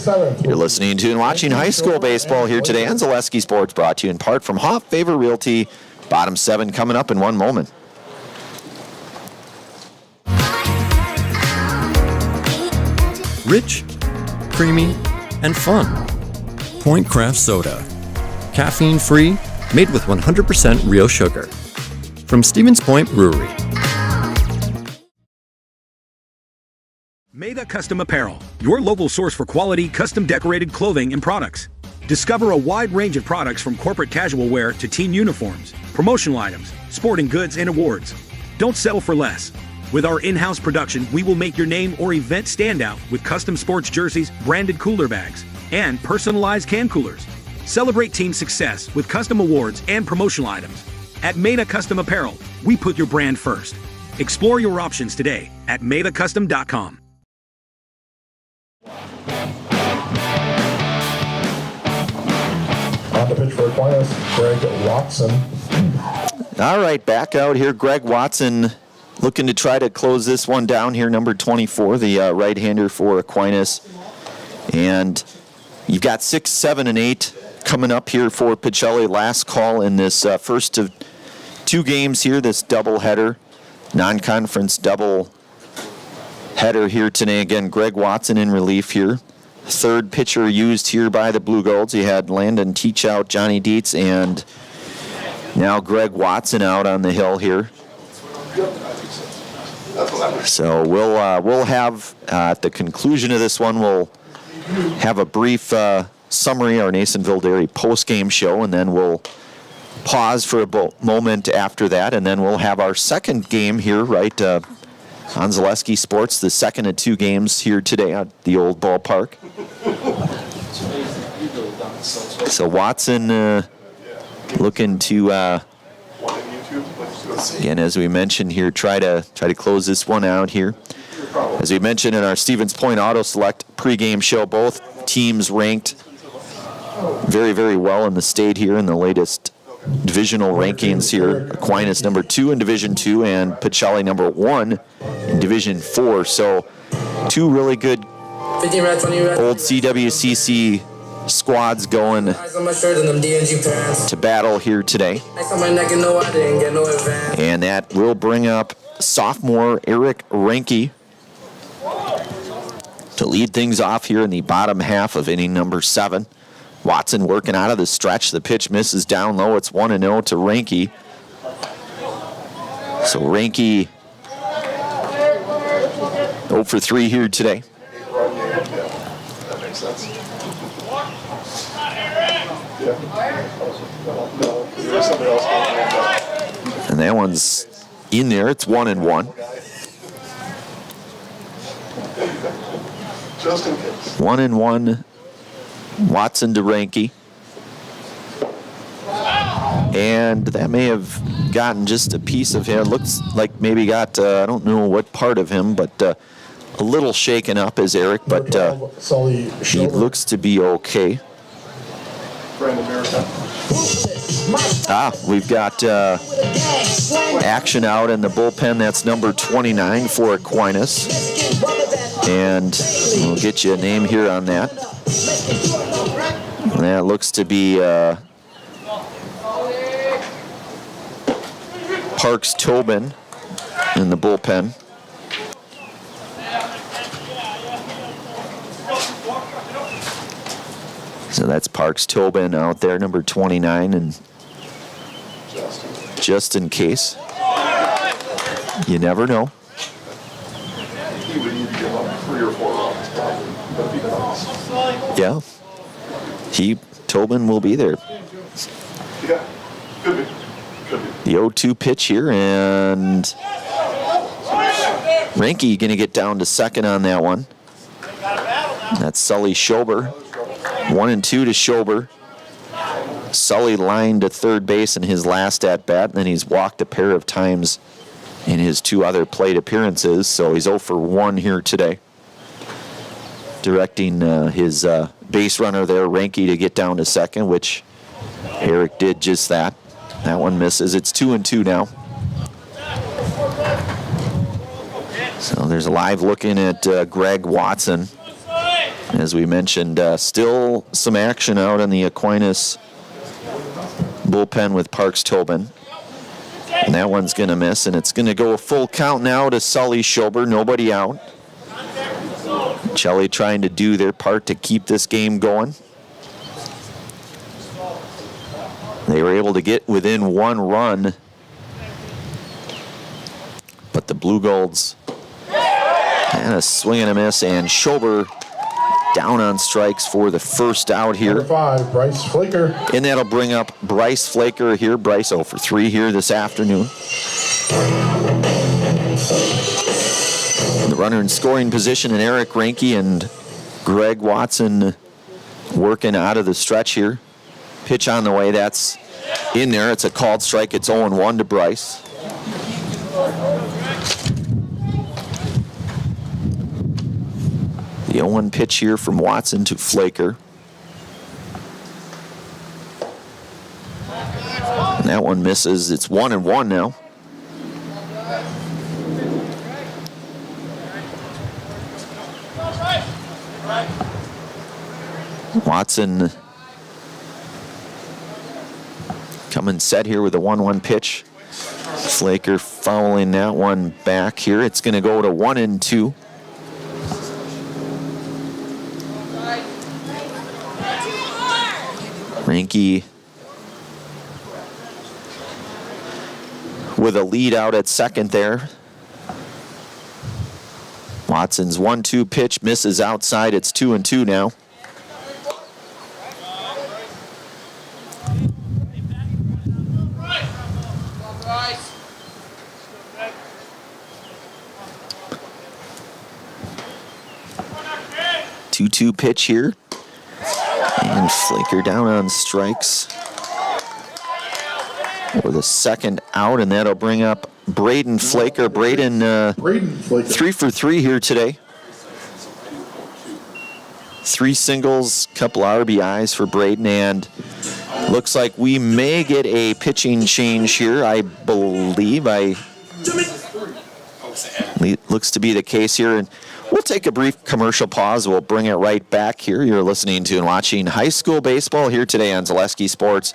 You're listening to and watching high school baseball here today on Zaleski Sports, brought to you in part from Hoff Favor Realty. Bottom 7 coming up in one moment. Rich, creamy, and fun. Point Craft Soda. Caffeine-free, made with 100% real sugar. From Stevens Point Brewery. Mega Custom Apparel, your local source for quality, custom decorated clothing and products. Discover a wide range of products from corporate casual wear to team uniforms, promotional items, sporting goods, and awards. Don't settle for less. With our in-house production, we will make your name or event stand out with custom sports jerseys, branded cooler bags, and personalized can coolers. Celebrate team success with custom awards and promotional items. At Meta Custom Apparel, we put your brand first. Explore your options today at metacustom.com. On the pitch for Aquinas, Greg Watson. All right, back out here. Greg Watson looking to try to close this one down here, number 24, the right-hander for Aquinas. And you've got 6, 7, and 8 coming up here for Pacelli. Last call in this first of 2 games here, this doubleheader, non-conference double header here today. Again, Greg Watson in relief here. third pitcher used here by the Blue Golds. You had Landon Teachout, Johnny Dietz, and now Greg Watson out on the hill here. So we'll have, at the conclusion of this one, we'll have a brief summary, our Nasonville Dairy post-game show, and then we'll pause for a moment after that, and then we'll have our second game here, right, on Zaleski Sports, the second of 2 games here today at the old ballpark. So Watson looking to, again, as we mentioned here, try to close this one out here. As we mentioned in our Stevens Point Auto Select pregame show, both teams ranked very, very well in the state here in the latest divisional rankings here. Aquinas number 2 in Division 2 and Pacelli number 1 in Division 4. So 2 really good old CWCC squads going to battle here today. And that will bring up sophomore Eric Renke to lead things off here in the bottom half of inning number 7. Watson working out of the stretch. The pitch misses down low. It's 1-0 to Renke. So Renke 0 for 3 here today. That makes sense. And that one's in there. It's 1-1. Just in case. 1-1. Watson to Renke. And that may have gotten just a piece of him. Looks like maybe got, I don't know what part of him, but a little shaken up is Eric, but he looks to be okay. We've got action out in the bullpen. That's number 29 for Aquinas. And we'll get you a name here on that. That looks to be Parks Tobin in the bullpen. So that's Parks Tobin out there, number 29, and just in case. You never know. He would need to give up 3 or 4 runs, probably. Yeah. Tobin will be there. Yeah, could be. The 0-2 pitch here, and Renke going to get down to second on that one. That's Sully Schober. 1-2 to Schober. Sully lined to third base in his last at-bat, and then he's walked a pair of times in his 2 other plate appearances, so he's 0 for 1 here today. Directing his base runner there, Renke, to get down to second, which Eric did just that. That one misses. It's 2-2 now. So there's a live looking at Greg Watson. As we mentioned, still some action out in the Aquinas bullpen with Parks Tobin. And that one's going to miss, and it's going to go a full count now to Sully Schober. Nobody out. Pacelli trying to do their part to keep this game going. They were able to get within 1 run, but the Blue Golds kind of swing and a miss, and Schober down on strikes for the first out here. Number 5, Bryce Flaker. And that'll bring up Bryce Flaker here. Bryce 0 for 3 here this afternoon. The runner in scoring position, and Eric Renke and Greg Watson working out of the stretch here. Pitch on the way, that's in there. It's a called strike. It's 0-1 to Bryce. The 0-1 pitch here from Watson to Flaker. And that one misses. It's 1-1 now. Watson coming set here with a 1-1 pitch. Flaker fouling that one back here. It's going to go to 1-2. Reinke with a lead out at second there. Watson's 1-2 pitch misses outside. It's 2-2 now. Two pitch here. And Flaker down on strikes. With a second out, and that'll bring up Braden Flaker. Braden 3 for 3 here today. 3 singles, couple RBIs for Braden, and looks like we may get a pitching change here, I believe. Looks to be the case here, and we'll take a brief commercial pause. We'll bring it right back here. You're listening to and watching high school baseball here today on Zaleski Sports.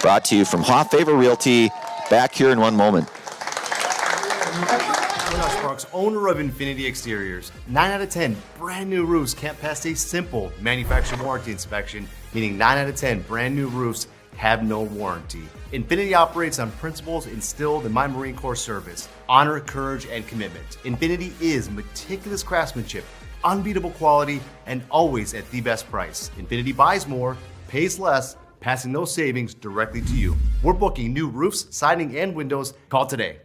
Brought to you from Hoff Favor Realty. Back here in one moment. Sparks, owner of Infinity Exteriors. 9 out of 10 brand new roofs can't pass a simple manufacturer warranty inspection, meaning 9 out of 10 brand new roofs have no warranty. Infinity operates on principles instilled in my Marine Corps service: honor, courage, and commitment. Infinity is meticulous craftsmanship, unbeatable quality, and always at the best price. Infinity buys more, pays less, passing those savings directly to you. We're booking new roofs, siding, and windows. Call today.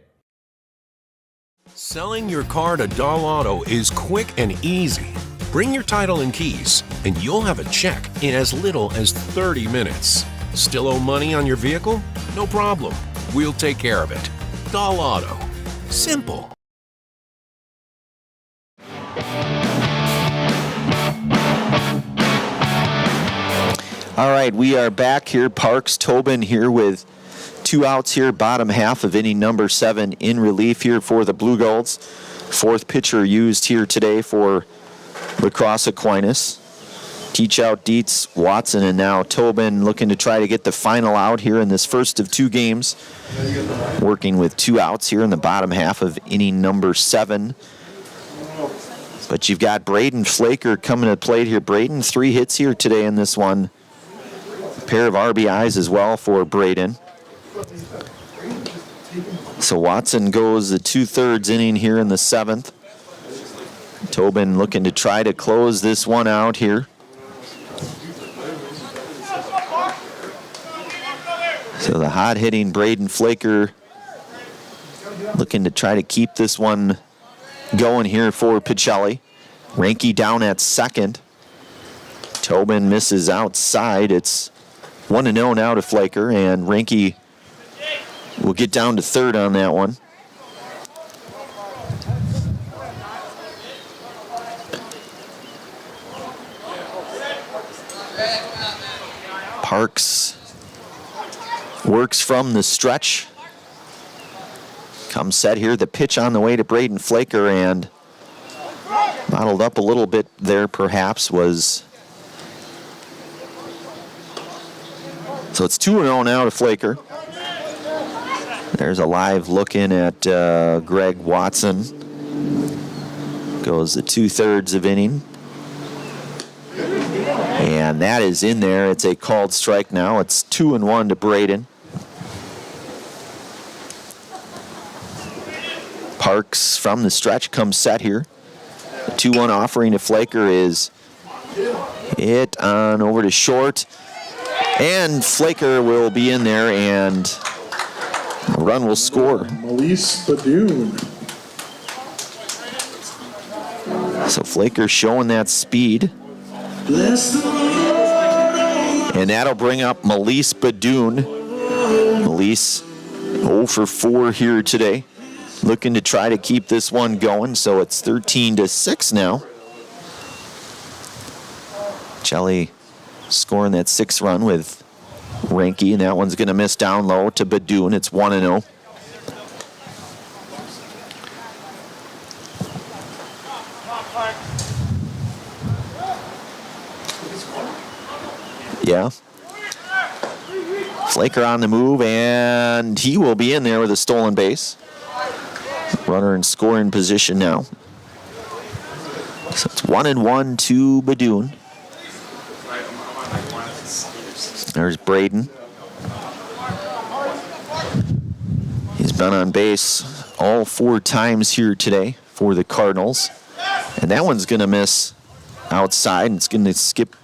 Selling your car to Dahl Auto is quick and easy. Bring your title and keys, and you'll have a check in as little as 30 minutes. Still owe money on your vehicle? No problem. We'll take care of it. Dahl Auto. Simple. All right, we are back here. Parks Tobin here with 2 outs here, bottom half of inning number 7 in relief here for the Blue Golds. 4th pitcher used here today for Lacrosse Aquinas. Teach out Dietz, Watson, and now Tobin looking to try to get the final out here in this first of 2 games. Working with 2 outs here in the bottom half of inning number 7. But you've got Braden Flaker coming to the plate here. Braden, 3 hits here today in this one. A pair of RBIs as well for Braden. So Watson goes the 2/3 inning here in the 7th. Tobin looking to try to close this one out here. So the hot-hitting Braden Flaker looking to try to keep this one going here for Pacelli. Reinke down at second. Tobin misses outside. It's 1-0 now to Flaker, and Reinke will get down to third on that one. Parks works from the stretch. Comes set here. The pitch on the way to Braden Flaker, and bottled up a little bit there perhaps was. So it's 2-0 now to Flaker. There's a live look in at Greg Watson. Goes the 2/3 of inning. And that is in there. It's a called strike now. It's 2-1 to Braden. Parks from the stretch comes set here. The 2-1 offering to Flaker is hit on over to short. And Flaker will be in there, and a run will score. Melise Badoon. So Flaker showing that speed. And that'll bring up Melise Badoon. Melise 0 for 4 here today. Looking to try to keep this one going, so it's 13-6 now. Pacelli scoring that 6th run with Reinke, and that one's going to miss down low to Badoon. It's 1-0. Yeah. Flaker on the move, and he will be in there with a stolen base. Runner in scoring position now. So it's 1-1 to Badoon. There's Braden. He's been on base all 4 times here today for the Cardinals. And that one's going to miss outside. It's going to skip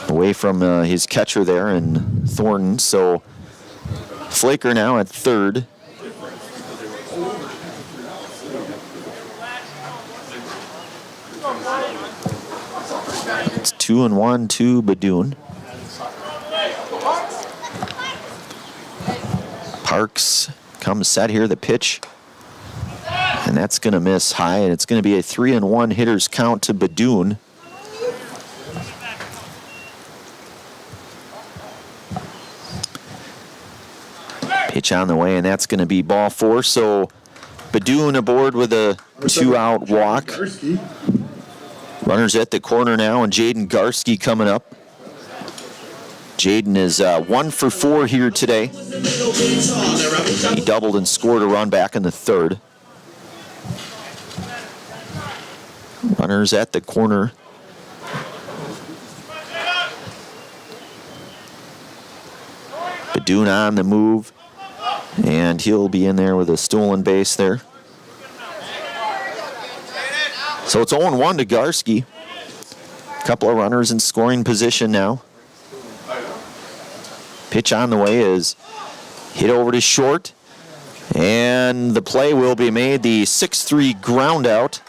away from his catcher there and Thornton. So Flaker now at third. It's 2-1 to Badun. Parks comes set here, the pitch. And that's going to miss high, and it's going to be a 3-1 hitters count to Badun. Pitch on the way, and that's going to be ball 4. So Badun aboard with a 2-out walk. Runners at the corner now, and Jaden Garski coming up. Jaden is 1 for 4 here today. He doubled and scored a run back in the 3rd. Runners at the corner. Badun on the move, and he'll be in there with a stolen base there. So it's 0-1 to Garski. A couple of runners in scoring position now. Pitch on the way is hit over to short, and the play will be made. The 6-3 ground out,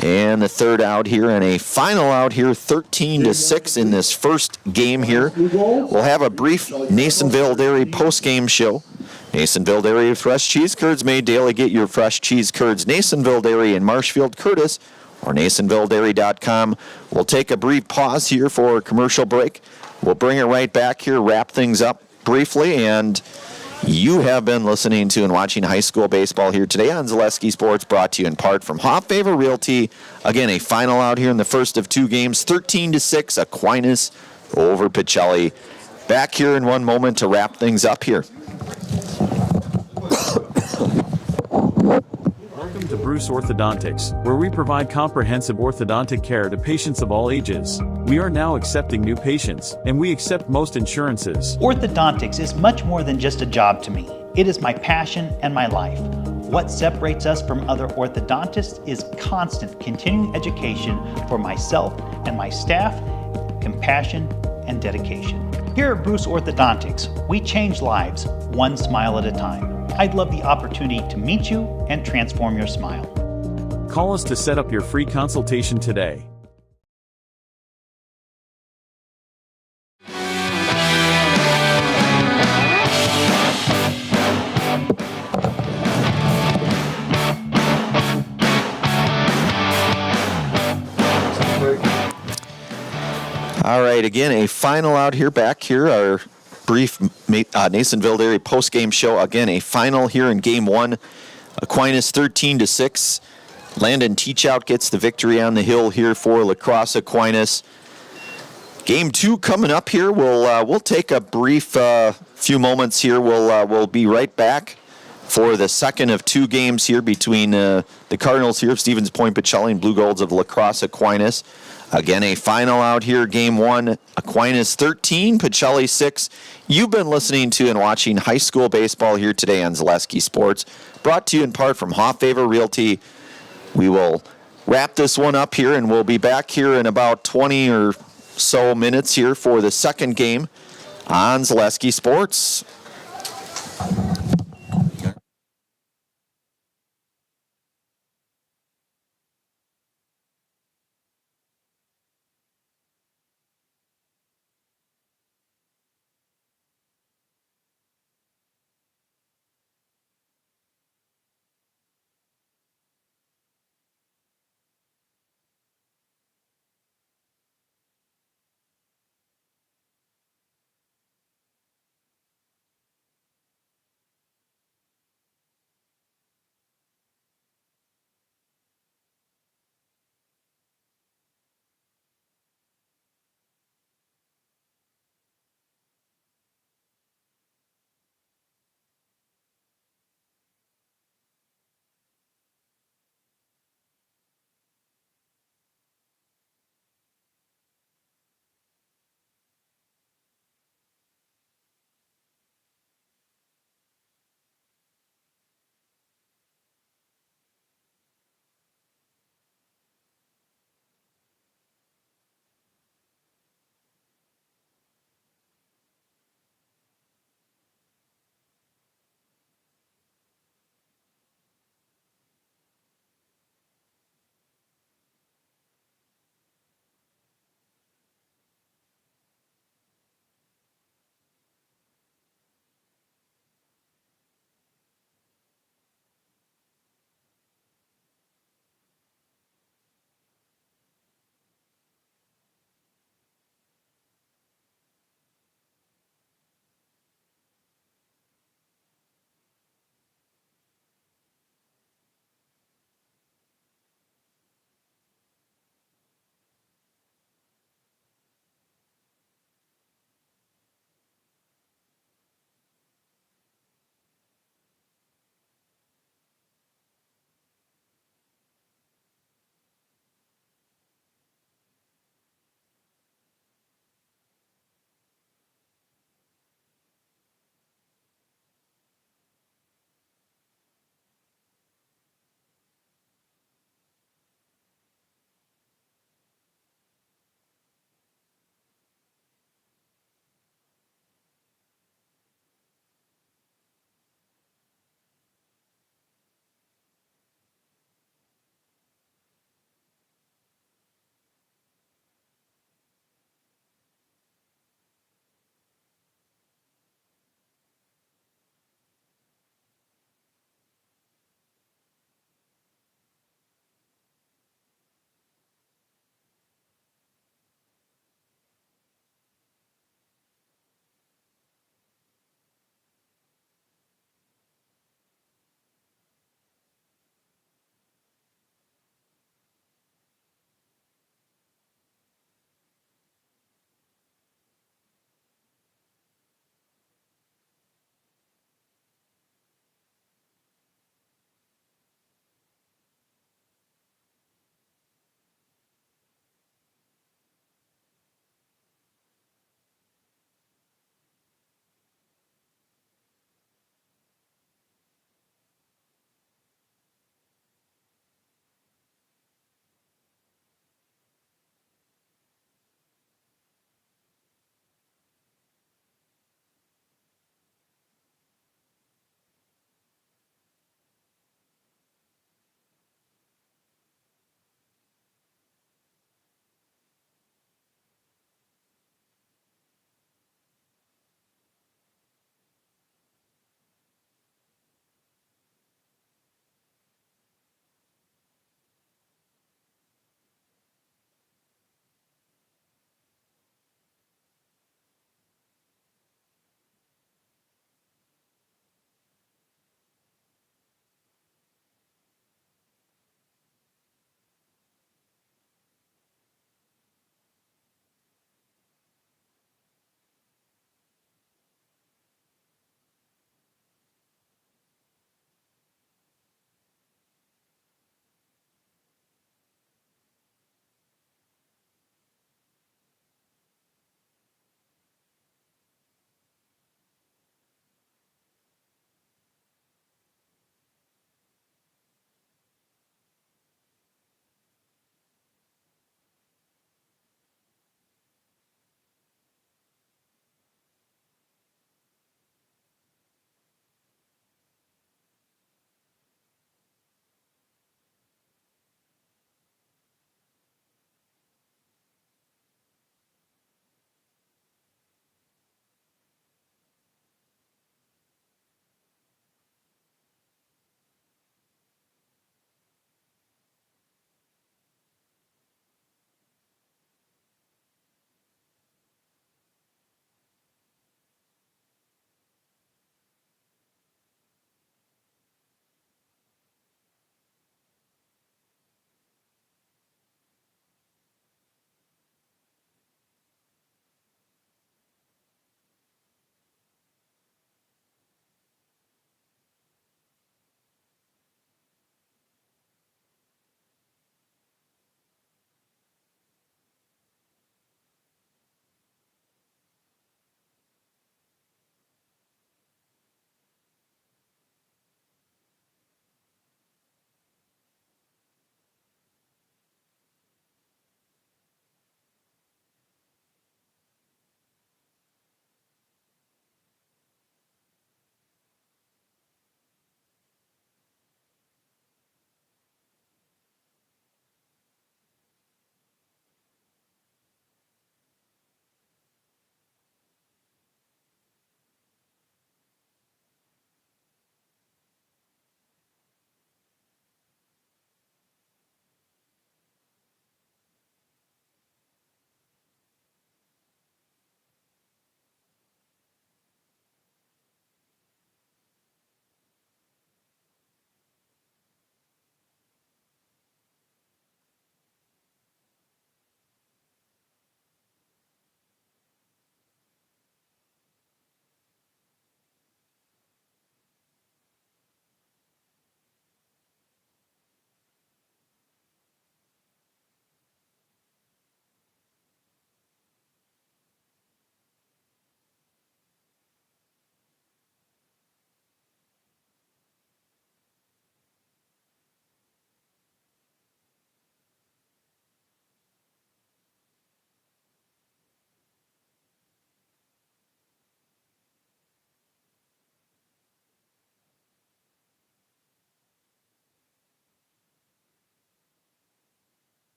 and the 3rd out here, and a final out here, 13-6 in this first game here. We'll have a brief Nasonville Dairy post-game show. Nasonville Dairy fresh cheese curds made daily. Get your fresh cheese curds. Nasonville Dairy in Marshfield, Curtis, or NasonvilleDairy.com. We'll take a brief pause here for a commercial break. We'll bring it right back here, wrap things up briefly, and you have been listening to and watching high school baseball here today on Zaleski Sports, brought to you in part from Hofffavor Realty. Again, a final out here in the first of 2 games, 13-6, Aquinas over Pacelli. Back here in one moment to wrap things up here. Welcome to Bruce Orthodontics, where we provide comprehensive orthodontic care to patients of all ages. We are now accepting new patients, and we accept most insurances. Orthodontics is much more than just a job to me. It is my passion and my life. What separates us from other orthodontists is constant continuing education for myself and my staff, compassion, and dedication. Here at Bruce Orthodontics, we change lives one smile at a time. I'd love the opportunity to meet you and transform your smile. Call us to set up your free consultation today. All right, again, a final out here, back here, our brief Nasonville Dairy post-game show. Again, a final here in Game 1. Aquinas 13-6. Landon Teachout gets the victory on the hill here for La Crosse Aquinas. Game 2 coming up here. We'll take a brief few moments here. We'll be right back for the second of 2 games here between the Cardinals here of Stevens Point Pacelli and Blue Golds of La Crosse Aquinas. Again, a final out here, Game 1, Aquinas 13, Pacelli 6. You've been listening to and watching high school baseball here today on Zaleski Sports, brought to you in part from Hofffavor Realty. We will wrap this one up here, and we'll be back here in about 20 or so minutes here for the second game on Zaleski Sports.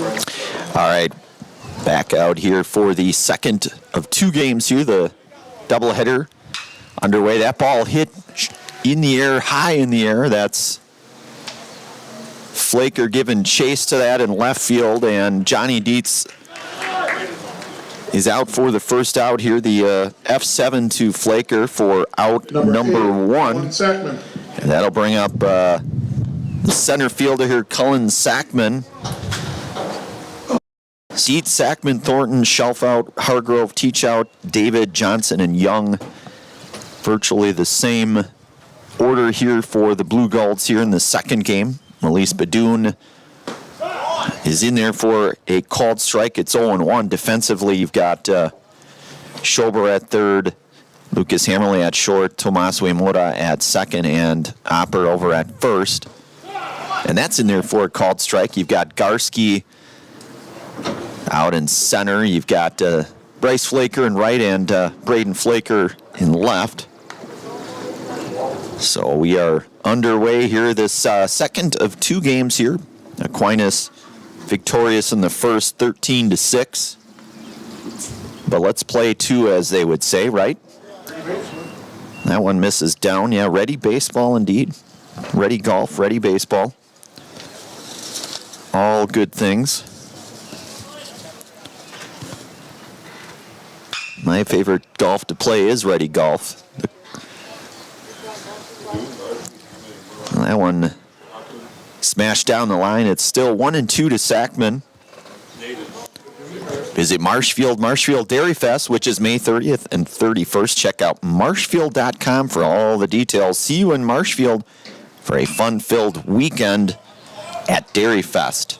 All right, back out here for the second of two games here, the doubleheader underway. That ball hit in the air, high in the air. That's Flaker giving chase to that in left field, and Johnny Dietz is out for the first out here. The F7 to Flaker for out number one. And that'll bring up the center fielder here, Cullen Sackman. Seat, Sackman, Thornton, Shelfout, Hargrove, Teachout, David, Johnson, and Young. Virtually the same order here for the Blue Golds here in the second game. Melise Badoon is in there for a called strike. It's 0-1. Defensively, you've got Schober at third, Lucas Hammerly at short, Tomas Uemura at second, and Opper over at first. And that's in there for a called strike. You've got Garski out in center. You've got Bryce Flaker in right and Braden Flaker in left. So we are underway here, this second of two games here. Aquinas victorious in the first, 13-6. But let's play two, as they would say, right? That one misses down. Yeah, ready baseball indeed. Ready golf, ready baseball. All good things. My favorite golf to play is ready golf. That one smashed down the line. It's still 1-2 to Sackman. Visit Marshfield Dairy Fest, which is May 30th and 31st. Check out marshfield.com for all the details. See you in Marshfield for a fun-filled weekend at Dairy Fest.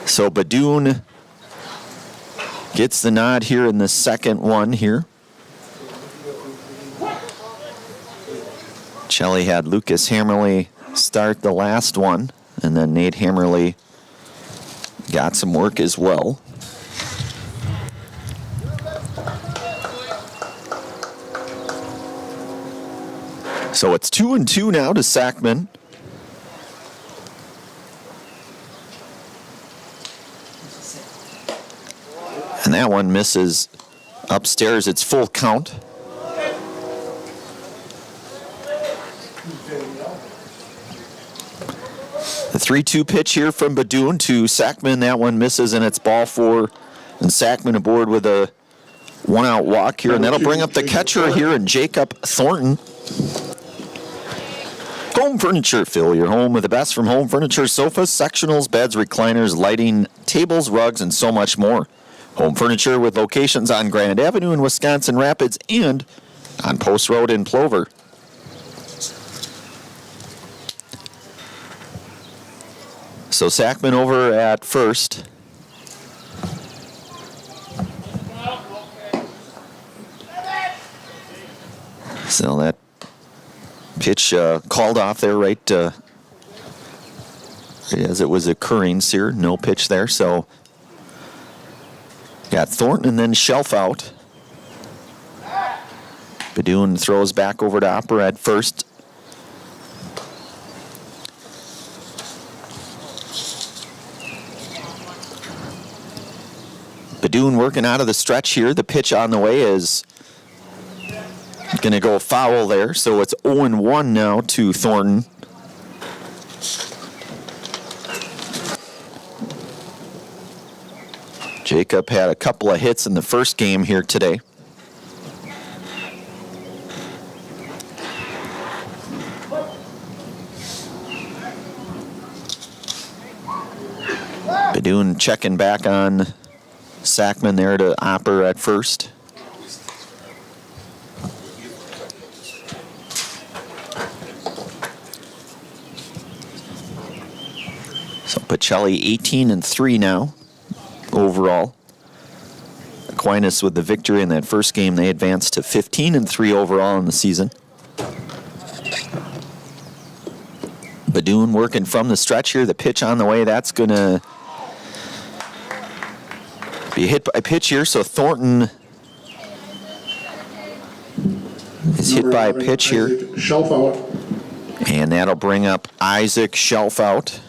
So Badoon gets the nod here in the second one here. Pacelli had Lucas Hammerly start the last one, and then Nate Hammerly got some work as well. So it's 2-2 now to Sackman. And that one misses upstairs. It's full count. The 3-2 pitch here from Badoon to Sackman. That one misses, and it's ball four. And Sackman aboard with a one-out walk here. And that'll bring up the catcher here, and Jacob Thornton. Home Furniture. Fill your home with the best from Home Furniture. Sofas, sectionals, beds, recliners, lighting, tables, rugs, and so much more. Home Furniture with locations on Grand Avenue in Wisconsin Rapids and on Post Road in Plover. So Sackman over at first. So that pitch called off there right as it was occurring here. No pitch there, so got Thornton and then Shelf out. Badoon throws back over to Opper at first. Badoon working out of the stretch here. The pitch on the way is going to go foul there, so it's 0-1 now to Thornton. Jacob had a couple of hits in the first game here today. Badoon checking back on Sackman there to Opper at first. So Pacelli 18-3 now overall. Aquinas with the victory in that first game. They advanced to 15-3 overall in the season. Badoon working from the stretch here. The pitch on the way. That's going to be hit by a pitch here. So Thornton is hit by a pitch here. Shelf out. And that'll bring up Isaac Shelfout.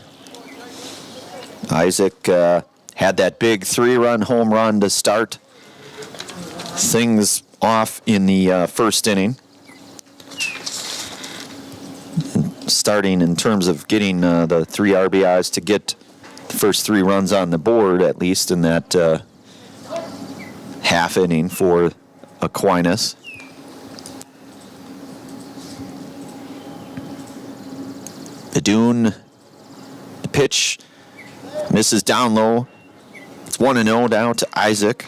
Isaac had that big 3-run home run to start things off in the first inning. Starting in terms of getting the 3 RBIs to get the first 3 runs on the board, at least in that half inning for Aquinas. Badun, the pitch misses down low. It's 1-0 down to Isaac.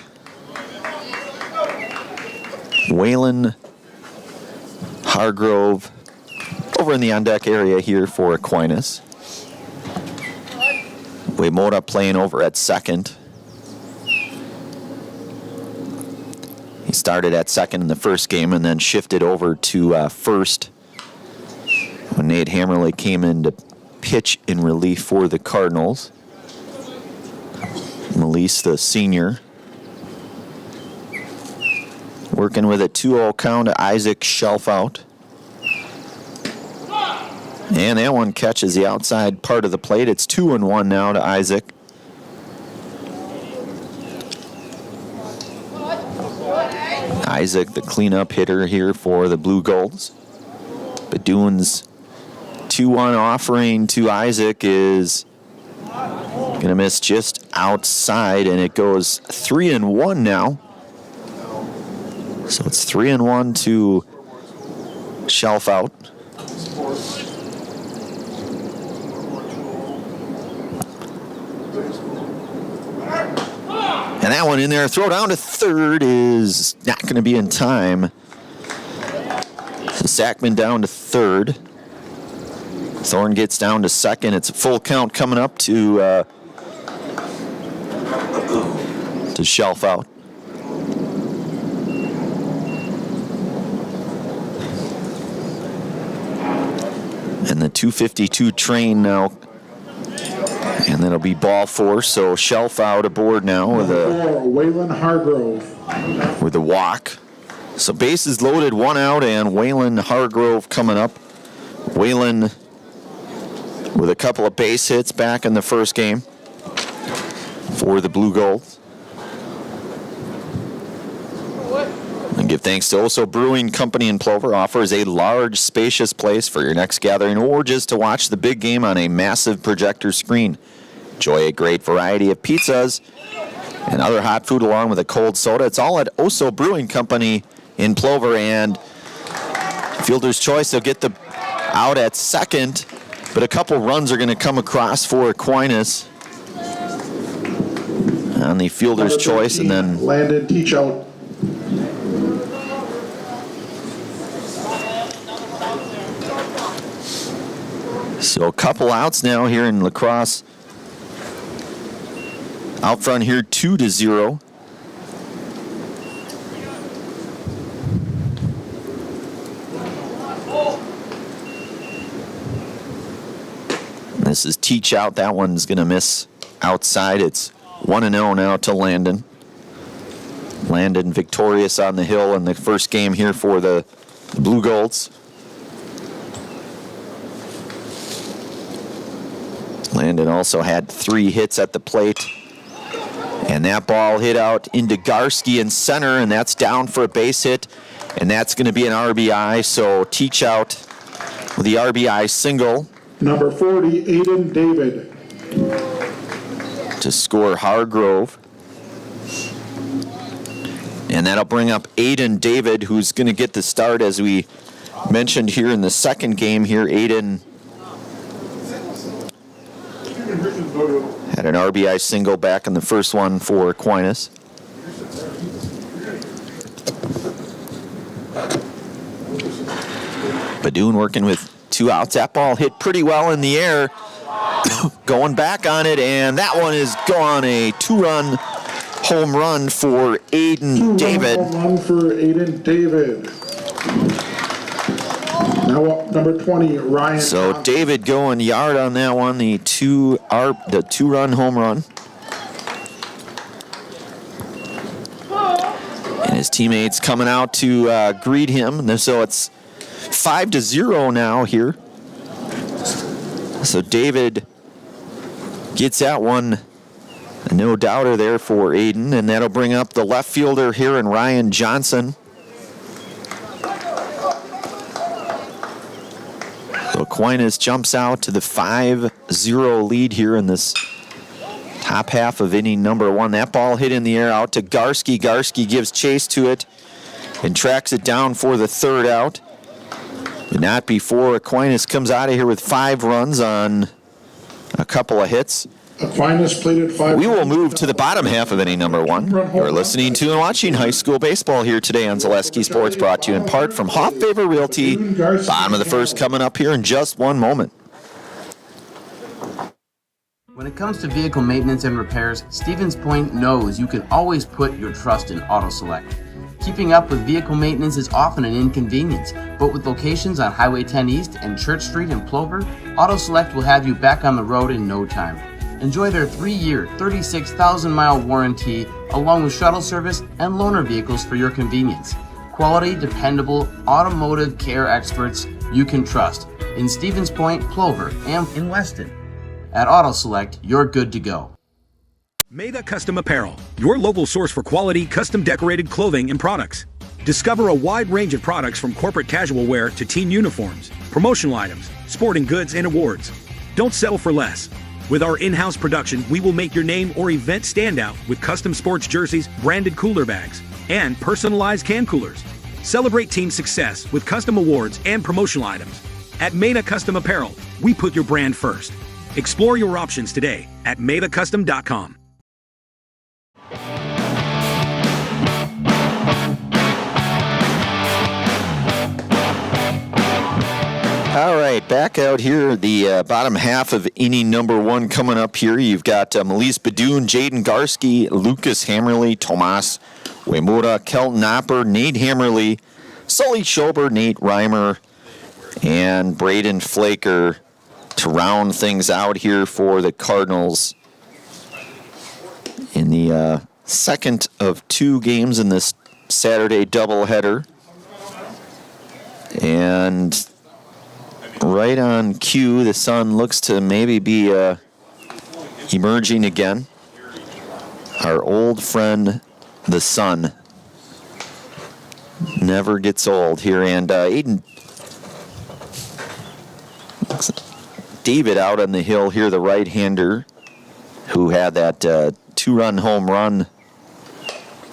Waylon Hargrove over in the on-deck area here for Aquinas. Waymota playing over at second. He started at second in the first game and then shifted over to first when Nate Hammerly came in to pitch in relief for the Cardinals. Melise, the senior, working with a 2-0 count to Isaac Shelfout. And that one catches the outside part of the plate. It's 2-1 now to Isaac. Isaac, the cleanup hitter here for the Blue Golds. Badun's 2-1 offering to Isaac is going to miss just outside, and it goes 3-1 now. So it's 3-1 to Shelfout. And that one in there, throw down to third is not going to be in time. So Sackman down to third. Thorne gets down to second. It's a full count coming up to Shelfout. And the 252 train now. And that'll be ball 4, so Shelfout aboard now with Waylon Hargrove. With a walk. So bases loaded, 1 out, and Waylon Hargrove coming up. Waylon with a couple of base hits back in the first game for the Blue Golds. And give thanks to Also Brewing Company in Plover. Offers a large, spacious place for your next gathering or just to watch the big game on a massive projector screen. Enjoy a great variety of pizzas and other hot food along with a cold soda. It's all at Oso Brewing Company in Plover, and Fielder's choice, they'll get the out at second, but a couple runs are going to come across for Aquinas on the Fielder's choice, and then Landon Teach out. So a couple outs now here in Lacrosse. Out front here, 2-0. This is Teach out. That one's going to miss outside. It's 1-0 now to Landon. Landon victorious on the hill in the first game here for the Blue Golds. Landon also had 3 hits at the plate. And that ball hit out into Garski in center, and that's down for a base hit. And that's going to be an RBI, so Teach out with the RBI single. Number 40, Aiden David. To score Hargrove. And that'll bring up Aiden David, who's going to get the start, as we mentioned here in the second game here. Aiden had an RBI single back in the first one for Aquinas. Badun working with 2 outs. That ball hit pretty well in the air. Going back on it, and that one is gone. A 2-run home run for Aiden David. Home run for Aiden David. Now up number 20, Ryan. So Thompson. David going yard on that one, the 2-run home run. And His teammates coming out to greet him. And so it's 5-0 now here. So David gets that one. No doubter there for Aiden. And that'll bring up the left fielder here in Ryan Johnson. So Aquinas jumps out to the 5-0 lead here in this top half of inning number 1. That ball hit in the air out to Garski. Garski gives chase to it and tracks it down for the 3rd out. But not before Aquinas comes out of here with 5 runs on a couple of hits. Aquinas plated 5. We will move to the bottom half of inning number 1. You're listening to and watching high school baseball here today on Zaleski Sports, brought to you in part from Hoff Favor Realty. Bottom of the first coming up here in just one moment. When it comes to vehicle maintenance and repairs, Stevens Point knows you can always put your trust in Auto Select. Keeping up with vehicle maintenance is often an inconvenience, but with locations on Highway 10 East and Church Street in Plover, Auto Select will have you back on the road in no time. Enjoy their 3-year, 36,000-mile warranty, along with shuttle service and loaner vehicles for your convenience. Quality, dependable, automotive care experts you can trust in Stevens Point, Plover, and in Weston. At Auto Select, you're good to go. Maida Custom Apparel, your local source for quality, custom decorated clothing and products. Discover a wide range of products from corporate casual wear to team uniforms, promotional items, sporting goods, and awards. Don't settle for less. With our in-house production, we will make your name or event stand out with custom sports jerseys, branded cooler bags, and personalized can coolers. Celebrate team success with custom awards and promotional items. At Maida Custom Apparel, we put your brand first. Explore your options today at maidacustom.com. All right, back out here, the bottom half of inning number 1 coming up here. You've got Melise Badoon, Jaden Garski, Lucas Hammerly, Tomas Uemura, Kelton Knopper, Nate Hammerly, Sully Schober, Nate Reimer, and Braden Flaker to round things out here for the Cardinals in the second of 2 games in this Saturday doubleheader. And right on cue, the sun looks to maybe be emerging again. Our old friend, the sun, never gets old here. And Aiden, David out on the hill here, the right-hander, who had that 2-run home run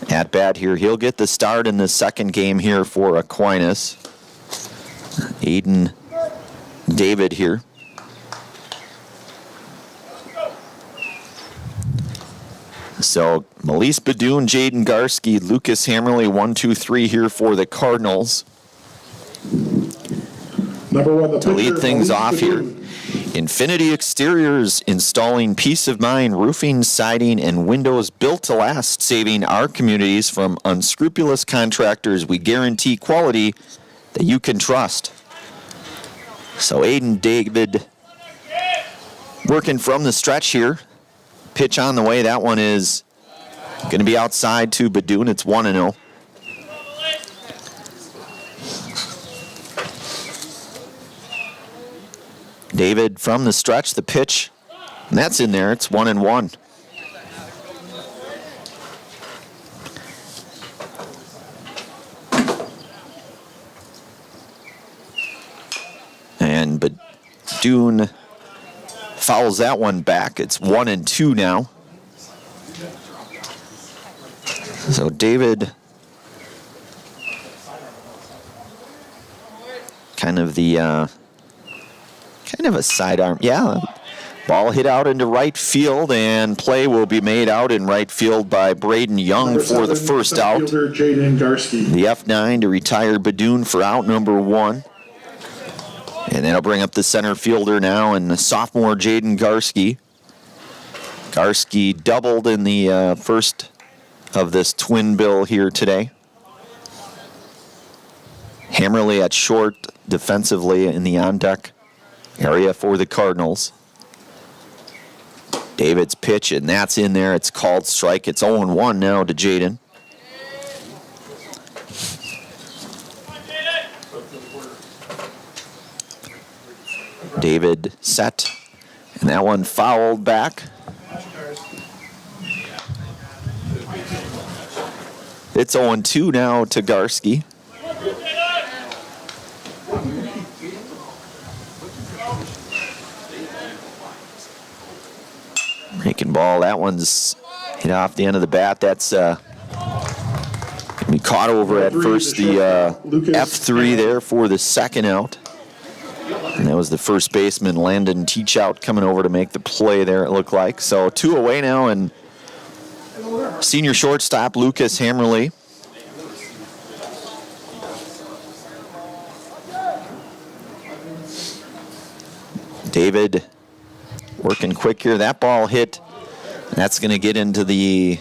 at bat here. He'll get the start in the second game here for Aquinas. Aiden David here. So Melise Badoon, Jaden Garski, Lucas Hammerly, 1, 2, 3 here for the Cardinals. Number 1, to lead things off here. Infinity Exteriors, installing peace of mind, roofing, siding, and windows built to last, saving our communities from unscrupulous contractors. We guarantee quality that you can trust. So Aiden David working from the stretch here. Pitch on the way. That one is going to be outside to Badoon. It's 1-0. David from the stretch, the pitch, and that's in there. It's 1-1. And Badoon fouls that one back. It's 1-2 now. So David, kind of a sidearm. Yeah, ball hit out into right field, and play will be made out in right field by Braden Young for the first out. Jaden Garski. The F9 to retire Badoon for out number 1. And that'll bring up the center fielder now, and the sophomore Jaden Garski. Garski doubled in the first of this twin bill here today. Hammerly at short defensively in the on-deck area for the Cardinals. David's pitch, and that's in there. It's called strike. It's 0-1 now to Jaden. David set, and that one fouled back. It's 0-2 now to Garski. Breaking ball, that one's hit off the end of the bat. That's going to be caught over at first, the F3 there for the second out. And that was the first baseman, Landon Teachout, coming over to make the play there, it looked like. So 2 away now, and senior shortstop Lucas Hammerly. David working quick here. That ball hit. That's going to get into the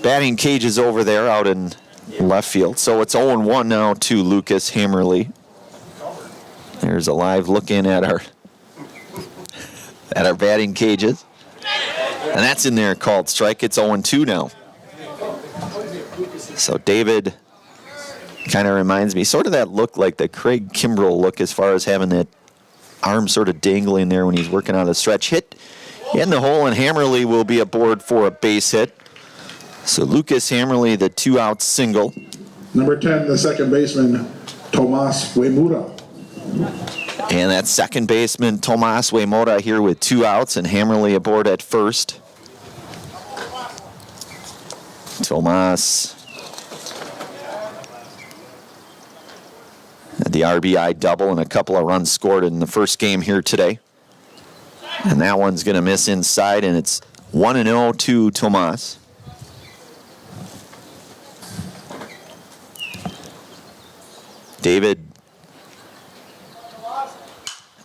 batting cages over there out in left field. So it's 0-1 now to Lucas Hammerly. There's a live look in at our batting cages. And that's in there, called strike. It's 0-2 now. So David kind of reminds me, sort of that look like the Craig Kimbrell look as far as having that arm sort of dangling there when he's working on the stretch. Hit in the hole, and Hammerly will be aboard for a base hit. So Lucas Hammerly, the 2-out single. Number 10, the second baseman, Tomas Uemura. And that second baseman, Tomas Uemura, here with 2 outs, and Hammerly aboard at first. Tomas had the RBI double and a couple of runs scored in the first game here today. And that one's going to miss inside, and it's 1-0 to Tomas. David,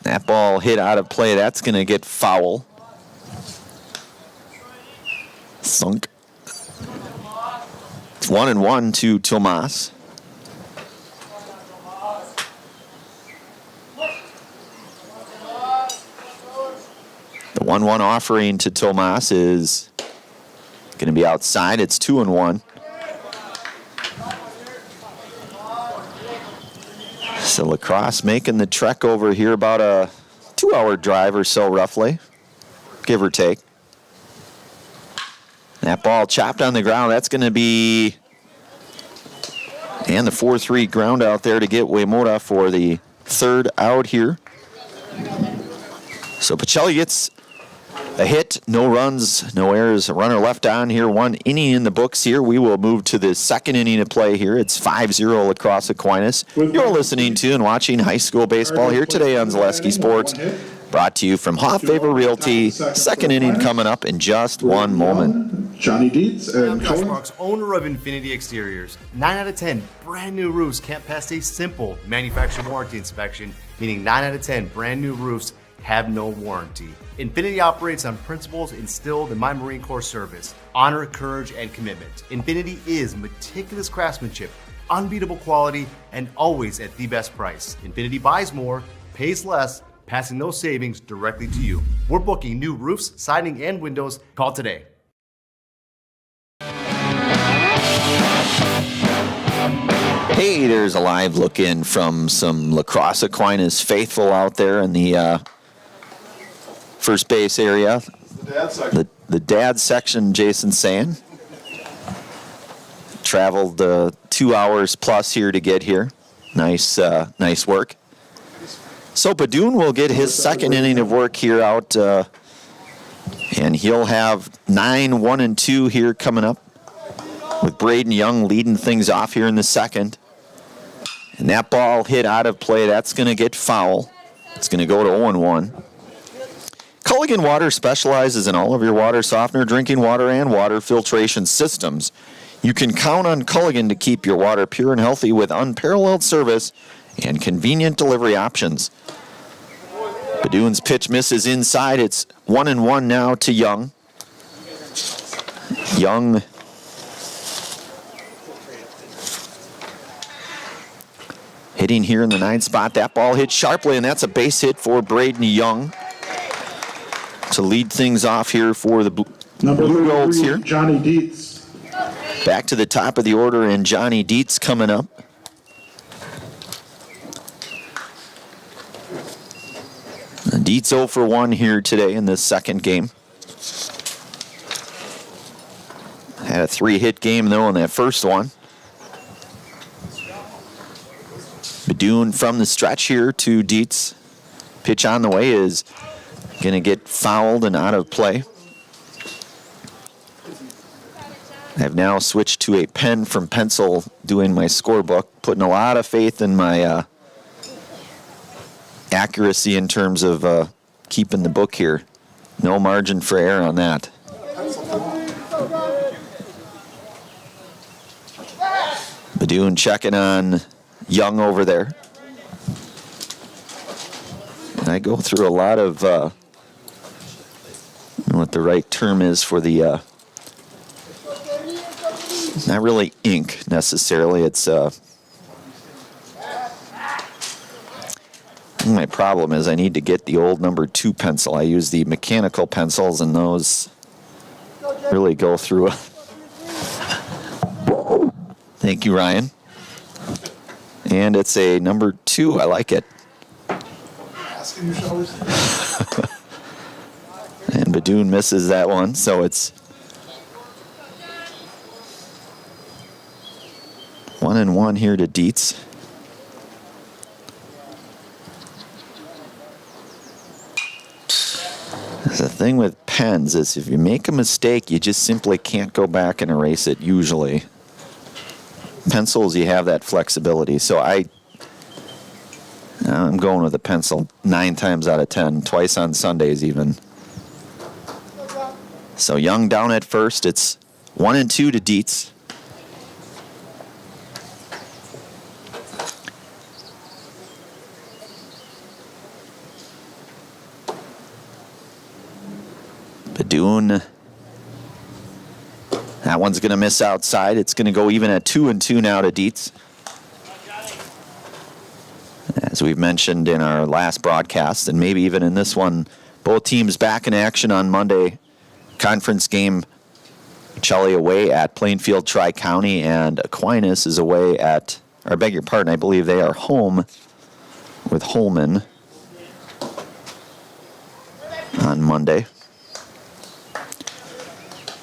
that ball hit out of play. That's going to get foul. Sunk. It's 1-1 to Tomas. The 1-1 offering to Tomas is going to be outside. It's 2-1. So La Crosse making the trek over here, about a 2-hour drive or so roughly, give or take. That ball chopped on the ground. That's going to be, and the 4-3 ground out there to get Uemura for the 3rd out here. So Pacelli gets a hit, no runs, no errors, a runner left on here. 1 inning in the books here. We will move to the 2nd inning of play here. It's 5-0 La Crosse Aquinas. You're listening to and watching high school baseball here today on Zaleski Sports. Brought to you from Hoff Favor Realty. 2nd inning coming up in just 1 moment. Johnny Dietz and I'm Josh Marks, owner of Infinity Exteriors. 9 out of 10 brand new roofs can't pass a simple manufacturer warranty inspection, meaning 9 out of 10 brand new roofs have no warranty. Infinity operates on principles instilled in my Marine Corps service: honor, courage, and commitment. Infinity is meticulous craftsmanship, unbeatable quality, and always at the best price. Infinity buys more, pays less, passing those savings directly to you. We're booking new roofs, siding, and windows. Call today. Hey, there's a live look in from some La Crosse Aquinas faithful out there in the first base area. The dad section, Jason saying. Traveled 2 hours plus here to get here. Nice work. So Padoon will get his 2nd inning of work here out, and he'll have 9, 1, and 2 here coming up, with Braden Young leading things off here in the 2nd. And that ball hit out of play. That's going to get foul. It's going to go to 0-1. Culligan Water specializes in all of your water softener, drinking water, and water filtration systems. You can count on Culligan to keep your water pure and healthy with unparalleled service and convenient delivery options. Padoon's pitch misses inside. It's 1-1 now to Young. Young hitting here in the 9th spot. That ball hit sharply, and that's a base hit for Braden Young to lead things off here for the Blue Golds here. Johnny Dietz. Back to the top of the order, and Johnny Dietz coming up. Dietz 0 for 1 here today in this second game. Had a 3-hit game, though, in that first one. Badun from the stretch here to Dietz. Pitch on the way is going to get fouled and out of play. I've now switched to a pen from pencil doing my scorebook, putting a lot of faith in my accuracy in terms of keeping the book here. No margin for error on that. Badun checking on Young over there. And I go through a lot of, I don't know what the right term is for the, not really ink necessarily, it's, my problem is I need to get the old number 2 pencil. I use the mechanical pencils, and those really go through. Thank you, Ryan. And it's a number 2. I like it. And Badun misses that one, so it's 1-1 here to Dietz. The thing with pens is if you make a mistake, you just simply can't go back and erase it usually. Pencils, you have that flexibility. So I'm going with a pencil 9 times out of 10, twice on Sundays even. So Young down at first. It's 1-2 to Dietz. Badun. That one's going to miss outside. It's going to go even at 2-2 now to Dietz. As we've mentioned in our last broadcast, and maybe even in this one, both teams back in action on Monday. Conference game, Pacelli away at Plainfield Tri-County, and Aquinas is away at, or I beg your pardon, I believe they are home with Holman on Monday.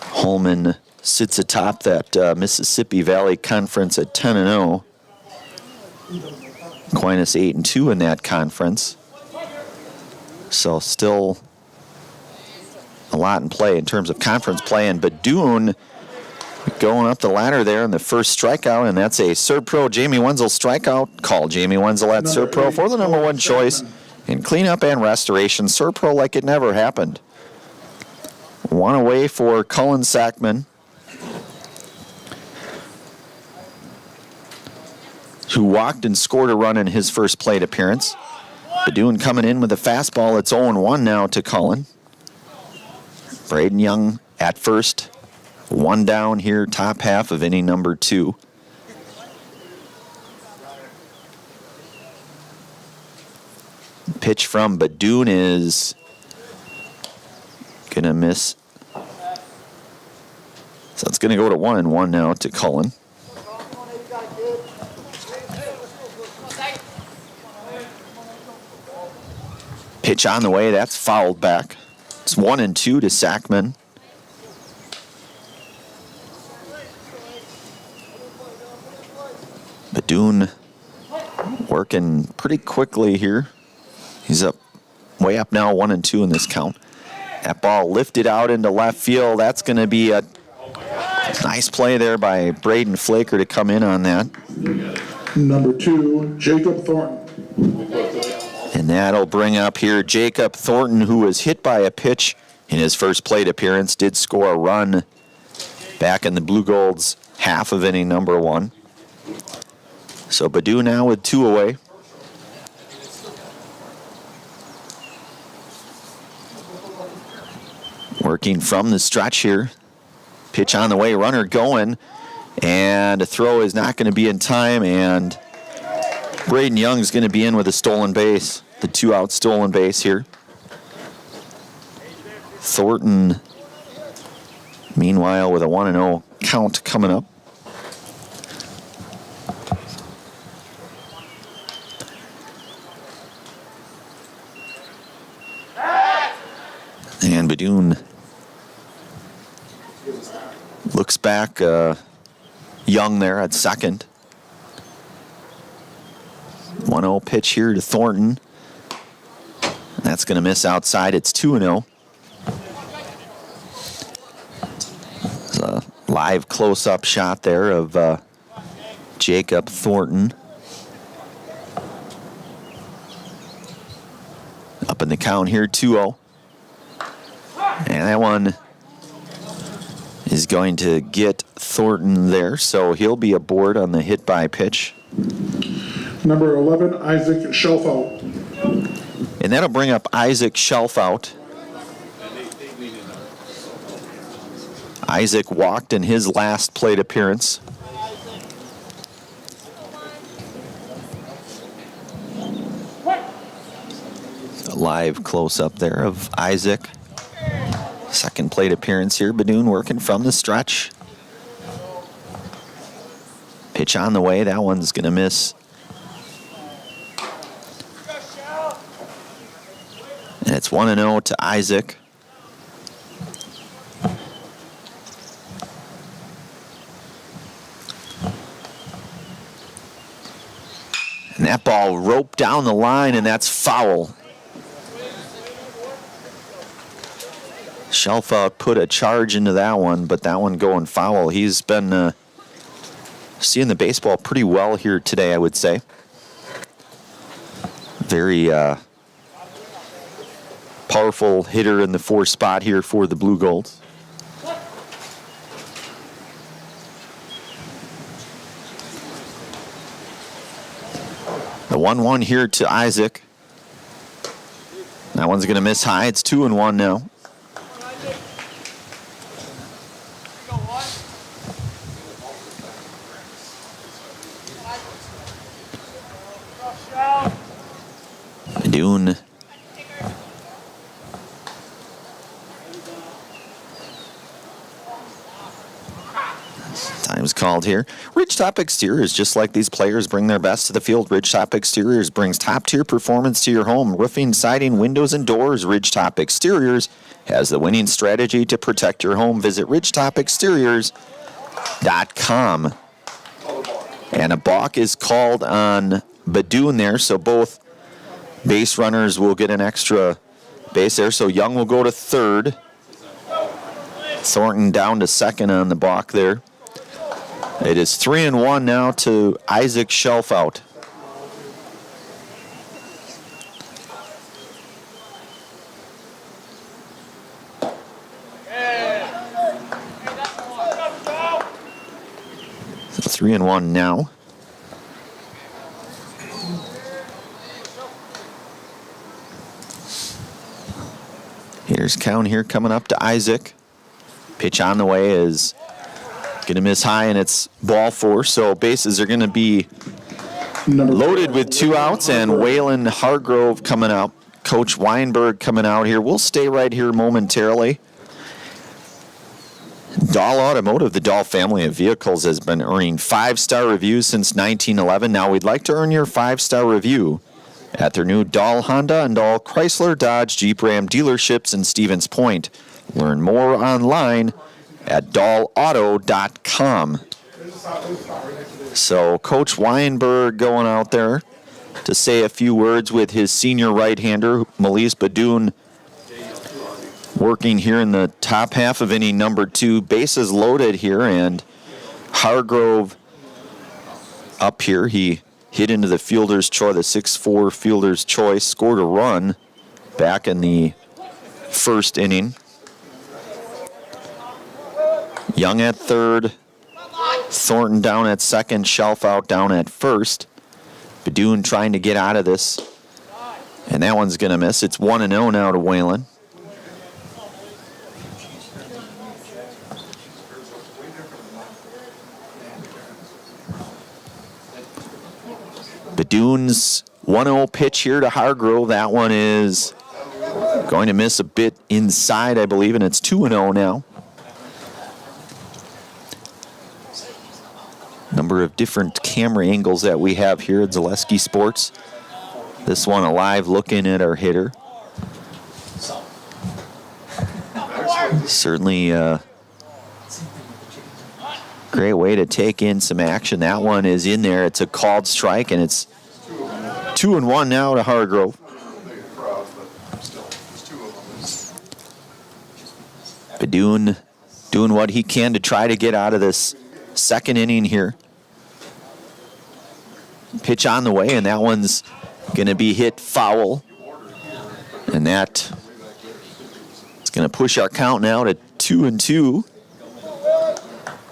Holman sits atop that Mississippi Valley Conference at 10-0. Aquinas 8-2 in that conference. So still a lot in play in terms of conference play. And Badun going up the ladder there in the first strikeout, and that's a Serpro Jamie Wenzel strikeout. Call Jamie Wenzel at Serpro for the number 1 choice in cleanup and restoration. Serpro like it never happened. 1 away for Cullen Sackman, who walked and scored a run in his first plate appearance. Badun coming in with a fastball. It's 0-1 now to Cullen. Braden Young at first. 1 down here, top half of inning number 2. Pitch from Badun is going to miss. So it's going to go to 1-1 now to Cullen. Pitch on the way, that's fouled back. It's 1-2 to Sackman. Badun working pretty quickly here. He's up, way up now, 1-2 in this count. That ball lifted out into left field. That's going to be a nice play there by Braden Flaker to come in on that. Number 2, Jacob Thornton. And that'll bring up here Jacob Thornton, who was hit by a pitch in his first plate appearance, did score a run back in the Blue Gold's half of inning number 1. So Badun now with 2 away. Working from the stretch here. Pitch on the way, runner going, and a throw is not going to be in time, and Braden Young's going to be in with a stolen base, the 2-out stolen base here. Thornton, meanwhile, with a 1-0 count coming up. And Badoon looks back, Young there at second. 1-0 pitch here to Thornton. That's going to miss outside. It's 2-0. It's a live close-up shot there of Jacob Thornton. Up in the count here, 2-0. And that one is going to get Thornton there, so he'll be aboard on the hit by pitch. Number 11, Isaac Shelfout. And that'll bring up Isaac Shelfout. Isaac walked in his last plate appearance. A live close-up there of Isaac. Second plate appearance here. Badoon working from the stretch. Pitch on the way. That one's going to miss. And it's 1-0 to Isaac. And that ball roped down the line, and that's foul. Shelfout put a charge into that one, but that one going foul. He's been seeing the baseball pretty well here today, I would say. Very powerful hitter in the 4 spot here for the Blue Golds. The 1-1 here to Isaac. That one's going to miss high. It's 2-1 now. Badoon time's called here. Ridgetop Exteriors, just like these players bring their best to the field. Ridgetop Exteriors brings top-tier performance to your home. Roofing, siding, windows, and doors. Ridgetop Exteriors has the winning strategy to protect your home. Visit ridgetopexteriors.com. And a balk is called on Badoon there, so both base runners will get an extra base there. So Young will go to third. Thornton down to second on the balk there. It is 3-1 now to Isaac Shelfout. So 3-1 now. Here's count here coming up to Isaac. Pitch on the way is going to miss high, and it's ball 4. So bases are going to be loaded with 2 outs, and Waylon Hargrove coming out. Coach Weinberg coming out here. We'll stay right here momentarily. Dahl Automotive, the Dahl family of vehicles, has been earning 5-star reviews since 1911. Now we'd like to earn your 5-star review at their new Dahl Honda and Dahl Chrysler Dodge Jeep Ram dealerships in Stevens Point. Learn more online at dahlauto.com. So Coach Weinberg going out there to say a few words with his senior right-hander, Melise Badoon, working here in the top half of inning number 2. Bases loaded here, and Hargrove up here. He hit into the fielder's choice, the 6'4" fielder's choice, scored a run back in the first inning. Young at third, Thornton down at second, Shelfout down at first. Badoon trying to get out of this, and that one's going to miss. It's 1-0 now to Waylon. Badoon's 1-0 pitch here to Hargrove. That one is going to miss a bit inside, I believe, and it's 2-0 now. Number of different camera angles that we have here at Zaleski Sports. This one a live look in at our hitter. Certainly a great way to take in some action. That one is in there. It's a called strike, and it's 2-1 now to Hargrove. Badun doing what he can to try to get out of this second inning here. Pitch on the way, and that one's going to be hit foul. And that is going to push our count now to 2-2.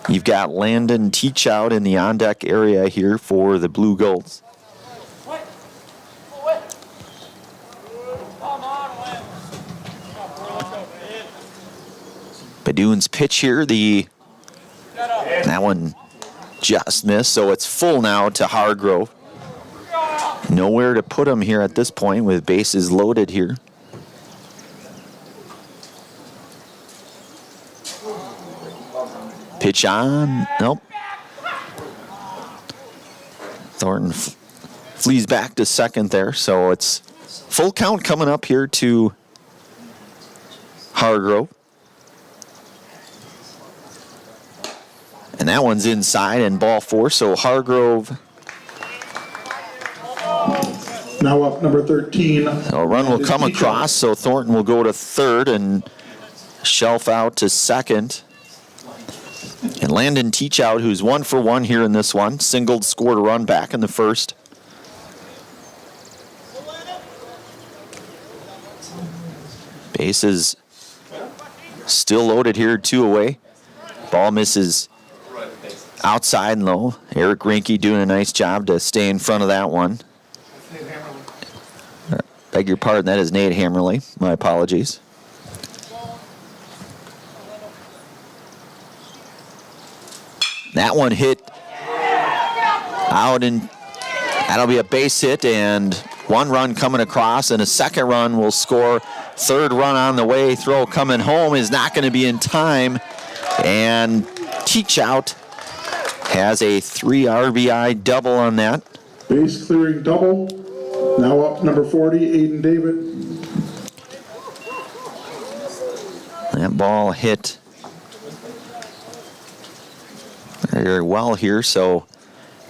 You've got Landon Teach out in the on-deck area here for the Blue Golds. Badun's pitch here, that one just missed, so it's full now to Hargrove. Nowhere to put him here at this point with bases loaded here. Pitch on, nope. Thornton flees back to second there, so it's full count coming up here to Hargrove. And that one's inside and ball four, so Hargrove. Now up number 13. A run will come across, so Thornton will go to third and shelf out to second. And Landon Teach out, who's 1 for 1 here in this one. Singled, scored a run back in the first. Bases still loaded here, 2 away. Ball misses outside and low. Eric Rinke doing a nice job to stay in front of that one. Beg your pardon, that is Nate Hammerly. My apologies. That one hit out, and that'll be a base hit, and 1 run coming across, and a second run will score. Third run on the way. Throw coming home is not going to be in time, and Teach out has a 3 RBI double on that. Base clearing double. Now up number 40, Aiden David. That ball hit very well here, so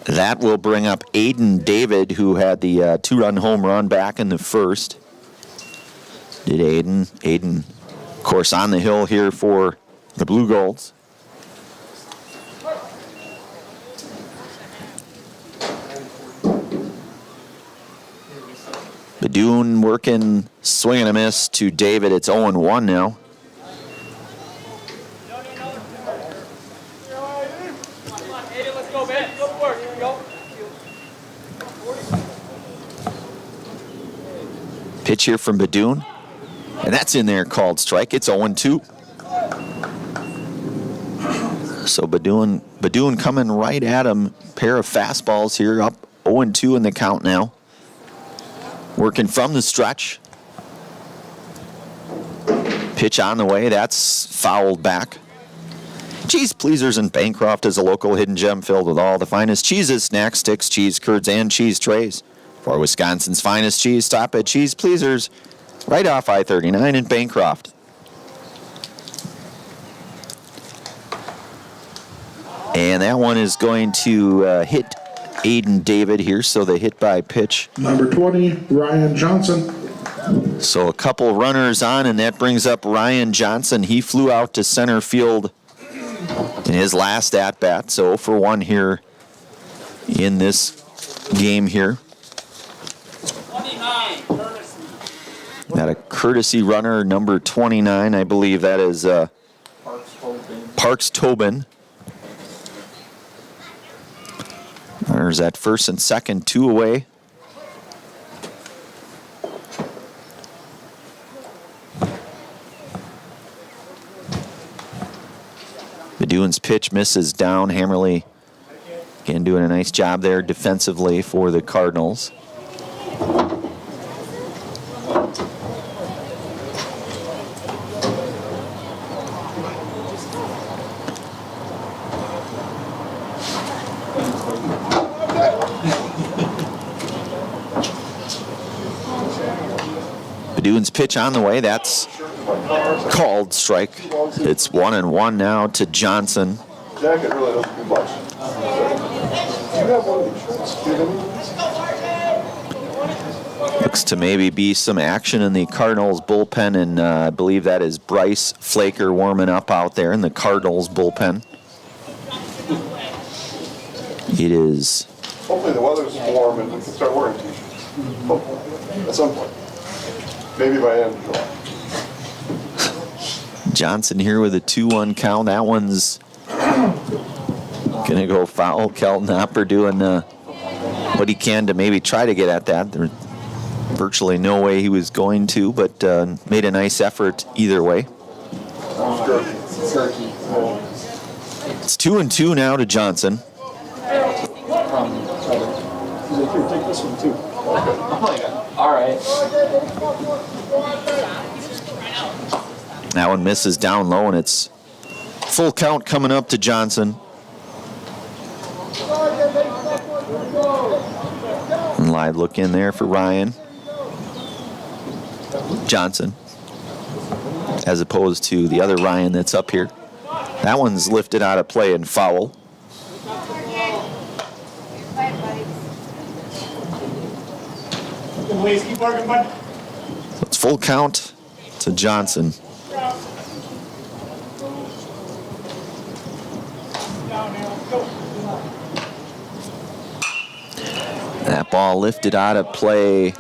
that will bring up Aiden David, who had the 2-run home run back in the first. Did Aiden. Aiden, of course, on the hill here for the Blue Golds. Badun working, swinging a miss to David. It's 0-1 now. Pitch here from Badun, and that's in there, called strike. It's 0-2. So Badun coming right at him. Pair of fastballs here, up 0-2 in the count now. Working from the stretch. Pitch on the way, that's fouled back. Cheese Pleasers in Bancroft is a local hidden gem filled with all the finest cheeses, snacks, sticks, cheese curds, and cheese trays. For Wisconsin's finest cheese, stop at Cheese Pleasers, right off I-39 in Bancroft. And that one is going to hit Aiden David here, so the hit by pitch. Number 20, Ryan Johnson. So a couple runners on, and that brings up Ryan Johnson. He flew out to center field in his last at-bat, so 0 for 1 here in this game here. Got a courtesy runner, number 29, I believe that is Parks Tobin. Runners at first and second, 2 away. Badun's pitch misses down. Hammerly again doing a nice job there defensively for the Cardinals. Dunes pitch on the way. That's called strike. It's 1-1 now to Johnson. Jacket really doesn't do much. Do you have one of these shirts? Do you have any? Looks to maybe be some action in the Cardinals bullpen, and I believe that is Bryce Flaker warming up out there in the Cardinals bullpen. It is. Hopefully the weather's warm and we can start wearing t-shirts. Hopefully, at some point. Maybe by end of July. Johnson here with a 2-1 count. That one's gonna go foul. Kelton Hopper doing what he can to maybe try to get at that. There's virtually no way he was going to, but made a nice effort either way. It's 2-2 now to Johnson. Take this one too. All right. That one misses down low, and it's full count coming up to Johnson. And live look in there for Ryan Johnson, as opposed to the other Ryan that's up here. That one's lifted out of play and foul. So it's full count to Johnson. That ball lifted out of play,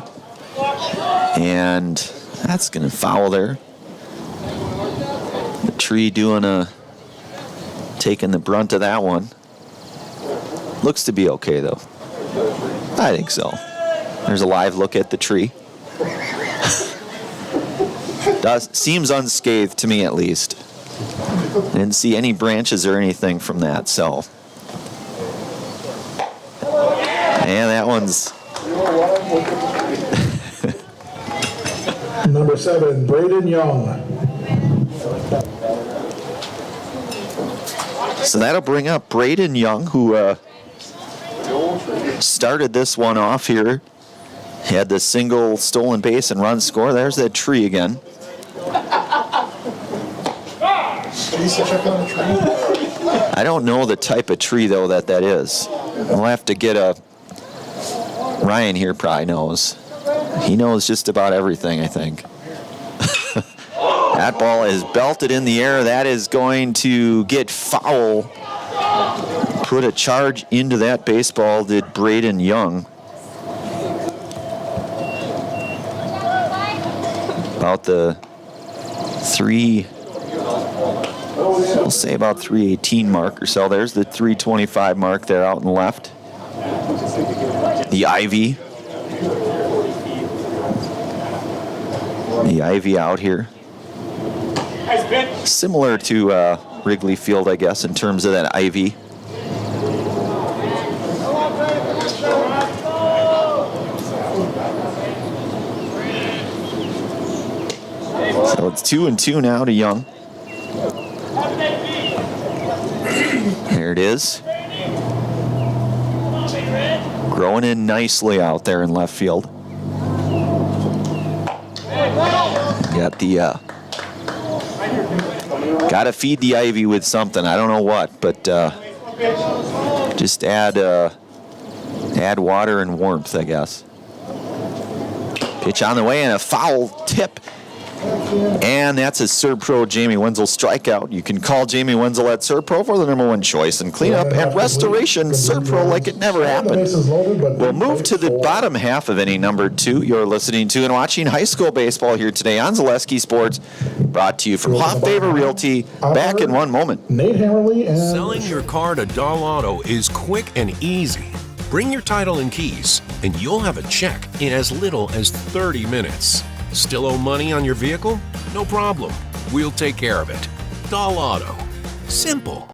and that's going to foul there. The tree taking the brunt of that one. Looks to be okay though. I think so. There's a live look at the tree. Seems unscathed to me at least. Didn't see any branches or anything from that, so. And that one's Number 7, Braden Young. So that'll bring up Braden Young, who started this one off here. He had the single stolen base and run score. There's that tree again. I don't know the type of tree, though, that is. We'll have to get Ryan here probably knows. He knows just about everything, I think. That ball is belted in the air. That is going to get foul. Put a charge into that baseball, did Braden Young. About the we'll say about 318 mark or so. There's the 325 mark there out in the left. The Ivy. The Ivy out here. Similar to Wrigley Field, I guess, in terms of that Ivy. So it's 2-2 now to Young. There it is. Growing in nicely out there in left field. Got the gotta feed the Ivy with something. I don't know what, but just add water and warmth, I guess. Pitch on the way and a foul tip. And that's a Serpro Jamie Wenzel strikeout. You can call Jamie Wenzel at Serpro for the #1 choice and clean up at Restoration Serpro like it never happened. We'll move to the bottom half of inning number 2. You're listening to and watching high school baseball here today on Zaleski Sports, brought to you from Hoff Favor Realty. Back in one moment. Nate Hammerly and Selling your car to Dahl Auto is quick and easy. Bring your title and keys, and you'll have a check in as little as 30 minutes. Still owe money on your vehicle? No problem. We'll take care of it. Dahl Auto. Simple.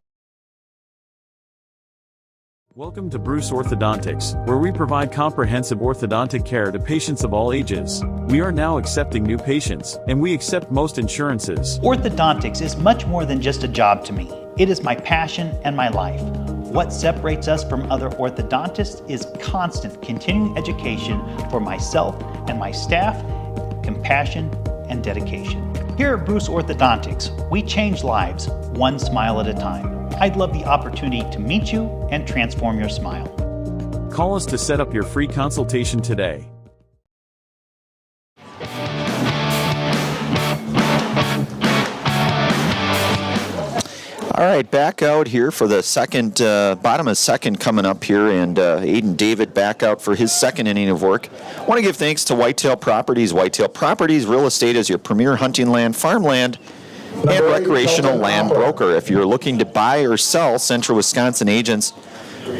Welcome to Bruce Orthodontics, where we provide comprehensive orthodontic care to patients of all ages. We are now accepting new patients, and we accept most insurances. Orthodontics is much more than just a job to me. It is my passion and my life. What separates us from other orthodontists is constant continuing education for myself and my staff, compassion, and dedication. Here at Bruce Orthodontics, we change lives one smile at a time. I'd love the opportunity to meet you and transform your smile. Call us to set up your free consultation today. All right, back out here for the second, bottom of second coming up here, and Aiden David back out for his second inning of work. I want to give thanks to Whitetail Properties. Whitetail Properties Real Estate is your premier hunting land, farmland, and recreational land broker. If you're looking to buy or sell, Central Wisconsin agents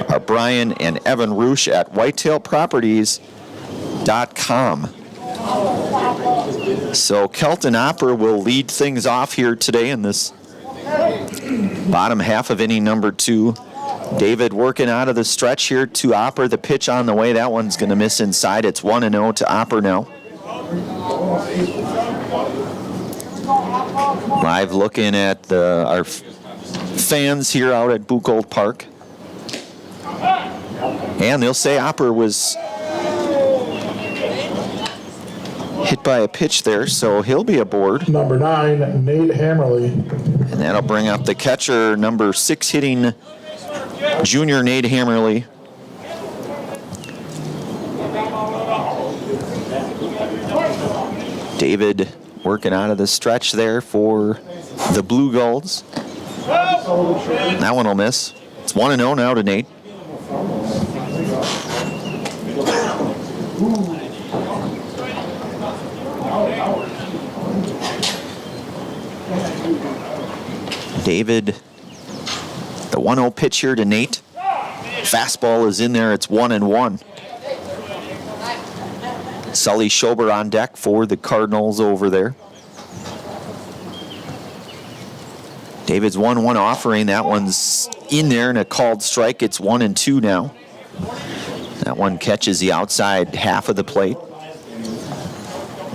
are Brian and Evan Roosh at whitetailproperties.com. So Kelton Opper will lead things off here today in this bottom half of inning number 2. David working out of the stretch here to Opper. The pitch on the way. That one's going to miss inside. It's 1-0 to Opper now. Live looking at our fans here out at Buchholz Park. And they'll say Opper was hit by a pitch there, so he'll be aboard. Number 9, Nate Hammerly. And that'll bring up the catcher, number 6 hitting junior Nate Hammerly. David working out of the stretch there for the Blue Golds. That one will miss. It's 1-0 now to Nate. David, the 1-0 pitch here to Nate. Fastball is in there. It's 1-1. Sully Schober on deck for the Cardinals over there. David's 1-1 offering. That one's in there and a called strike. It's 1-2 now. That one catches the outside half of the plate.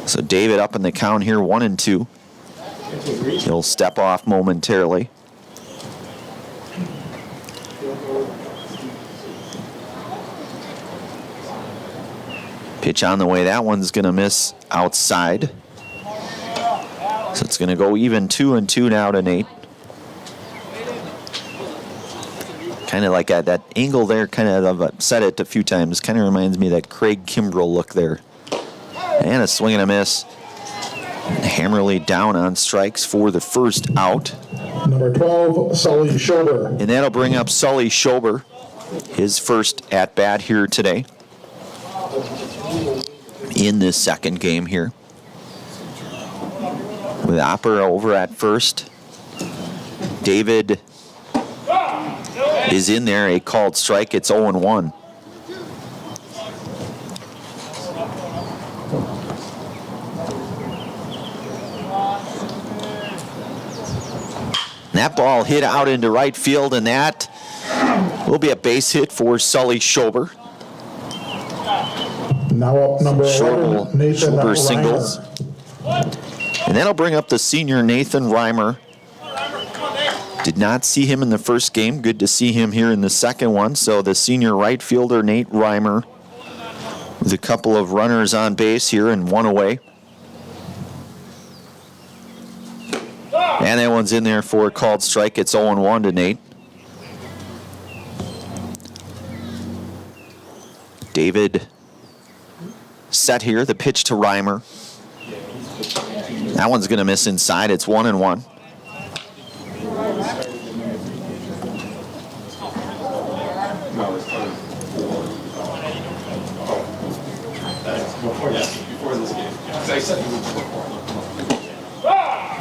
So David up in the count here, 1-2. He'll step off momentarily. Pitch on the way. That one's going to miss outside. So it's going to go even 2-2 now to Nate. Kind of like that angle there, kind of, I've said it a few times, kind of reminds me of that Craig Kimbrell look there. And a swing and a miss. Hammerly down on strikes for the first out. Number 12, Sully Schober. And that'll bring up Sully Schober, his first at-bat here today in this second game here. With Opper over at first. David is in there, a called strike. It's 0-1. That ball hit out into right field, and that will be a base hit for Sully Schober. Now up number 11, Nathan Schober Reimer. singles. And that'll bring up the senior Nathan Reimer. Did not see him in the first game. Good to see him here in the second one. So the senior right fielder, Nate Reimer, with a couple of runners on base here and one away. And that one's in there for a called strike. It's 0-1 to Nate. David set here. The pitch to Reimer. That one's going to miss inside. It's 1-1.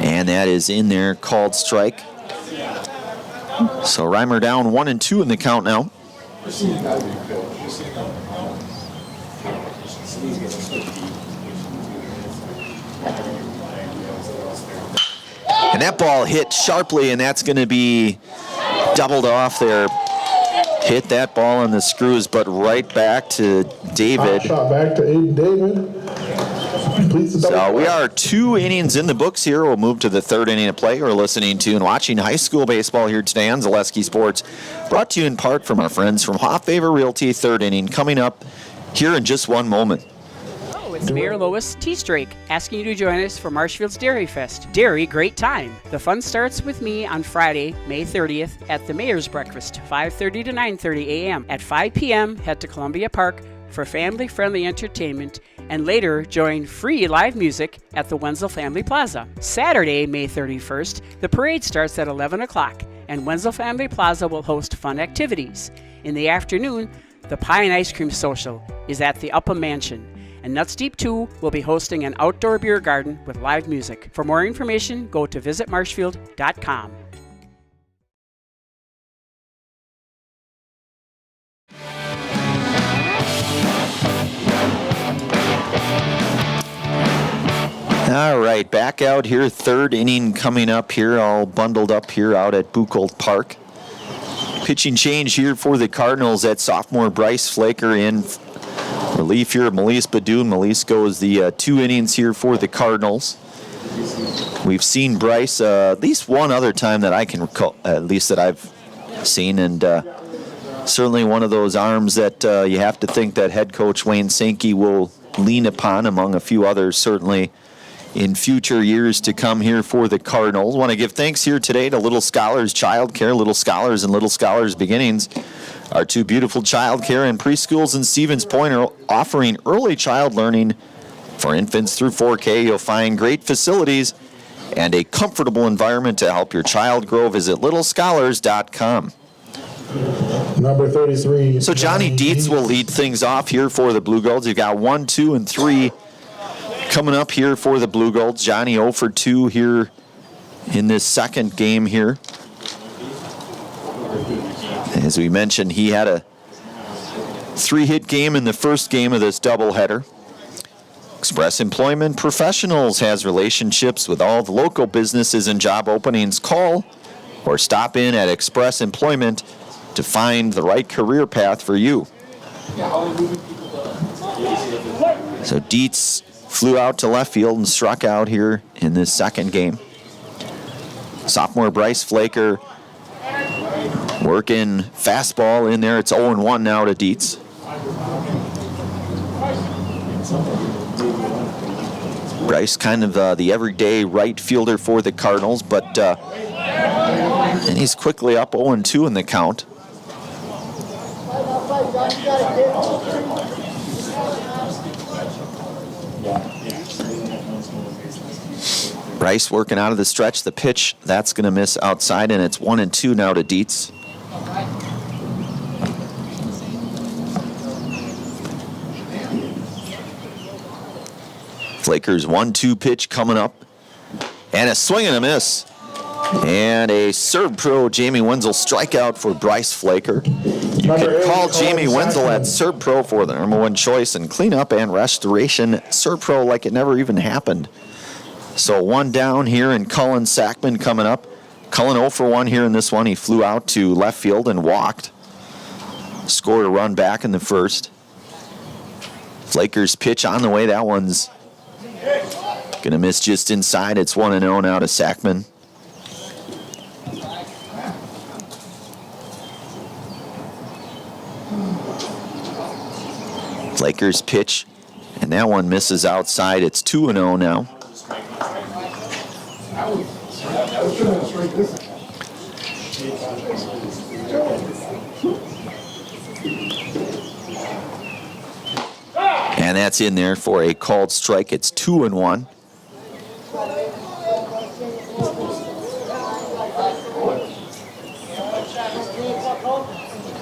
And that is in there, called strike. So Reimer down 1-2 in the count now. And that ball hit sharply, and that's going to be doubled off there. Hit that ball on the screws, but right back to David. Shot back to Aiden David. So we are 2 innings in the books here. We'll move to the third inning of play. We're listening to and watching high school baseball here today on Zaleski Sports. Brought to you in part from our friends from Hofffavor Realty. Third inning coming up here in just one moment. It's Mayor Lois T. Strake asking you to join us for Marshfield's Dairy Fest. Dairy, great time. The fun starts with me on Friday, May 30th at the Mayor's Breakfast, 5:30 to 9:30 a.m. At 5 p.m., head to Columbia Park for family-friendly entertainment, and later join free live music at the Wenzel Family Plaza. Saturday, May 31st, the parade starts at 11 o'clock, and Wenzel Family Plaza will host fun activities. In the afternoon, the Pie and Ice Cream Social is at the Upham Mansion, and Nuts Deep 2 will be hosting an outdoor beer garden with live music. For more information, go to visitmarshfield.com. All right, back out here, third inning coming up here, all bundled up here out at Buchholz Park. Pitching change here for the Cardinals at sophomore Bryce Flaker in relief here of Melise Badoon. Melise goes the 2 innings here for the Cardinals. We've seen Bryce at least one other time that I can recall, at least that I've seen, and certainly one of those arms that you have to think that head coach Wayne Sankey will lean upon among a few others, certainly in future years to come here for the Cardinals. Want to give thanks here today to Little Scholars Childcare, Little Scholars and Little Scholars Beginnings. Our 2 beautiful childcare and preschools in Stevens Point are offering early child learning for infants through 4K. You'll find great facilities and a comfortable environment to help your child grow. Visit littlescholars.com. Number 33. So Johnny Dietz will lead things off here for the Blue Golds. You've got 1, 2, and 3 coming up here for the Blue Golds. Johnny 0 for 2 here in this second game here. As we mentioned, he had a 3-hit game in the first game of this doubleheader. Express Employment Professionals has relationships with all the local businesses and job openings. Call or stop in at Express Employment to find the right career path for you. So Dietz flew out to left field and struck out here in this second game. Sophomore Bryce Flaker working fastball in there. It's 0-1 now to Dietz. Bryce kind of the everyday right fielder for the Cardinals, but and he's quickly up 0-2 in the count. Bryce working out of the stretch. The pitch, that's going to miss outside, and it's 1-2 now to Dietz. Flaker's 1-2 pitch coming up, and a swing and a miss. And a Serb pro, Jamie Wenzel, strikeout for Bryce Flaker. You can call Jamie Wenzel at Serb Pro for the #1 choice and cleanup and restoration. Serb Pro like it never even happened. So 1 down here, and Cullen Sackman coming up. Cullen 0 for 1 here in this one. He flew out to left field and walked. Scored a run back in the first. Flaker's pitch on the way. That one's going to miss just inside. It's 1-0 now to Sackman. Flaker's pitch, and that one misses outside. It's 2-0 now. And that's in there for a called strike. It's 2-1.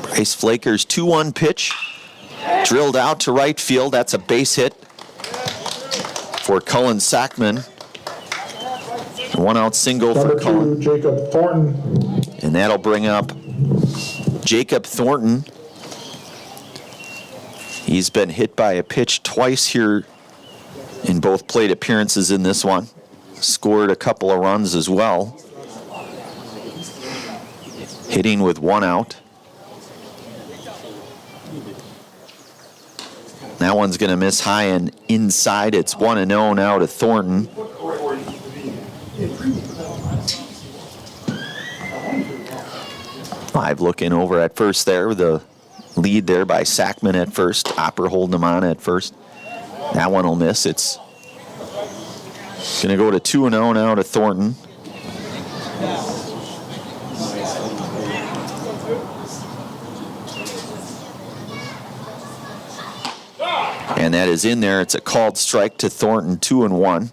Bryce Flaker's 2-1 pitch. Drilled out to right field. That's a base hit for Cullen Sackman. A 1-out single for Cullen. Jacob Thornton. And that'll bring up Jacob Thornton. He's been hit by a pitch twice here in both plate appearances in this one. Scored a couple of runs as well. Hitting with 1 out. That one's going to miss high and inside. It's 1-0 now to Thornton. Live looking over at first there. The lead there by Sackman at first. Opper holding him on at first. That one will miss. It's going to go to 2-0 now to Thornton. And that is in there. It's a called strike to Thornton, 2-1.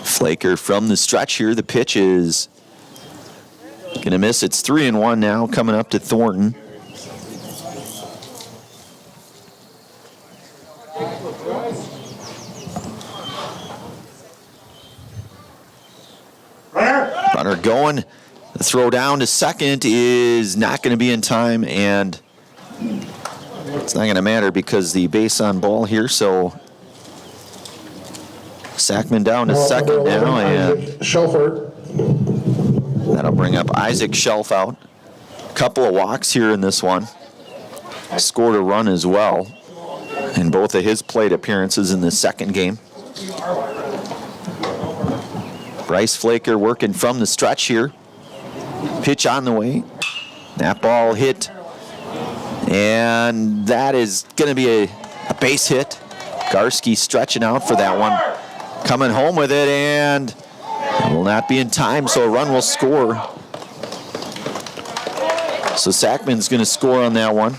Flaker from the stretch here. The pitch is going to miss. It's 3-1 now, coming up to Thornton. Runner going. The throw down to second is not going to be in time, and it's not going to matter because the base on ball here, so Sackman down to second now, and that'll bring up Isaac Shelf out. A couple of walks here in this one. Scored a run as well in both of his plate appearances in the second game. Bryce Flaker working from the stretch here. Pitch on the way. That ball hit. And that is going to be a base hit. Garski stretching out for that one. Coming home with it, and it will not be in time, so a run will score. So Sackman's going to score on that one.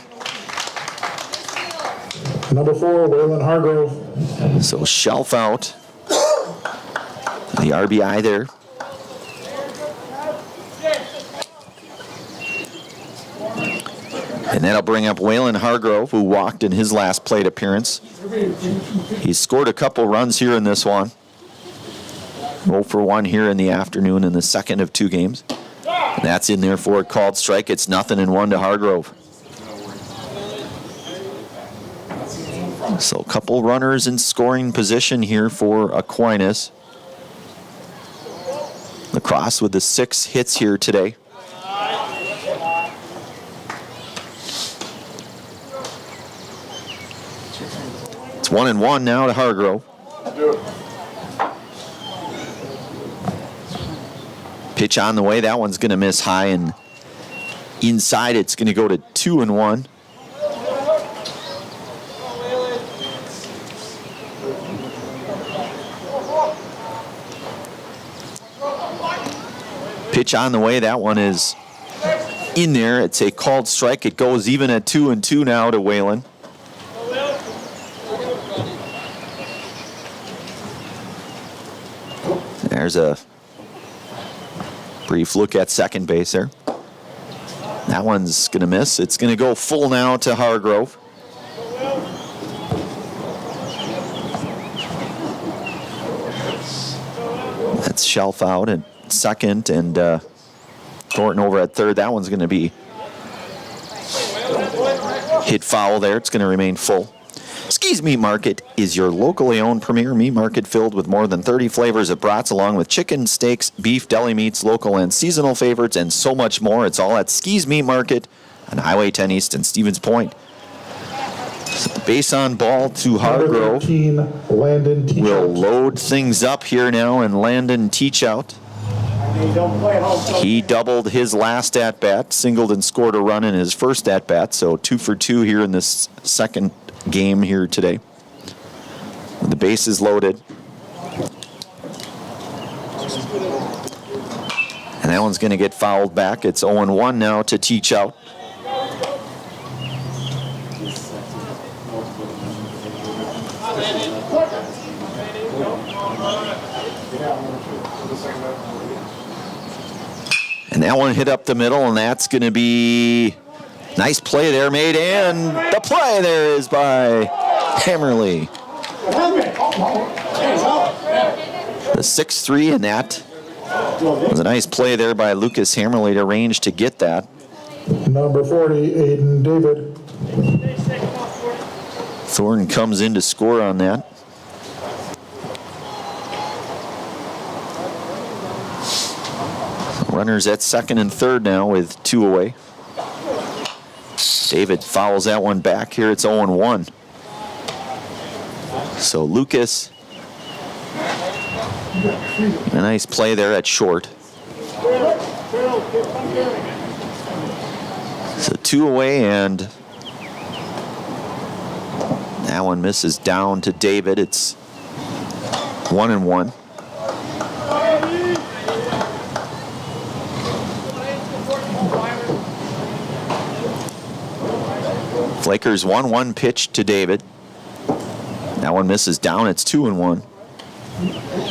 Number 4, Waylon Hargrove. So Shelf out. The RBI there. And that'll bring up Waylon Hargrove, who walked in his last plate appearance. He's scored a couple runs here in this one. 0 for 1 here in the afternoon in the second of 2 games. And that's in there for a called strike. It's 0-1 to Hargrove. So a couple runners in scoring position here for Aquinas. Lacrosse with the 6 hits here today. It's 1-1 now to Hargrove. Pitch on the way. That one's going to miss high, and inside it's going to go to 2-1. Pitch on the way. That one is in there. It's a called strike. It goes even at 2-2 now to Waylon. There's a brief look at second base there. That one's going to miss. It's going to go full now to Hargrove. That's Shelf out at second, and Thornton over at third. That one's going to be hit foul there. It's going to remain full. Ski's Meat Market is your locally owned premier meat market filled with more than 30 flavors of brats, along with chicken, steaks, beef, deli meats, local and seasonal favorites, and so much more. It's all at Ski's Meat Market on Highway 10 East in Stevens Point. So the base on ball to Hargrove. 13, Landon Teachout. We'll load things up here now, and Landon Teachout. He doubled his last at-bat, singled and scored a run in his first at-bat, so 2 for 2 here in this second game here today. The base is loaded. And that one's going to get fouled back. It's 0-1 now to Teachout. And that one hit up the middle, and that's going to be nice play there made, and the play there is by Hammerly. The 6-3, and that was a nice play there by Lucas Hammerly to range to get that. Number 40, Aiden David. Thornton comes in to score on that. Runners at second and third now with 2 away. David fouls that one back here. It's 0-1. So Lucas, a nice play there at short. So 2 away, and that one misses down to David. It's 1-1. Flaker's 1-1 pitch to David. That one misses down. It's 2-1.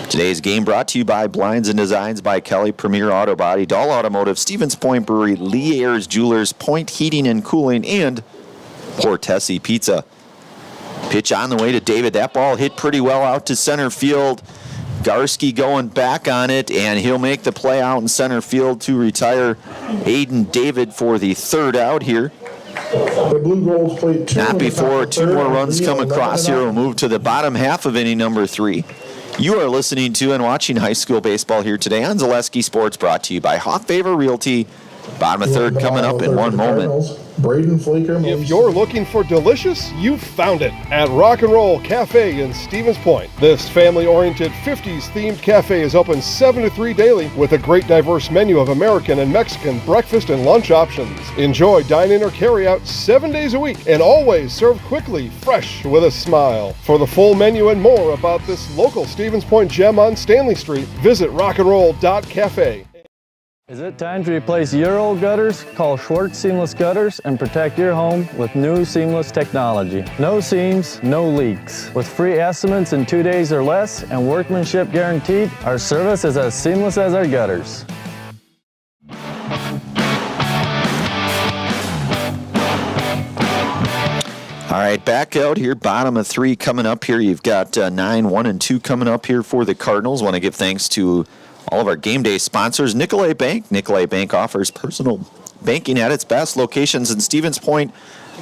Today's game brought to you by Blinds and Designs by Kelly, Premier Auto Body, Dahl Automotive, Stevens Point Brewery, Lee Ayers Jewelers, Point Heating and Cooling, and Portesi Pizza. Pitch on the way to David. That ball hit pretty well out to center field. Garski going back on it, and he'll make the play out in center field to retire Aiden David for the third out here. The Blue Golds played 2. Not before 2 more runs come across here. We'll move to the bottom half of inning number 3. You are listening to and watching high school baseball here today on Zaleski Sports, brought to you by Hoff Favor Realty. Bottom of third coming up in one moment. Braden Flaker. If you're looking for delicious, you've found it at Rock and Roll Cafe in Stevens Point. This family-oriented 50s themed cafe is open 7 to 3 daily with a great diverse menu of American and Mexican breakfast and lunch options. Enjoy dine-in or carry-out 7 days a week and always served quickly, fresh, with a smile. For the full menu and more about this local Stevens Point gem on Stanley Street, visit rockandroll.cafe. Is it time to replace your old gutters? Call Schwartz Seamless Gutters and protect your home with new seamless technology. No seams, no leaks. With free estimates in 2 days or less and workmanship guaranteed, our service is as seamless as our gutters. All right, back out here, bottom of 3 coming up here. You've got 9, 1, and 2 coming up here for the Cardinals. Want to give thanks to all of our game day sponsors. Nicolay Bank. Nicolay Bank offers personal banking at its best. Locations in Stevens Point,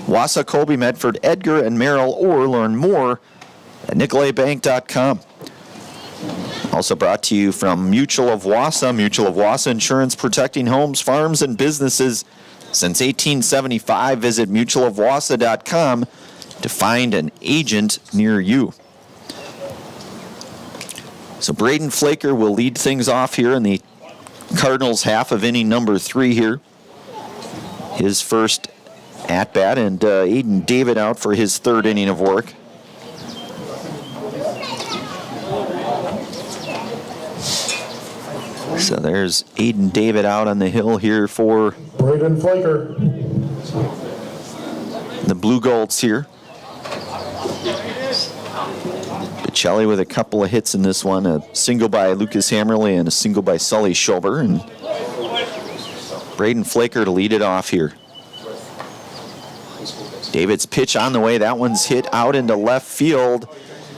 Wausau, Colby, Medford, Edgar, and Merrill, or learn more at nicolaybank.com. Also brought to you from Mutual of Wausau. Mutual of Wausau Insurance, protecting homes, farms, and businesses since 1875. Visit mutualofwausau.com to find an agent near you. So Braden Flaker will lead things off here in the Cardinals' half of inning number 3 here. His first at-bat, and Aiden David out for his third inning of work. So there's Aiden David out on the hill here for Braden Flaker. The Blue Golds here. Pacelli with a couple of hits in this one, a single by Lucas Hammerly and a single by Sully Schober, and Braden Flaker to lead it off here. David's pitch on the way. That one's hit out into left field,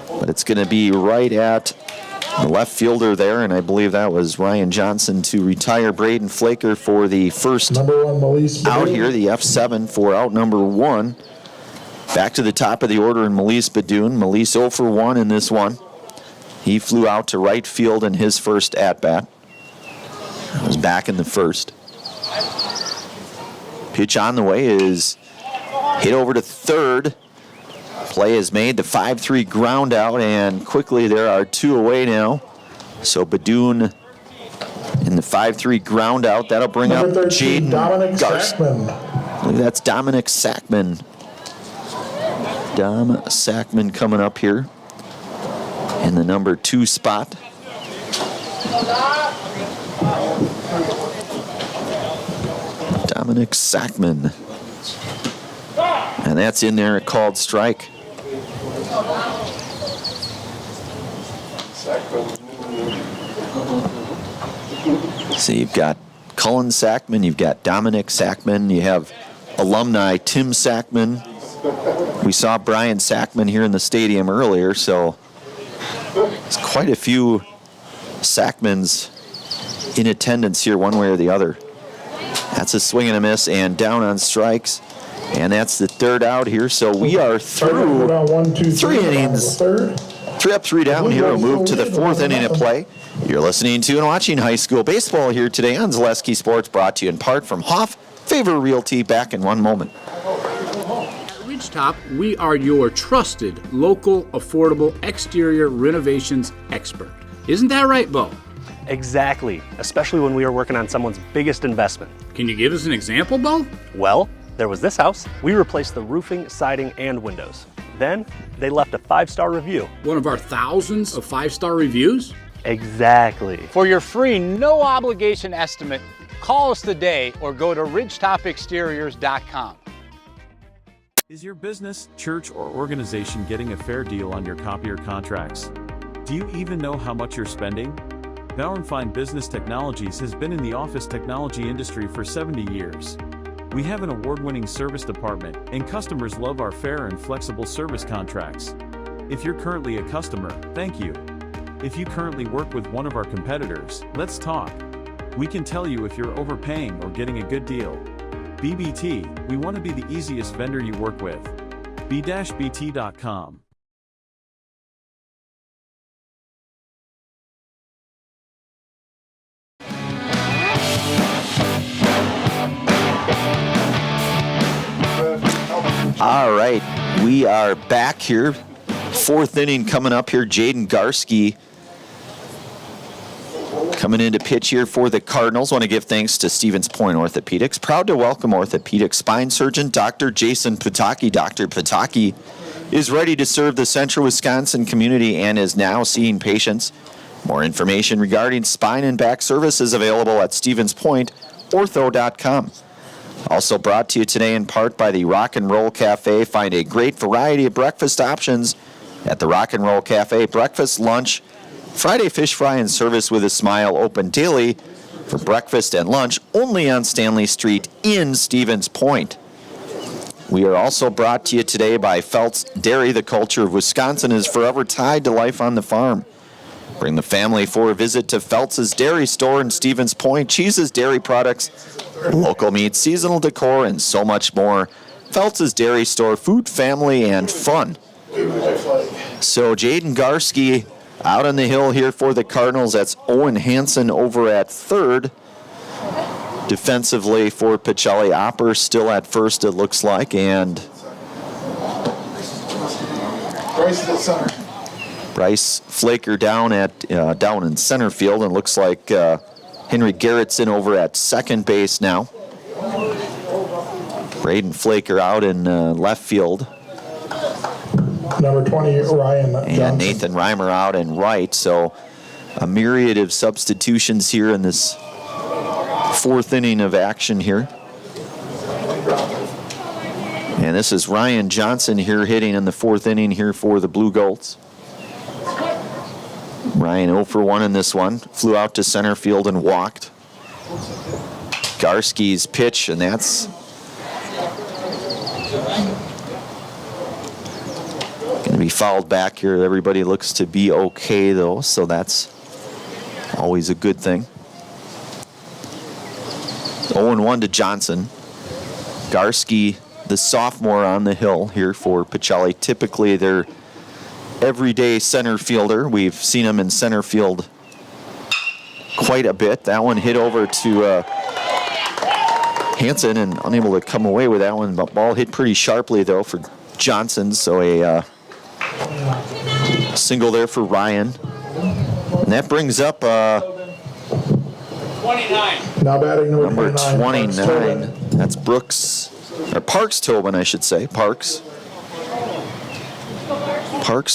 but it's going to be right at the left fielder there, and I believe that was Ryan Johnson to retire Braden Flaker for the first out here, the F7 for out number 1. Back to the top of the order in Melise Badoon. Melise 0 for 1 in this one. He flew out to right field in his first at-bat. Was back in the first. Pitch on the way is hit over to third. Play is made, the 5-3 ground out, and quickly there are 2 away now. So Badoon in the 5-3 ground out. That'll bring up Jaden Garson. I believe that's Dominic Sackman. Dom Sackman coming up here in the number 2 spot. Dominic Sackman. And that's in there, a called strike. So you've got Cullen Sackman, you've got Dominic Sackman, you have alumni Tim Sackman. We saw Brian Sackman here in the stadium earlier, so there's quite a few Sackmans in attendance here one way or the other. That's a swing and a miss and down on strikes. And that's the third out here, so we are through 3 innings. 3 up, 3 down here. We'll move to the 4th inning of play. You're listening to and watching high school baseball here today on Zaleski Sports, brought to you in part from Hoff Favor Realty. Back in one moment. Top, we are your trusted, local, affordable exterior renovations expert. Isn't that right, Bo? Exactly, especially when we are working on someone's biggest investment. Can you give us an example, Bo? Well, there was this house. We replaced the roofing, siding, and windows. Then they left a 5-star review. One of our thousands of 5-star reviews? Exactly. For your free, no obligation estimate, call us today or go to ridgetopexteriors.com. Is your business, church, or organization getting a fair deal on your copier contracts? Do you even know how much you're spending? Bauer & Fine Business Technologies has been in the office technology industry for 70 years. We have an award-winning service department, and customers love our fair and flexible service contracts. If you're currently a customer, thank you. If you currently work with one of our competitors, let's talk. We can tell you if you're overpaying or getting a good deal. BBT, we want to be the easiest vendor you work with. b-bt.com. All right, we are back here. Fourth inning coming up here. Jaden Garski coming into pitch here for the Cardinals. Want to give thanks to Stevens Point Orthopedics. Proud to welcome orthopedic spine surgeon Dr. Jason Pataki. Dr. Pataki is ready to serve the central Wisconsin community and is now seeing patients. More information regarding spine and back services available at stevenspointortho.com. Also brought to you today in part by the Rock and Roll Cafe. Find a great variety of breakfast options at the Rock and Roll Cafe. Breakfast, lunch, Friday fish fry and service with a smile, open daily for breakfast and lunch only on Stanley Street in Stevens Point. We are also brought to you today by Felt's Dairy. The culture of Wisconsin is forever tied to life on the farm. Bring the family for a visit to Felt's Dairy Store in Stevens Point. Cheeses, dairy products, local meats, seasonal decor, and so much more. Felt's Dairy Store, food, family, and fun. So Jaden Garski out on the hill here for the Cardinals. That's Owen Hansen over at third. Defensively for Pacelli, Opper still at first, it looks like, and Bryce at center. Bryce Flaker down in center field, and looks like Henry Garrett's in over at second base now. Braden Flaker out in left field. Number 20, Ryan And Johnson. Nathan Reimer out in right. So a myriad of substitutions here in this fourth inning of action here. And this is Ryan Johnson here hitting in the fourth inning here for the Blue Golds. Ryan 0 for 1 in this one. Flew out to center field and walked. Garski's pitch, and that's going to be fouled back here. Everybody looks to be okay, though, so that's always a good thing. 0-1 to Johnson. Garski, the sophomore on the hill here for Pacelli. Typically, they're everyday center fielder. We've seen him in center field quite a bit. That one hit over to Hansen and unable to come away with that one. But ball hit pretty sharply, though, for Johnson. So a single there for Ryan. And that brings up 29. Now batting number 29. That's Brooks, or Parks Tobin, I should say. Parks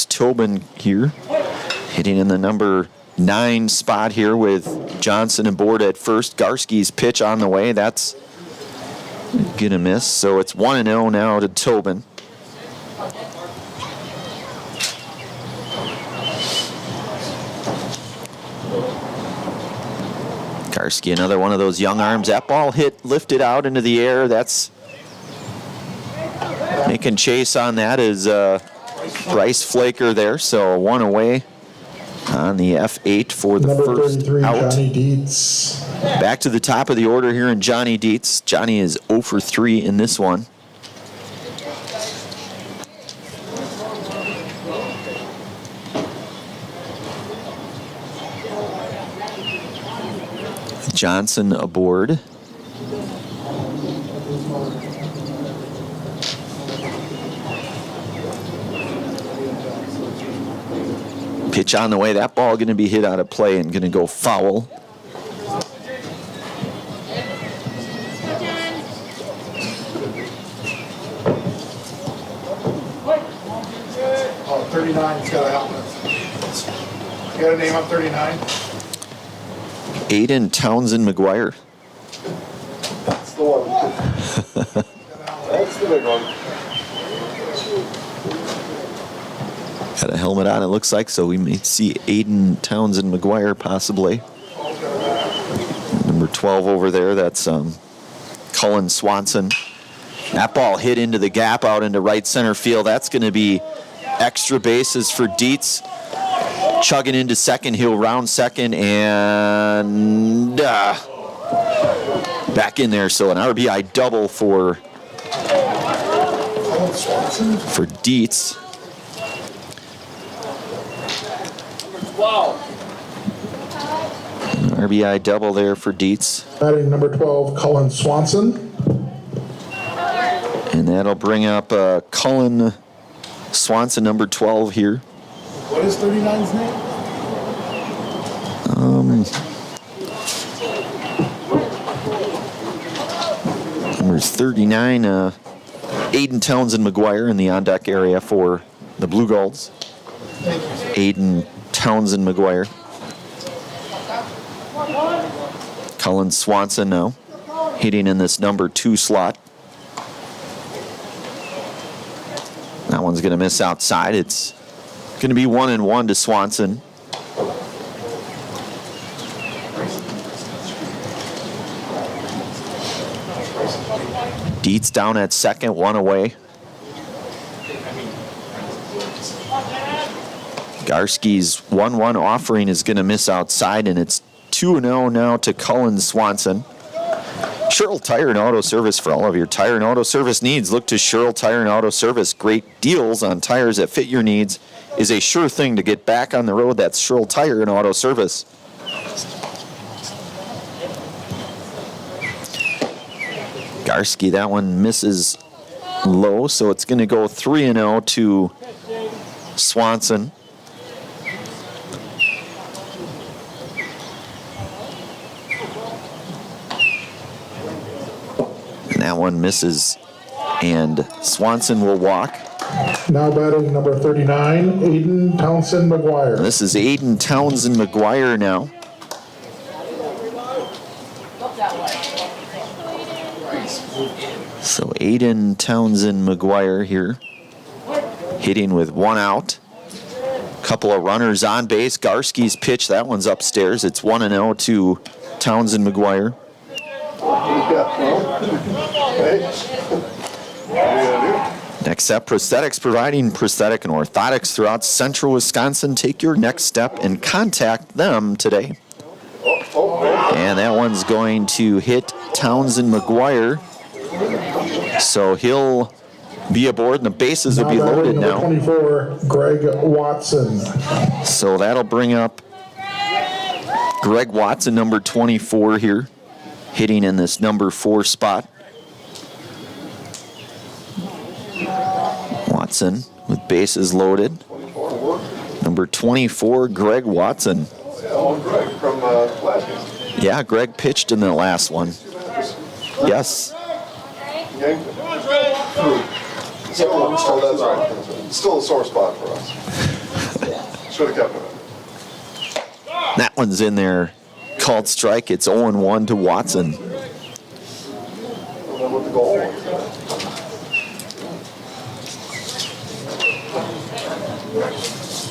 Tobin here, hitting in the number 9 spot here with Johnson aboard at first. Garski's pitch on the way. That's gonna miss. So it's 1-0 now to Tobin. Garski, another one of those young arms. That ball lifted out into the air. That's making chase on that is Bryce Flaker there. So one away on the F8 for the Number first 33, out. Johnny Dietz. Back to the top of the order here in Johnny Dietz. Johnny is 0 for 3 in this one. Johnson aboard. Pitch on the way. That ball going to be hit out of play and going to go foul. Oh, 39's got a helmet. You got a name on 39? Aiden Townsend McGuire. That's the one. That's the big one. Got a helmet on, it looks like, so we may see Aiden Townsend McGuire possibly. Number 12 over there, that's Cullen Swanson. That ball hit into the gap out into right center field. That's going to be extra bases for Dietz. Chugging into second, he'll round second and back in there. So an RBI double for Dietz. Wow. RBI double there for Dietz. Batting number 12, Cullen Swanson. And that'll bring up Cullen Swanson, number 12 here. What is 39's name? Number 39, Aiden Townsend McGuire in the on-deck area for the Blue Golds. Aiden Townsend McGuire. Cullen Swanson now hitting in this number 2 slot. That one's going to miss outside. It's going to be 1-1 to Swanson. Dietz down at second, 1 away. Garski's 1-1 offering is going to miss outside, and it's 2-0 now to Cullen Swanson. Sherrill Tire and Auto Service, for all of your tire and auto service needs. Look to Sherrill Tire and Auto Service. Great deals on tires that fit your needs is a sure thing to get back on the road. That's Sherrill Tire and Auto Service. Garski, that one misses low, so it's going to go 3-0 to Swanson. And that one misses, and Swanson will walk. Now batting number 39, Aiden Townsend McGuire. This is Aiden Townsend McGuire now. So Aiden Townsend McGuire here, hitting with 1 out. Couple of runners on base. Garski's pitch, that one's upstairs. It's 1-0 to Townsend McGuire. Next up, Prosthetics, providing prosthetic and orthotics throughout central Wisconsin. Take your next step and contact them today. And that one's going to hit Townsend McGuire. So he'll be aboard and the bases will be loaded now. 24, Greg Watson. So that'll bring up Greg Watson, number 24 here, hitting in this number 4 spot. Watson with bases loaded. Number 24, Greg Watson. Yeah, Greg pitched in the last one. Yes. So that's right. Still a sore spot for us. Should have kept it. That one's in there. Called strike. It's 0-1 to Watson.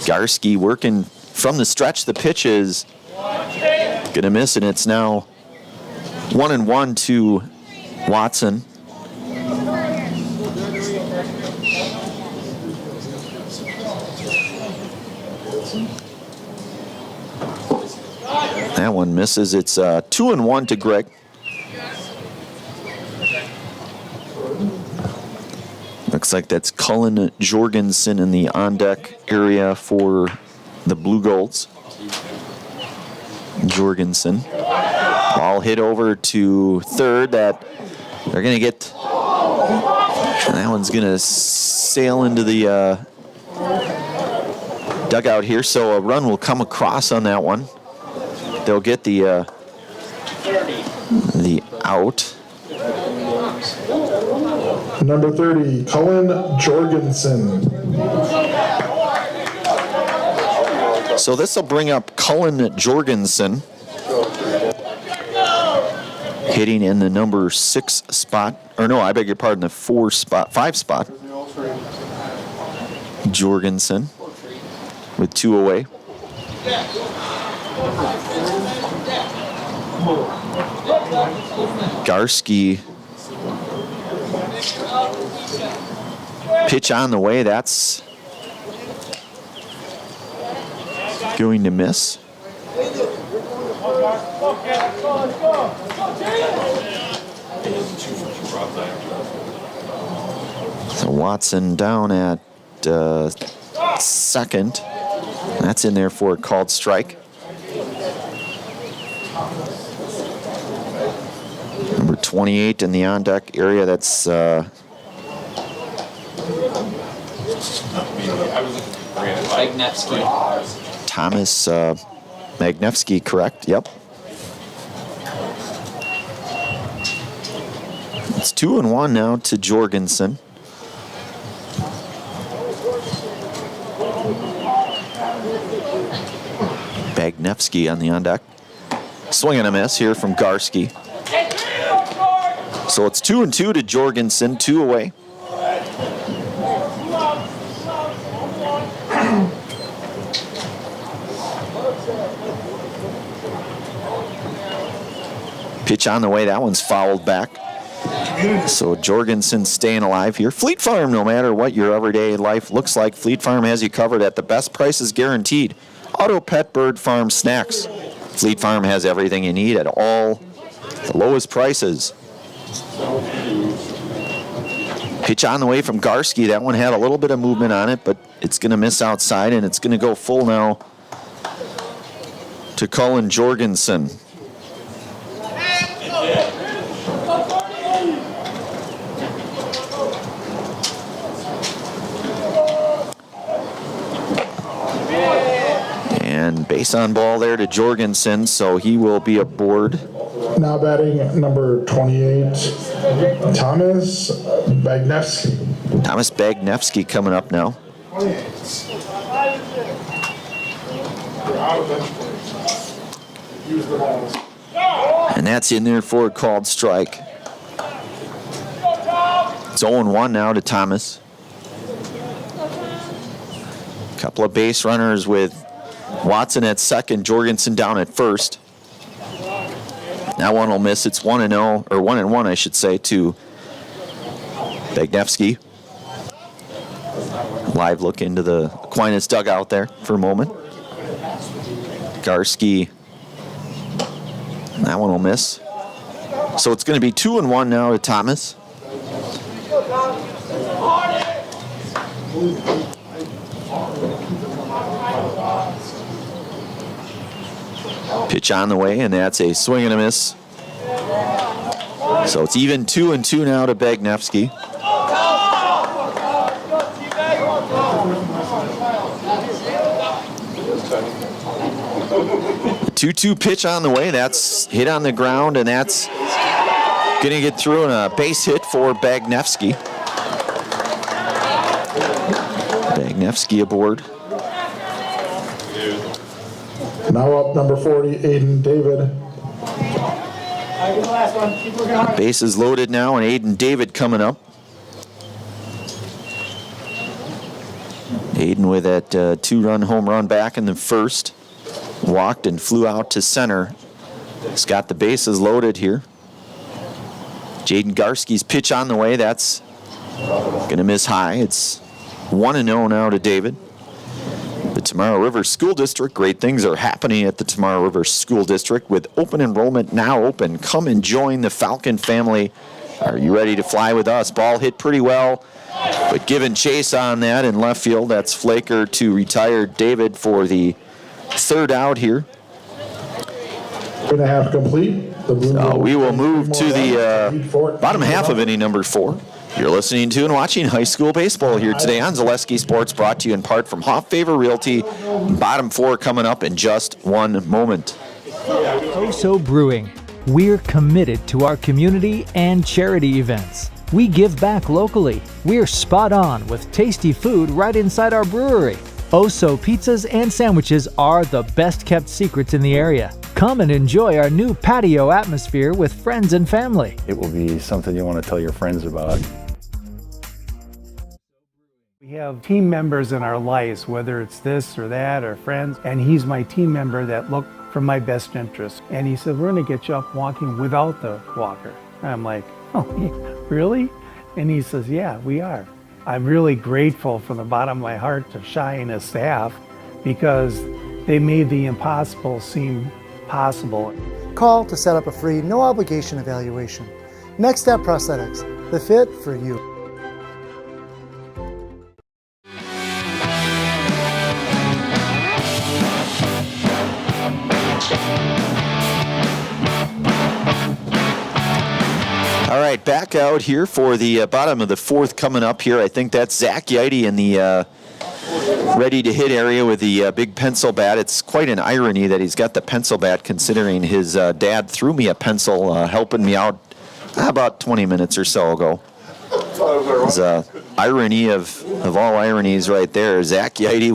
Garski working from the stretch. The pitch is going to miss, and it's now 1-1 to Watson. That one misses. It's 2-1 to Greg. Looks like that's Cullen Jorgensen in the on-deck area for the Blue Golds. Jorgensen. Ball hit over to third. That they're going to get. That one's going to sail into the dugout here, so a run will come across on that one. They'll get the out. Number 30, Cullen Jorgensen. So this will bring up Cullen Jorgensen, hitting in the number 6 spot, or no, I beg your pardon, the 5 spot. Jorgensen with 2 away. Garski, pitch on the way, that's going to miss. So Watson down at second. That's in there for a called strike. Number 28 in the on-deck area, that's Thomas Magnevsky, correct? Yep. It's 2-1 now to Jorgensen. Magnevsky on the on-deck. Swing and a miss here from Garski. So it's 2-2 to Jorgensen, 2 away. Pitch on the way, that one's fouled back. So Jorgensen staying alive here. Fleet Farm, no matter what your everyday life looks like, Fleet Farm has you covered at the best prices guaranteed. Auto, pet, bird, farm, snacks. Fleet Farm has everything you need at all the lowest prices. Pitch on the way from Garski. That one had a little bit of movement on it, but it's going to miss outside, and it's going to go full now to Cullen Jorgensen. And base on ball there to Jorgensen, so he will be aboard. Now batting number 28, Thomas Bagnevsky. Thomas Bagnevsky coming up now. And that's in there for a called strike. It's 0-1 now to Thomas. Couple of base runners with Watson at second, Jorgensen down at first. That one will miss. It's 1-0, or 1-1, I should say, to Bagnevsky. Live look into the Aquinas dugout there for a moment. Garski. That one will miss. So it's going to be 2-1 now to Thomas. Pitch on the way, and that's a swing and a miss. So it's even 2-2 now to Bagnevsky. 2-2 pitch on the way. That's hit on the ground, and that's going to get through, and a base hit for Bagnevsky. Bagnevsky aboard. Now up number 40, Aiden David. Bases loaded now, and Aiden David coming up. Aiden with that 2-run home run back in the first. Walked and flew out to center. He's got the bases loaded here. Jaden Garski's pitch on the way. That's going to miss high. It's 1-0 now to David. The Tomorrow River School District. Great things are happening at the Tomorrow River School District with open enrollment now open. Come and join the Falcon family. Are you ready to fly with us? Ball hit pretty well, but given chase on that in left field. That's Flaker to retired David for the third out here. 2.5 complete. We will move to the bottom half of inning number 4. You're listening to and watching high school baseball here today on Zaleski Sports, brought to you in part from Hoff Favor Realty. Bottom four coming up in just one moment. Oso Brewing. We're committed to our community and charity events. We give back locally. We're spot on with tasty food right inside our brewery. Oso pizzas and sandwiches are the best kept secrets in the area. Come and enjoy our new patio atmosphere with friends and family. It will be something you want to tell your friends about. We have team members in our lives, whether it's this or that or friends, and he's my team member that look for my best interest. And he said, we're going to get you up walking without the walker. And I'm like, oh, really? And he says, yeah, we are. I'm really grateful from the bottom of my heart to Shai and his staff because they made the impossible seem possible. Call to set up a free, no obligation evaluation. Next Step Prosthetics, the fit for you. All right, back out here for the bottom of the fourth coming up here. I think that's Zach Yeide in the ready-to-hit area with the big pencil bat. It's quite an irony that he's got the pencil bat, considering his dad threw me a pencil helping me out about 20 minutes or so ago. It's irony of all ironies right there. Zach Yeide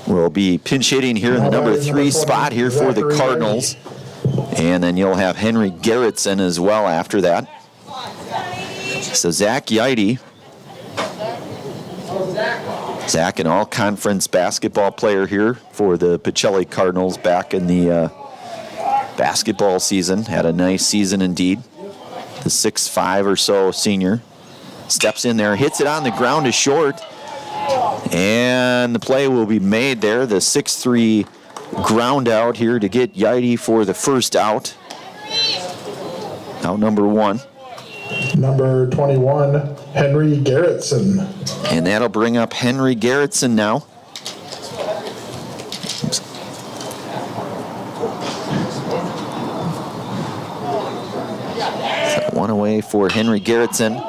will be pinch hitting here in the number 3 spot here for the Cardinals. And then you'll have Henry Garrettson as well after that. So Zach Yeide, Zach, an all-conference basketball player here for the Pacelli Cardinals back in the basketball season. Had a nice season indeed. The 6'5" or so senior steps in there, hits it on the ground to short, and the play will be made there. The 6'3" ground out here to get Yeide for the first out. Out number 1. Number 21, Henry Garrettson. And that'll bring up Henry Garrettson now. So 1 away for Henry Garrettson.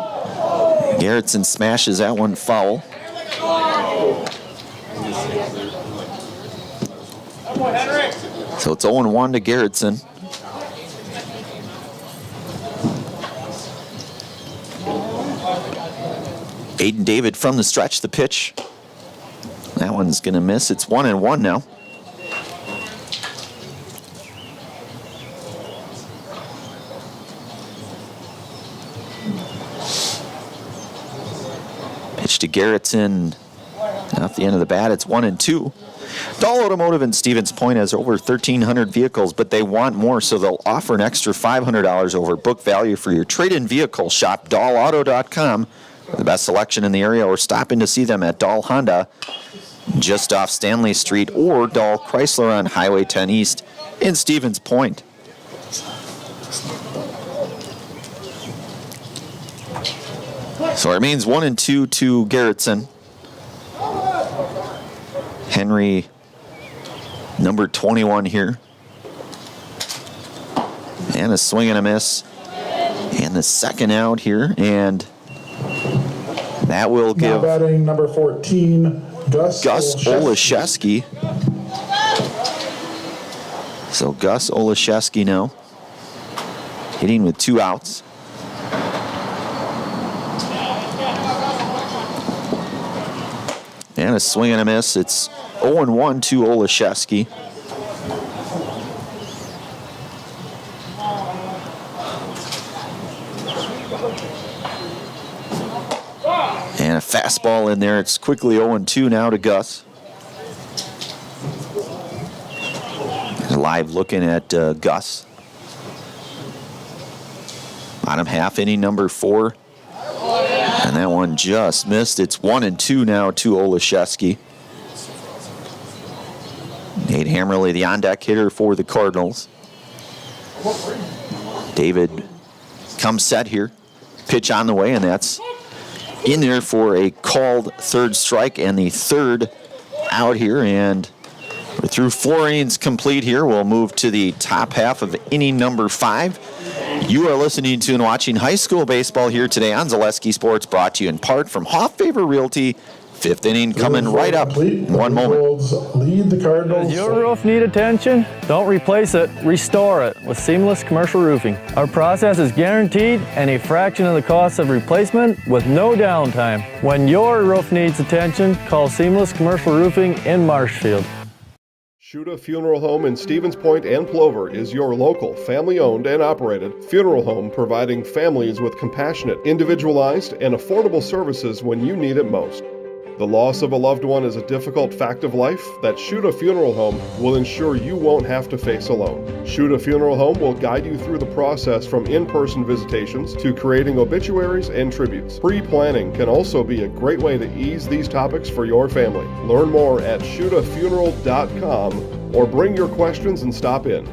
Garrettson smashes that one foul. So it's 0-1 to Garrettson. Aiden David from the stretch, the pitch. That one's going to miss. It's 1-1 now. Pitch to Garrettson. Off the end of the bat, it's 1-2. Dahl Automotive in Stevens Point has over 1,300 vehicles, but they want more, so they'll offer an extra $500 over book value for your trade-in vehicle. Shop DahlAuto.com for the best selection in the area, or stop in to see them at Dahl Honda just off Stanley Street, or Dahl Chrysler on Highway 10 East in Stevens Point. So it remains 1-2 to Garrettson. Henry, number 21 here. And a swing and a miss. And the second out here. And that will give Now batting number 14, Gus Olszewski. So Gus Olszewski now hitting with 2 outs. And a swing and a miss. It's 0-1 to Olszewski. And a fastball in there. It's quickly 0-2 now to Gus. Live looking at Gus. Bottom half inning, number 4. And that one just missed. It's 1-2 now to Olszewski. Nate Hammerly, the on-deck hitter for the Cardinals. David comes set here. Pitch on the way, and that's in there for a called third strike and the third out here. And we're through 4 innings complete here. We'll move to the top half of inning number 5. You are listening to and watching high school baseball here today on Zaleski Sports, brought to you in part from Hoff-Favor Realty. Fifth inning coming right up in 1 moment. Lead the Cardinals. Does your roof need attention? Don't replace it, restore it with Seamless Commercial Roofing. Our process is guaranteed and a fraction of the cost of replacement with no downtime. When your roof needs attention, call Seamless Commercial Roofing in Marshfield. Shuda Funeral Home in Stevens Point and Plover is your local, family-owned and operated funeral home providing families with compassionate, individualized, and affordable services when you need it most. The loss of a loved one is a difficult fact of life that Shuda Funeral Home will ensure you won't have to face alone. Shuda Funeral Home will guide you through the process from in-person visitations to creating obituaries and tributes. Pre-planning can also be a great way to ease these topics for your family. Learn more at shudafuneral.com or bring your questions and stop in.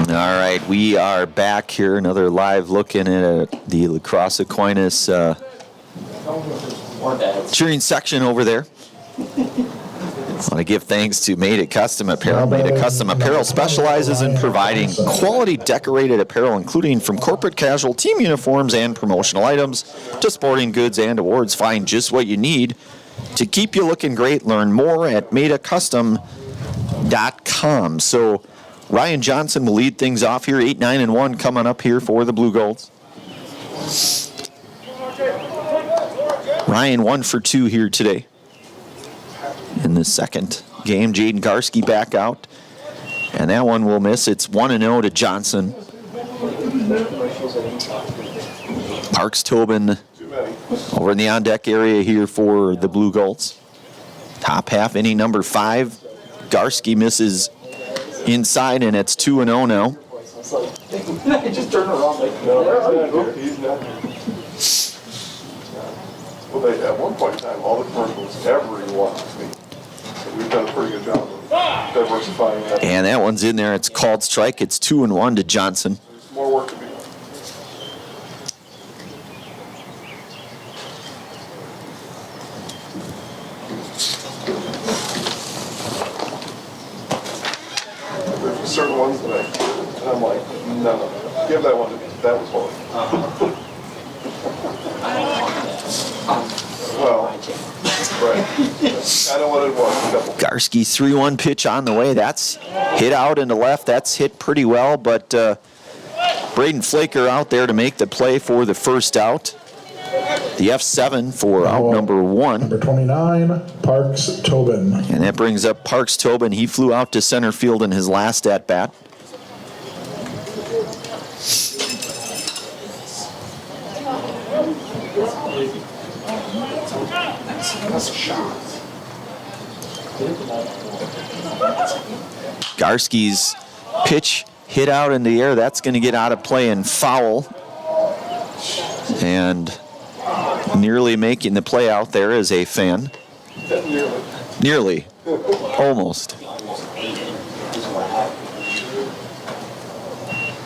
All right, we are back here. Another live looking at the La Crosse Aquinas cheering section over there. I want to give thanks to Made It Custom Apparel. Made It Custom Apparel specializes in providing quality decorated apparel, including from corporate casual team uniforms and promotional items to sporting goods and awards. Find just what you need to keep you looking great. Learn more at madeitcustom.com. So Ryan Johnson will lead things off here, 8-9-1 coming up here for the Blue Golds. Ryan 1 for 2 here today. In the second game, Jaden Garski back out. And that one will miss. It's 1-0 to Johnson. Parks Tobin over in the on-deck area here for the Blue Golds. Top half, inning number 5. Garski misses inside, and it's 2-0 now. Just turn around like, no, he's not here. Well, they, at one point in time, all the commercials, everyone was me. So we've done a pretty good job of diversifying that. And that one's in there. It's called strike. It's 2-1 to Johnson. There's more work to be done. There's certain ones that I'm like, no, give that one to me. That was horrible. Well, right. I know what it was. Garski 3-1 pitch on the way. That's hit out into left. That's hit pretty well, but Braden Flaker out there to make the play for the first out. The F7 for out number 1. Number 29, Parks Tobin. And that brings up Parks Tobin. He flew out to center field in his last at-bat. Garski's pitch hit out in the air. That's going to get out of play and foul. And nearly making the play out there is a fan. Nearly. Almost.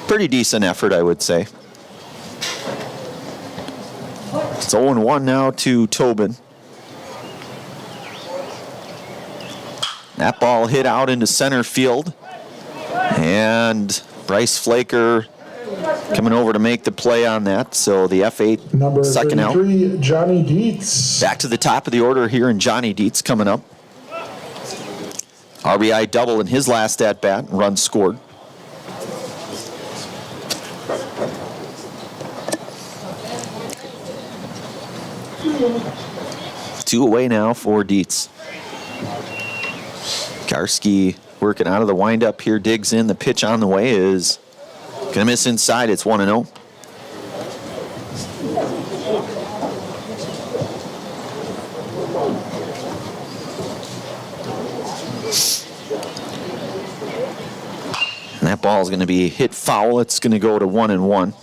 Pretty decent effort, I would say. It's 0-1 now to Tobin. That ball hit out into center field. And Bryce Flaker coming over to make the play on that. So the F8 number second 33, out. Johnny Dietz. Back to the top of the order here, and Johnny Dietz coming up. RBI double in his last at-bat. Run scored. Two away now for Dietz. Garski working out of the windup here, digs in. The pitch on the way is going to miss inside. It's 1-0. And that ball is going to be hit foul. It's going to go to 1-1.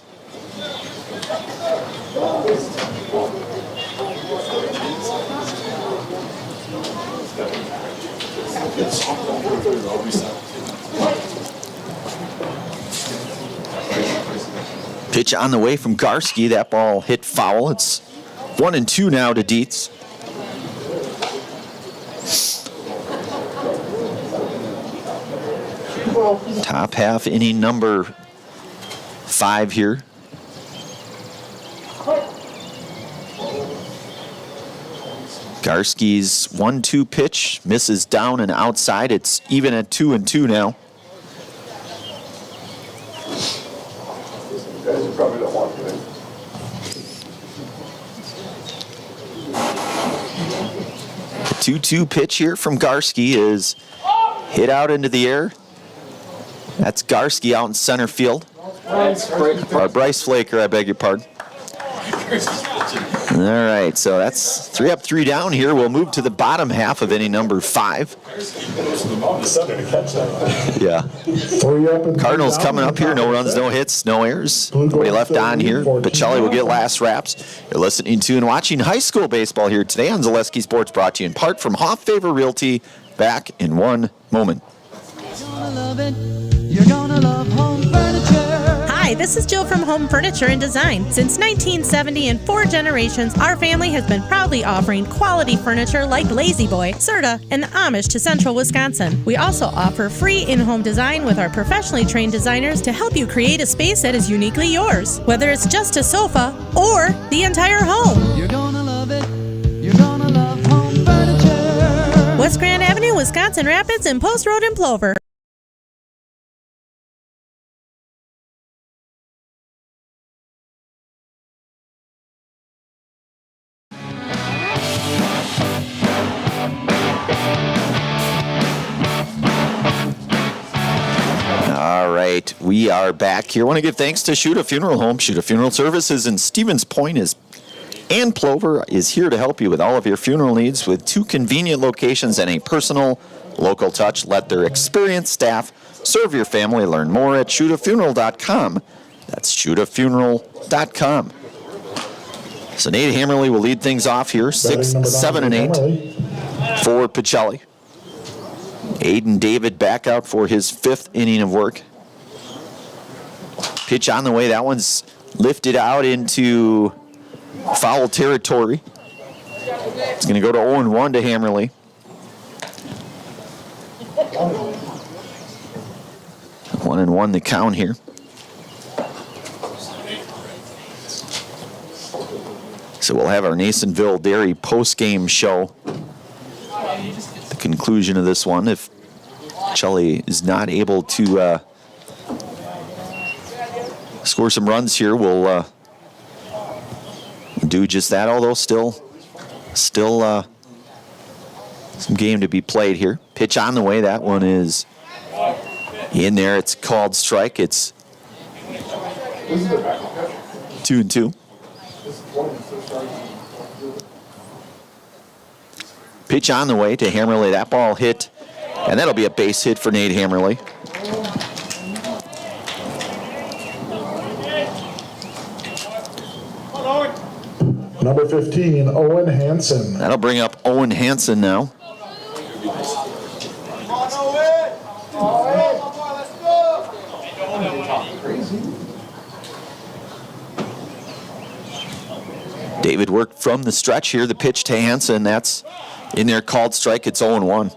Pitch on the way from Garski. That ball hit foul. It's 1-2 now to Dietz. Top half inning number 5 here. Garski's 1-2 pitch misses down and outside. It's even at 2-2 now. Guys, you probably don't want to. 2-2 pitch here from Garski is hit out into the air. That's Garski out in center field. Or Bryce Flaker, I beg your pardon. All right, so that's 3 up, 3 down here. We'll move to the bottom half of inning number 5. Yeah. Cardinals coming up here. No runs, no hits, no errors. Nobody left on here. Pacelli will get last wraps. You're listening to and watching high school baseball here today on Zaleski Sports, brought to you in part from Hoff Favor Realty. Back in one moment. You're gonna love home furniture. Hi, this is Jill from Home Furniture and Design. Since 1970 and 4 generations, our family has been proudly offering quality furniture like Lazy Boy, Serta, and Amish to Central Wisconsin. We also offer free in-home design with our professionally trained designers to help you create a space that is uniquely yours, whether it's just a sofa or the entire home. You're gonna love it. You're gonna love home furniture. West Grand Avenue, Wisconsin Rapids, and Post Road in Plover. All right, we are back here. I want to give thanks to Shuta Funeral Home. Shuta Funeral Services in Stevens Point and Plover is here to help you with all of your funeral needs with 2 convenient locations and a personal local touch. Let their experienced staff serve your family. Learn more at shutafuneral.com. That's shutafuneral.com. So Nate Hammerly will lead things off here, 6, 7, and 8 for Pacelli. Aiden David back out for his 5th inning of work. Pitch on the way. That one's lifted out into foul territory. It's going to go to 0-1 to Hammerly. One and one the count here. So we'll have our Nasonville Dairy post-game show. The conclusion of this one, if Pacelli is not able to score some runs here, we'll do just that, although still some game to be played here. Pitch on the way. That one is in there. It's called strike. It's 2-2. Pitch on the way to Hammerly. That ball hit, and that'll be a base hit for Nate Hammerly. Number 15, Owen Hansen. That'll bring up Owen Hansen now. David worked from the stretch here. The pitch to Hansen. That's in there, called strike. It's 0-1.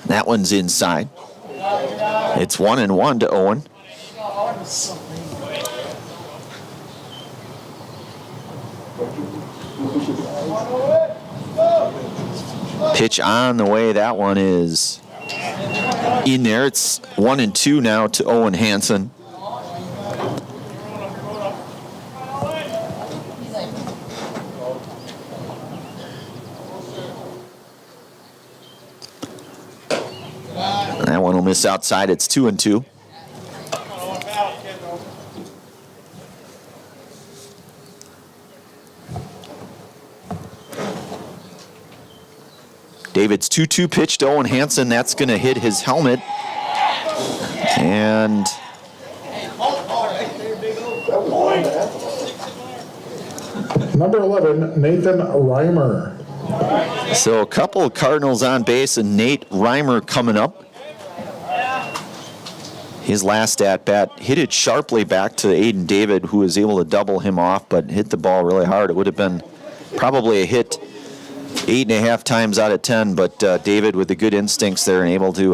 That one's inside. It's 1-1 to Owen. Pitch on the way. That one is in there. It's 1-2 now to Owen Hansen. That one will miss outside. It's 2-2. David's 2-2 pitch to Owen Hansen. That's going to hit his helmet. And Number 11, Nathan Reimer. so a couple of Cardinals on base, and Nate Reimer coming up. his last at-bat, hit it sharply back to Aiden David, who was able to double him off, but hit the ball really hard. It would have been probably a hit 8.5 times out of 10, but David with the good instincts there and able to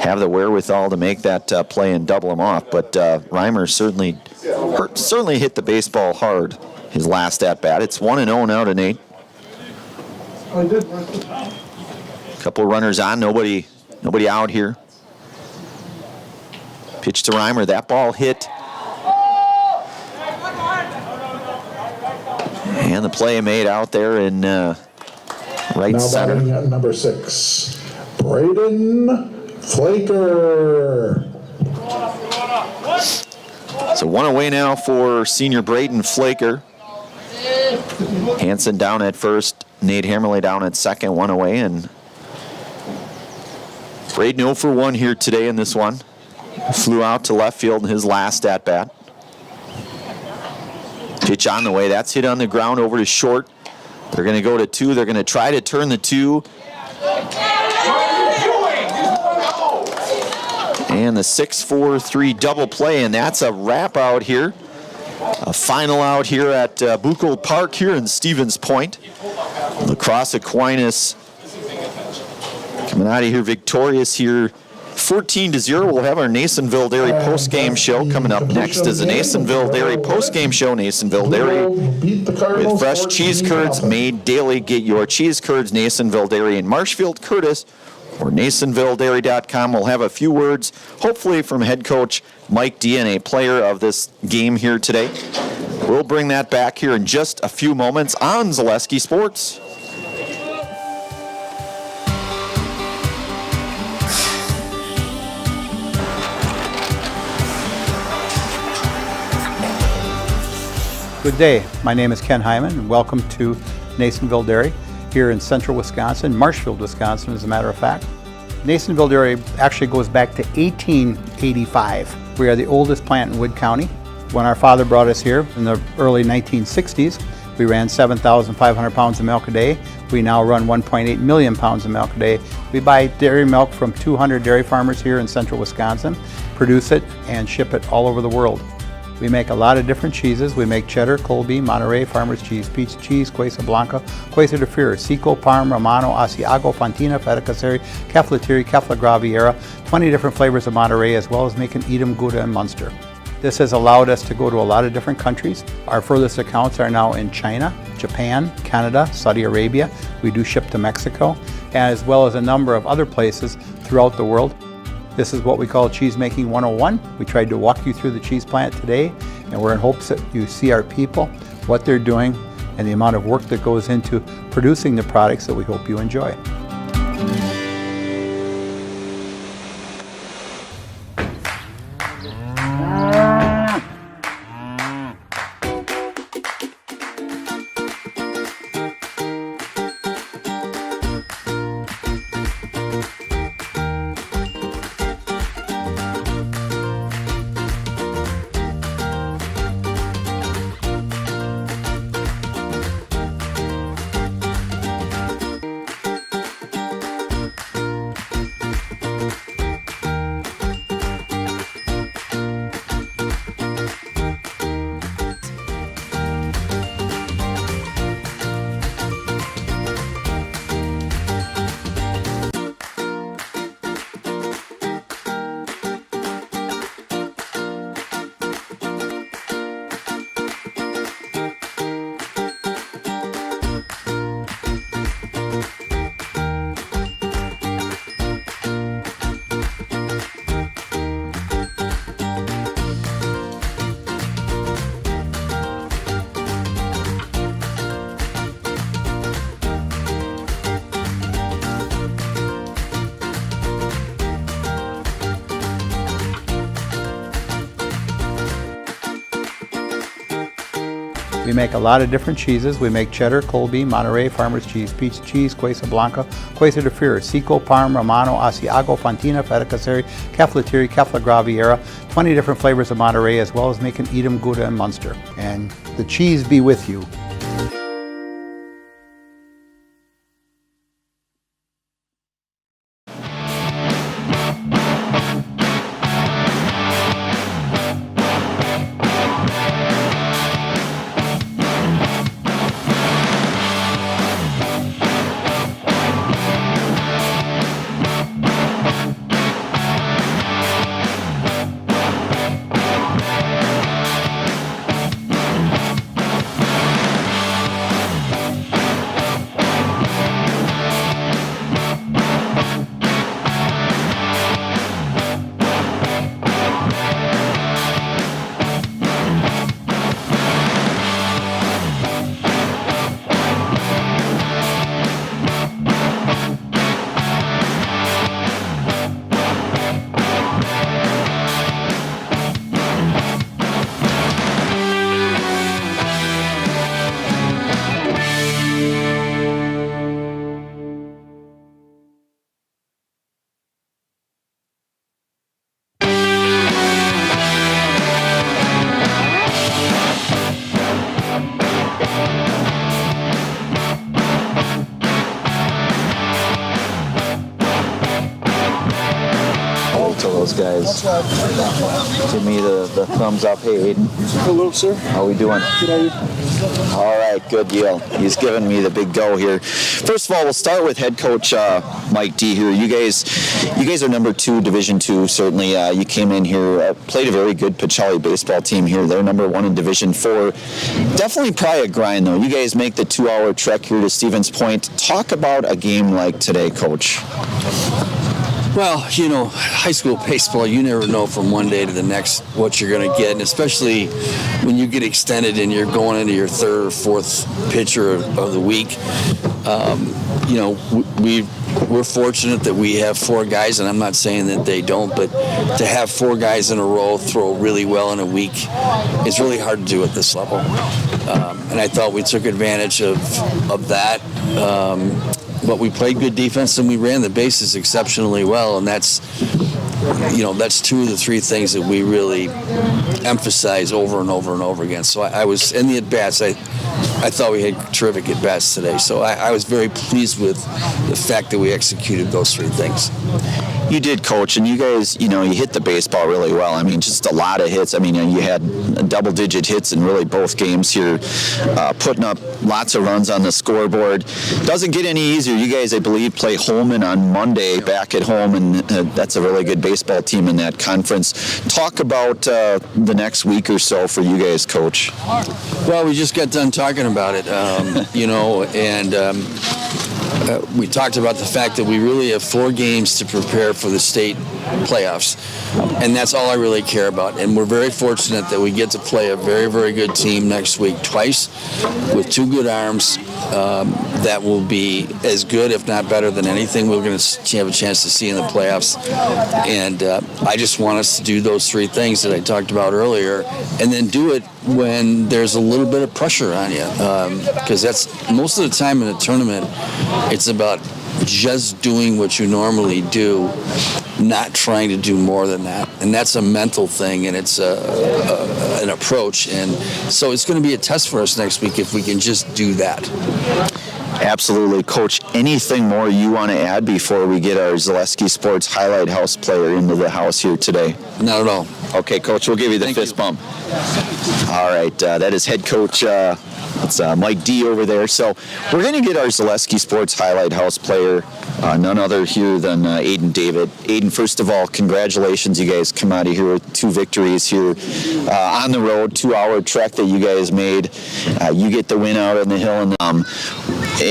have the wherewithal to make that play and double him off. But Reimer certainly hit the baseball hard his last at-bat. It's 1-0 now to Nate. Couple runners on, nobody out here. Pitch to Reimer, that ball hit. And the play made out there in right now center. Batting at number 6, Braden Flaker. So one away now for senior Braden Flaker. Hansen down at first, Nate Hammerley down at second, one away, and Braden 0 for 1 here today in this one. Flew out to left field in his last at-bat. Pitch on the way, that's hit on the ground over to short. They're going to go to 2, they're going to try to turn the 2. And the 6-4-3 double play, and that's a wrap out here. A final out here at Buchel Park here in Stevens Point. Lacrosse Aquinas coming out of here victorious here. 14-0. We'll have our Nasonville Dairy post-game show coming up next. Is the Nasonville Dairy post-game show. Nasonville Dairy with fresh cheese curds made daily. Get your cheese curds, Nasonville Dairy in Marshfield, Curtis, or NasonvilleDairy.com. We'll have a few words, hopefully from head coach Mike Dean, a player of this game here today. We'll bring that back here in just a few moments on Zaleski Sports. Good day. My name is Ken Hyman, and welcome to Nasonville Dairy here in central Wisconsin, Marshfield, Wisconsin, as a matter of fact. Nasonville Dairy actually goes back to 1885. We are the oldest plant in Wood County. When our father brought us here in the early 1960s, we ran 7,500 pounds of milk a day. We now run 1.8 million pounds of milk a day. We buy dairy milk from 200 dairy farmers here in central Wisconsin, produce it, and ship it all over the world. We make a lot of different cheeses. We make cheddar, Colby, Monterey, Farmer's Cheese, Pizza Cheese, Quesa Blanca, Quesa de Freer, Seco, Parm, Romano, Asiago, Fontina, Feta Caseri, Cafflatiri, Caffla Graviera, 20 different flavors of Monterey, as well as making Edam, Gouda, and Munster. This has allowed us to go to a lot of different countries. Our furthest accounts are now in China, Japan, Canada, Saudi Arabia. We do ship to Mexico, as well as a number of other places throughout the world. This is what we call Cheese Making 101. We tried to walk you through the cheese plant today, and we're in hopes that you see our people, what they're doing, and the amount of work that goes into producing the products that we hope you enjoy. We make a lot of different cheeses. We make cheddar, Colby, Monterey, Farmer's Cheese, Pizza Cheese, Quesa Blanca, Quesa de Freer, Seco, Parm, Romano, Asiago, Fontina, Feta Caseri, Cafflatiri, Caffla Graviera, 20 different flavors of Monterey, as well as making Edam, Gouda, and Munster. And the cheese be with you. Give me the thumbs up. Hey, Aiden. Hello, sir. How we doing? Good, how are you? All right, good deal. He's giving me the big go here. First of all, we'll start with head coach Mike D here. You guys are number 2, Division II. Certainly, you came in here, played a very good Pacelli baseball team here. They're number 1 in Division IV. Definitely probably a grind, though. You guys make the 2-hour trek here to Stevens Point. Talk about a game like today, Coach. Well, high school baseball, you never know from one day to the next what you're going to get, and especially when you get extended and you're going into your 3rd or 4th pitcher of the week. We're fortunate that we have 4 guys, and I'm not saying that they don't, but to have 4 guys in a row throw really well in a week, it's really hard to do at this level. And I thought we took advantage of that. But we played good defense and we ran the bases exceptionally well, and that's 2 of the 3 things that we really emphasize over and over and over again. So I was in the at-bats. I thought we had terrific at-bats today. So I was very pleased with the fact that we executed those 3 things. You did, Coach, and you guys, you hit the baseball really well. I mean, just a lot of hits. I mean, you had double-digit hits in really both games here, putting up lots of runs on the scoreboard. Doesn't get any easier. You guys, I believe, play Holman on Monday back at home, and that's a really good baseball team in that conference. Talk about the next week or so for you guys, Coach. Well, we just got done talking about it, we talked about the fact that we really have 4 games to prepare for the state playoffs, and that's all I really care about. And we're very fortunate that we get to play a very, very good team next week twice with 2 good arms that will be as good, if not better, than anything we're going to have a chance to see in the playoffs. And I just want us to do those 3 things that I talked about earlier, and then do it when there's a little bit of pressure on you, because that's most of the time in a tournament. It's about just doing what you normally do, not trying to do more than that. And that's a mental thing, and it's an approach. And so it's going to be a test for us next week if we can just do that. Absolutely. Coach, anything more you want to add before we get our Zaleski Sports Highlight House player into the house here today? Not at all. Okay, Coach, we'll give you the fist bump. All right, that is head coach it's Mike D over there. So we're going to get our Zaleski Sports Highlight House player, none other here than Aiden David. Aiden, first of all, congratulations. You guys come out of here with 2 victories here on the road, 2-hour trek that you guys made. You get the win out on the hill,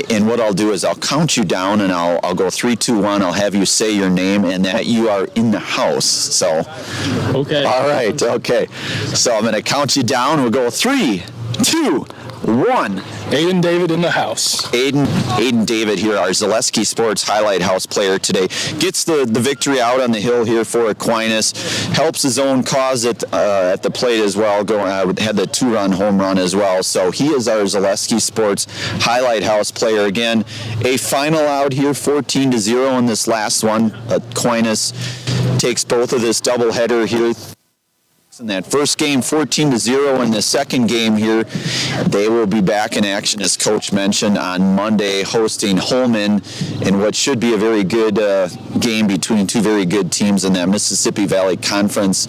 and what I'll do is I'll count you down, and I'll go 3, 2, 1. I'll have you say your name and that you are in the house. So, okay. All right. Okay. So I'm going to count you down. We'll go 3, 2, 1. Aiden David in the house. Aiden David here, our Zaleski Sports Highlight House player today. Gets the victory out on the hill here for Aquinas. Helps his own cause at the plate as well. Had the 2-run home run as well. So he is our Zaleski Sports Highlight House player. Again, a final out here, 14-0 in this last one. Aquinas takes both of this doubleheader here. In that first game, 14-0. In the second game here, they will be back in action, as Coach mentioned, on Monday, hosting Holman in what should be a very good game between 2 very good teams in that Mississippi Valley Conference.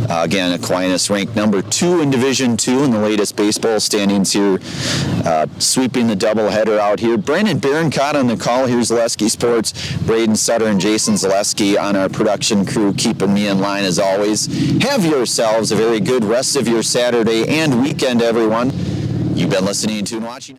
Again, Aquinas ranked number 2 in Division II in the latest baseball standings here, sweeping the doubleheader out here. Brandon Barincott on the call here, Zaleski Sports. Braden Sutter and Jason Zaleski on our production crew, keeping me in line as always. Have yourselves a very good rest of your Saturday and weekend, everyone. You've been listening to and watching